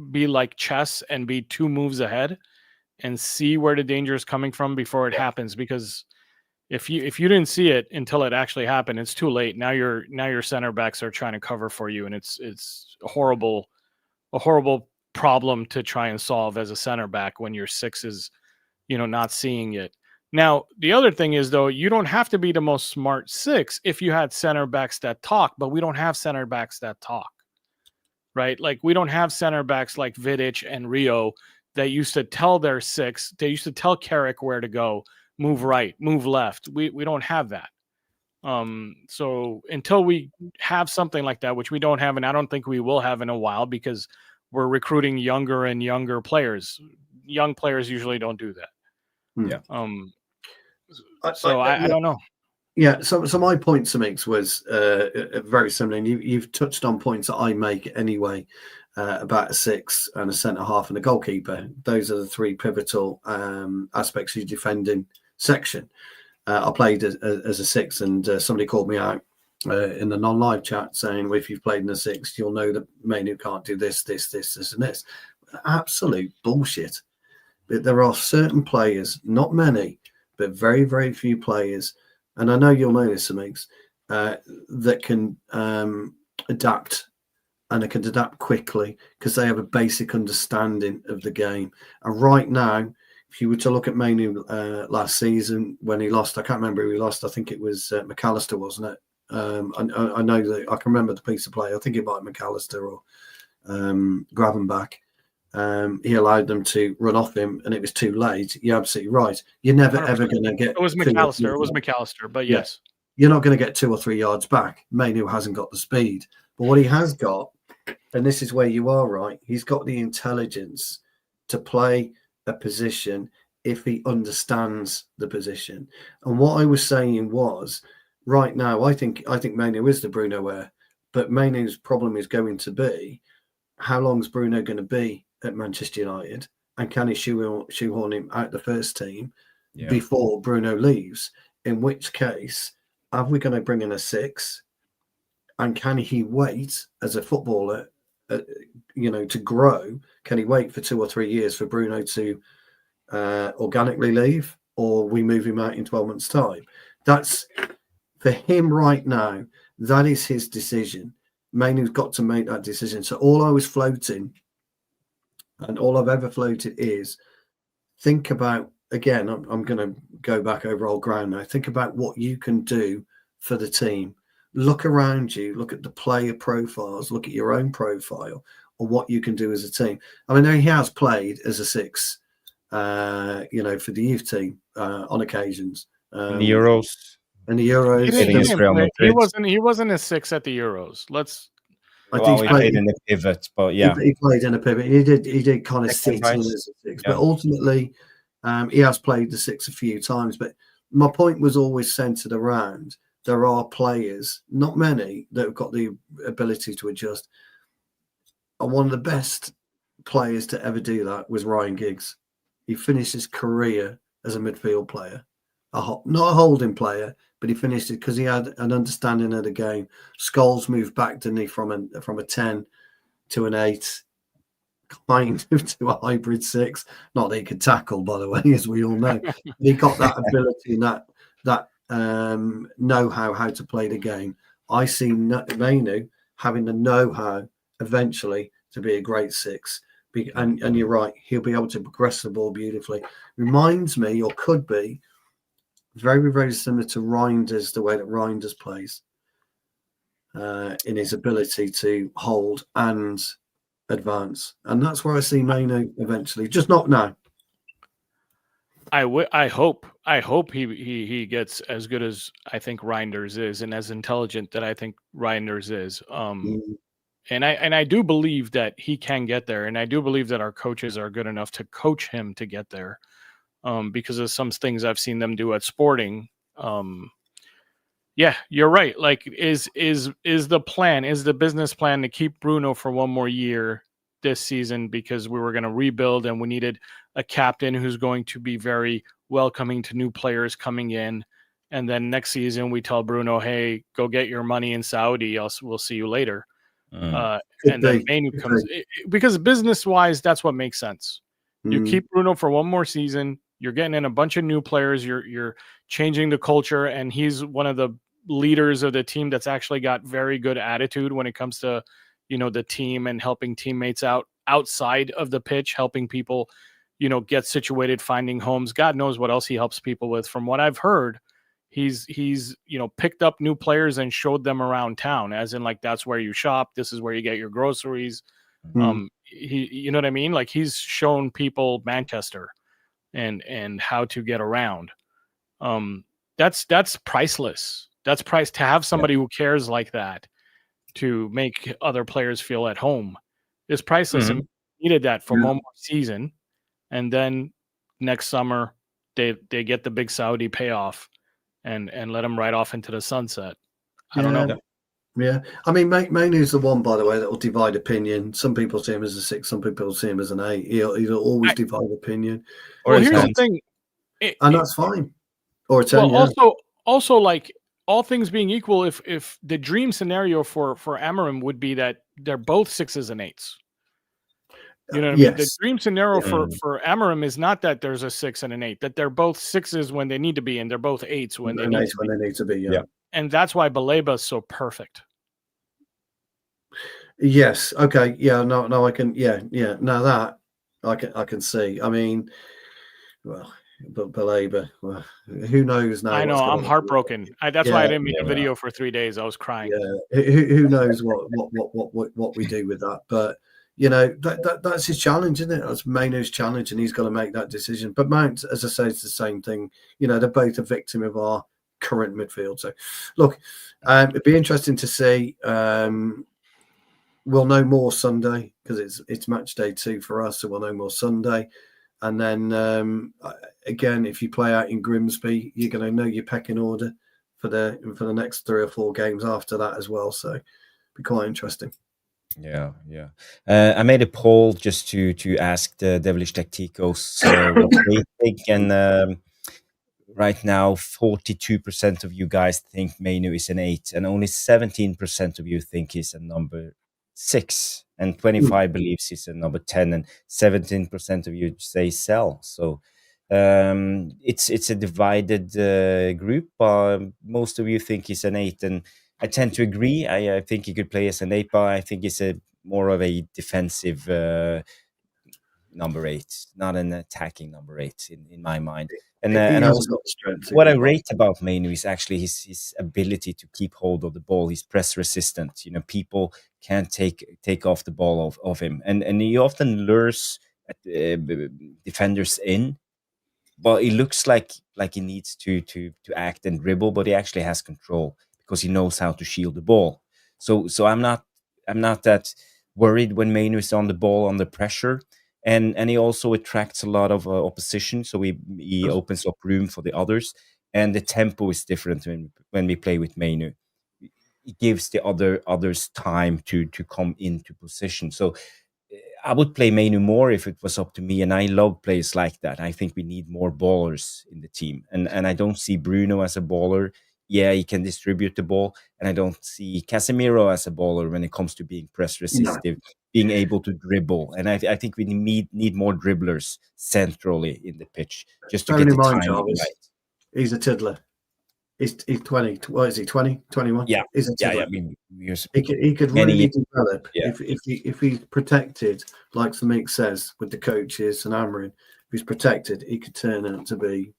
be like chess and be 2 moves ahead and see where the danger is coming from before it happens. Because if you didn't see it until it actually happened, it's too late. Now your center backs are trying to cover for you, and it's a horrible problem to try and solve as a center back when your 6 is, not seeing it. Now, the other thing is, though, you don't have to be the most smart 6 if you had center backs that talk, but we don't have center backs that talk, right? Like, we don't have center backs like Vidic and Rio that used to tell their 6, they used to tell Carrick where to go, move right, move left. We don't have that. So until we have something like that, which we don't have, and I don't think we will have in a while, because we're recruiting younger and younger players. Young players usually don't do that.
Yeah.
I don't know.
Yeah. So my point to make was very similar. And you've touched on points that I make anyway about a 6 and a centre half and a goalkeeper. Those are the 3 pivotal aspects of your defending section. I played as a 6, and somebody called me out in the non-live chat saying, well, if you've played in a 6, you'll know that Mainoo can't do this, and this. Absolute bullshit. But there are certain players, not many, but very, very few players, and I know you'll know this, Amix, that can adapt, and they can adapt quickly because they have a basic understanding of the game. And right now, if you were to look at Mainoo last season when he lost, I can't remember who he lost. I think it was McAllister, wasn't it? I know that I can remember the piece of play. I think it might be McAllister or Gravenbach. He allowed them to run off him, and it was too late. You're absolutely right. You're never ever going to get.
It was McAllister. It was McAllister, but yes,
you're not going to get 2 or 3 yards back. Mainoo hasn't got the speed, but what he has got, and this is where you are right, he's got the intelligence to play a position if he understands the position. And what I was saying was, right now, I think Mainoo is the Bruno heir, but Mainoo's problem is going to be, how long is Bruno going to be at Manchester United, and can he shoehorn him out the first team before Bruno leaves? In which case, are we going to bring in a 6, and can he wait as a footballer, to grow? Can he wait for 2 or 3 years for Bruno to organically leave, or we move him out in 12 months' time? That's for him right now. That is his decision. Mainoo's got to make that decision. So all I was floating, and all I've ever floated, is think about, again, I'm going to go back over old ground now. Think about what you can do for the team. look around you, look at the player profiles, look at your own profile, or what you can do as a team. I mean, he has played as a 6, for the youth team on occasions.
In the Euros.
In the Euros,
he wasn't a 6 at the Euros.
I think he played in the pivot, but yeah,
he played in a pivot. He did kind of sit in as a 6, but ultimately, he has played the 6 a few times. But my point was always centered around there are players, not many, that have got the ability to adjust. And one of the best players to ever do that was Ryan Giggs. He finished his career as a midfield player, not a holding player, but he finished it because he had an understanding of the game. Scholes moved back, didn't he, from a 10 to an 8, kind of to a hybrid 6. Not that he could tackle, by the way, as we all know. He got that ability and that know-how how to play the game. I see Mainoo having the know-how eventually to be a great 6. And you're right, he'll be able to progress the ball beautifully. Reminds me, or could be, very, very similar to Reinders, the way that Reinders plays in his ability to hold and advance. And that's where I see Mainoo eventually, just not now.
I hope he gets as good as I think Reinders is, and as intelligent that I think Reinders is. And I do believe that he can get there, and I do believe that our coaches are good enough to coach him to get there, because of some things I've seen them do at Sporting. Yeah, you're right. Like, is the business plan to keep Bruno for one more year this season because we were going to rebuild and we needed a captain who's going to be very welcoming to new players coming in, and then next season we tell Bruno, hey, go get your money in Saudi, else we'll see you later. And then Mainoo comes, because business-wise, that's what makes sense. You keep Bruno for one more season. You're getting in a bunch of new players. You're changing the culture, and he's one of the leaders of the team that's actually got very good attitude when it comes to, the team and helping teammates outside of the pitch, helping people, get situated, finding homes. God knows what else he helps people with. From what I've heard, he's picked up new players and showed them around town, as in, like, that's where you shop. This is where you get your groceries. You know what I mean? Like, he's shown people Manchester and how to get around. That's priceless. That's price to have somebody who cares like that to make other players feel at home is priceless. And needed that for one more season, and then next summer they get the big Saudi payoff and let him ride off into the sunset. I don't know.
Yeah, I mean, Mainoo's the one, by the way, that will divide opinion. Some people see him as a 6, some people see him as an 8. He'll always divide opinion.
Well, here's the thing,
and that's fine. Or a 10.
Well, also, like, all things being equal, if the dream scenario for Amorim would be that they're both 6s and 8s. You know what I mean? The dream scenario for Amorim is not that there's a 6 and an 8, that they're both 6s when they need to be, and they're both 8s when they need to be.
Yeah.
And that's why Baleba is so perfect.
Yes. Okay. Yeah. No. I can. Yeah. Now that I can see. I mean, well, but Baleba. Well, who knows now?
I know. I'm heartbroken. That's why I didn't make a video for 3 days. I was crying.
Yeah. Who knows what we do with that? But that's his challenge, isn't it? That's Mainoo's challenge, and he's got to make that decision. But Mount, as I say, it's the same thing. They're both a victim of our current midfield. So, look, it'd be interesting to see. We'll know more Sunday because it's match day 2 for us, so we'll know more Sunday. And then again, if you play out in Grimsby, you're going to know your pecking order for the next 3 or 4 games after that as well. So, it'll be quite interesting.
Yeah. I made a poll just to ask the Devilish Tacticos what they think, and right now 42% of you guys think Mainoo is an 8, and only 17% of you think he's a number 6, and 25 believes he's a number 10, and 17% of you say sell. So it's a divided group. Most of you think he's an 8, and I tend to agree. I think he could play as an 8, but I think he's more of a defensive number 8, not an attacking number 8 in my mind. And
He
and
hasn't
also
got the strength.
what I rate about Mainoo is actually his ability to keep hold of the ball. He's press resistant. People can't take off the ball of him, and he often lures defenders in. But it looks like he needs to act and dribble, but he actually has control because he knows how to shield the ball. So I'm not that worried when Mainoo is on the ball under pressure, and he also attracts a lot of opposition, so he opens up room for the others, and the tempo is different when we play with Mainoo. It gives the others time to come into position. So I would play Mainoo more if it was up to me, and I love players like that. I think we need more ballers in the team, and I don't see Bruno as a baller. Yeah, he can distribute the ball, and I don't see Casemiro as a baller when it comes to being press resistive, being able to dribble. And I think we need more dribblers centrally in the pitch just to get the timing right.
He's a tiddler. He's 20. What is he? 20, 21?
Yeah,
he's a tiddler. He could really develop if he's protected, like Samik says, with the coaches and Amarin. If he's protected, he could turn out to be.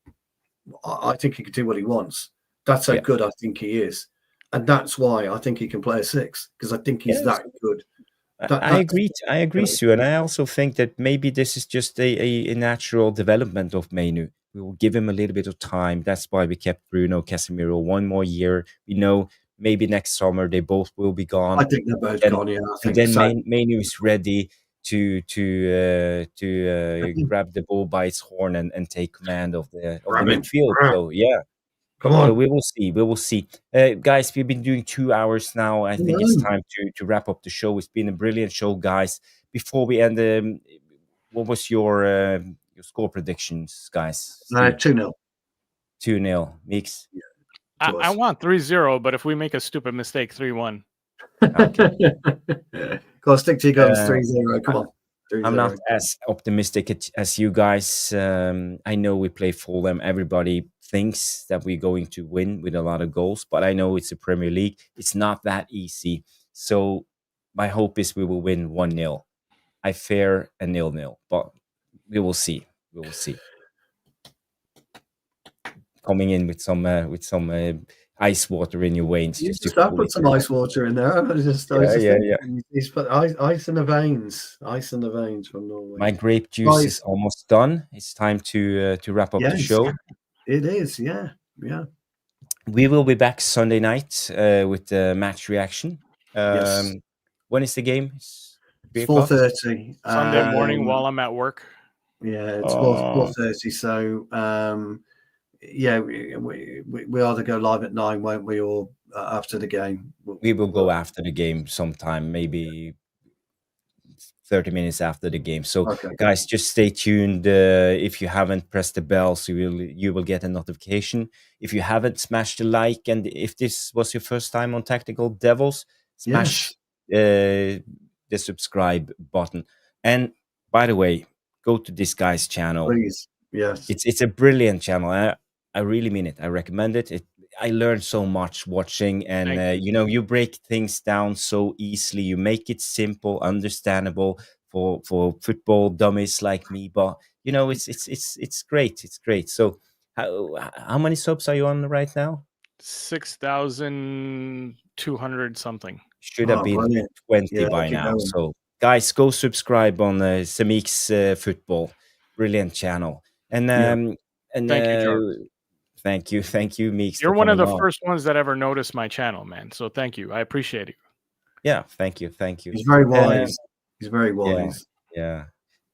I think he could do what he wants. That's how good I think he is, and that's why I think he can play a 6, because I think he's that good.
I agree, Sue, and I also think that maybe this is just a natural development of Mainoo. We will give him a little bit of time. That's why we kept Bruno, Casemiro one more year. We know maybe next summer they both will be gone.
I think they're both gone. Yeah, I think
and then Mainoo is ready to grab the bull by its horn and take command of the midfield. So yeah.
Come on.
So we will see. Guys, we've been doing 2 hours now. I think it's time to wrap up the show. It's been a brilliant show, guys. Before we end, what was your score predictions, guys?
2-0.
2-0. Mix?
Yeah,
I want 3-0, but if we make a stupid mistake, 3-1.
Okay. Go on, stick to your guns, 3-0. Come on. 3-0.
I'm not as optimistic as you guys. I know we play Fulham. Everybody thinks that we're going to win with a lot of goals, but I know it's a Premier League. It's not that easy. So my hope is we will win 1-0. I fear a 0-0, but we will see. We will see. Coming in with some ice water in your veins.
I put some ice water in there. He's put ice in the veins. Ice in the veins from Norway.
My grape juice is almost done. It's time to wrap up the show.
It is, yeah.
We will be back Sunday night with the match reaction. When is the game?
It's 4:30.
Sunday morning while I'm at work.
Yeah, it's 4:30. So we either go live at 9, won't we, or after the game?
We will go after the game sometime, maybe 30 minutes after the game. So, guys, just stay tuned. If you haven't pressed the bell, so you will get a notification. If you haven't, smash the like, and if this was your first time on Tactical Devils, smash the subscribe button. And by the way, go to this guy's channel.
Please, yes,
it's a brilliant channel. I really mean it. I recommend it. I learned so much watching, and you break things down so easily. You make it simple, understandable for football dummies like me. But it's great. It's great. So, how many subs are you on right now?
6,200 something.
Should have been 20 by now. Going. So, guys, go subscribe on Samik's Football. Brilliant channel. And
thank you, George.
Thank you, Meeks.
You're one of the first ones that ever noticed my channel, man. So thank you. I appreciate it.
Yeah, thank you.
He's very wise. He's very wise.
Yeah.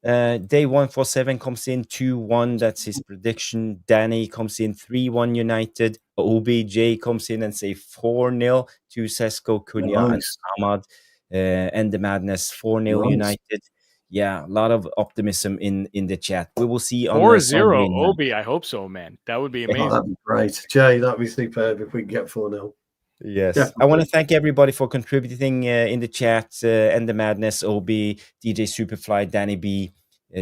Day 147 comes in 2-1. That's his prediction. Danny comes in 3-1 United. OBJ comes in and say 4-0 to Šeško, Kuna, and Ahmad. And the Madness 4-0 United. Yeah, a lot of optimism in the chat. We will see on
4-0 Obi. I hope so, man. That would be amazing.
That'd be great. Jay, that'd be superb if we can get 4-0.
Yes. Definitely. I want to thank everybody for contributing in the chat. And the Madness, Obi, DJ Superfly, Danny B,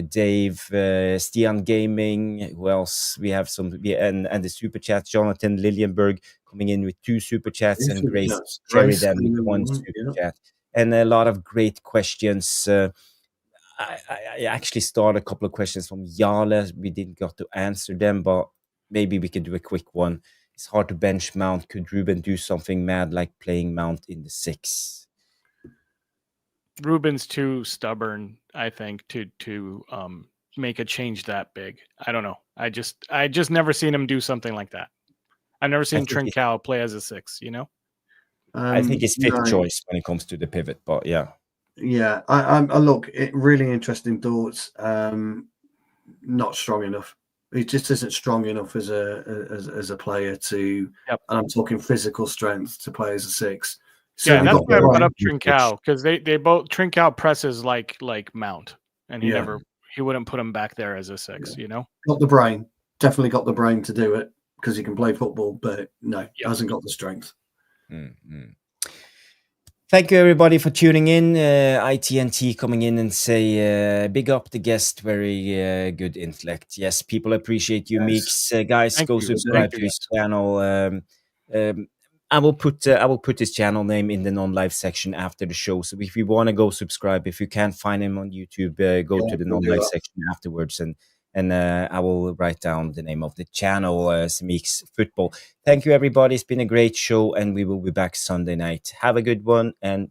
Dave, Stian Gaming. Who else? We have some, and the super chats. Jonathan Lilienberg coming in with 2 super chats, and Grace Sheridan with 1 super chat. And a lot of great questions. I actually started a couple of questions from Jarle. We didn't got to answer them, but maybe we could do a quick one. It's hard to bench Mount. Could Ruben do something mad like playing Mount in the 6?
Ruben's too stubborn, I think, to make a change that big. I don't know. I just never seen him do something like that. I've never seen Trincao play as a 6. You know.
I think it's fifth choice when it comes to the pivot, but yeah.
Yeah, I look. Really interesting thoughts. Not strong enough. He just isn't strong enough as a player to.
Yep.
And I'm talking physical strength to play as a 6.
Yeah, that's why I brought up Trincao, because they both Trincao presses like Mount, and he wouldn't put him back there as a 6. You know,
got the brain. Definitely got the brain to do it because he can play football, but no, hasn't got the strength.
Mm-hmm. Thank you, everybody, for tuning in. ITNT coming in and say, big up the guest, very good intellect. Yes, people appreciate you, Meeks. Guys, go subscribe to his channel. I will put his channel name in the non-live section after the show. So if you want to go subscribe, if you can't find him on YouTube, go to the non-live section afterwards, and I will write down the name of the channel, Meeks Football. Thank you, everybody. It's been a great show, and we will be back Sunday night. Have a good one. And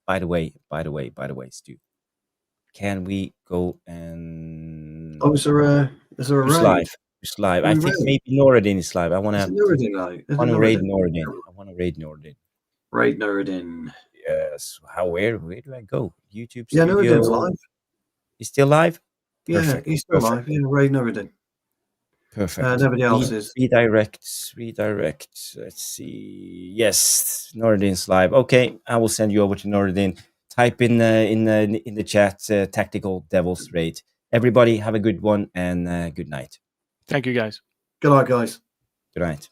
by the way, Stu, can we go and?
Oh, is there a raid?
It's live. I think maybe Noradin is live. I want to raid Noradin. I want to raid Noradin.
Raid Noradin.
Yes. Where do I go? YouTube.
Yeah, Noradin's live.
He's still live.
Yeah, perfect. He's still live. Yeah, raid Noradin.
Perfect.
Nobody else is.
Redirect. Let's see. Yes, Noradin's live. Okay, I will send you over to Noradin. Type in the chat Tactical Devils raid. Everybody have a good one and good night.
Thank you, guys.
Good night, guys.
Good night.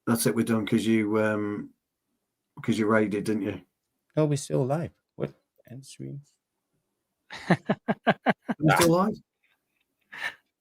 That's it. We're done because you raided, didn't you?
No, we're still live. What? End stream.
We're still live.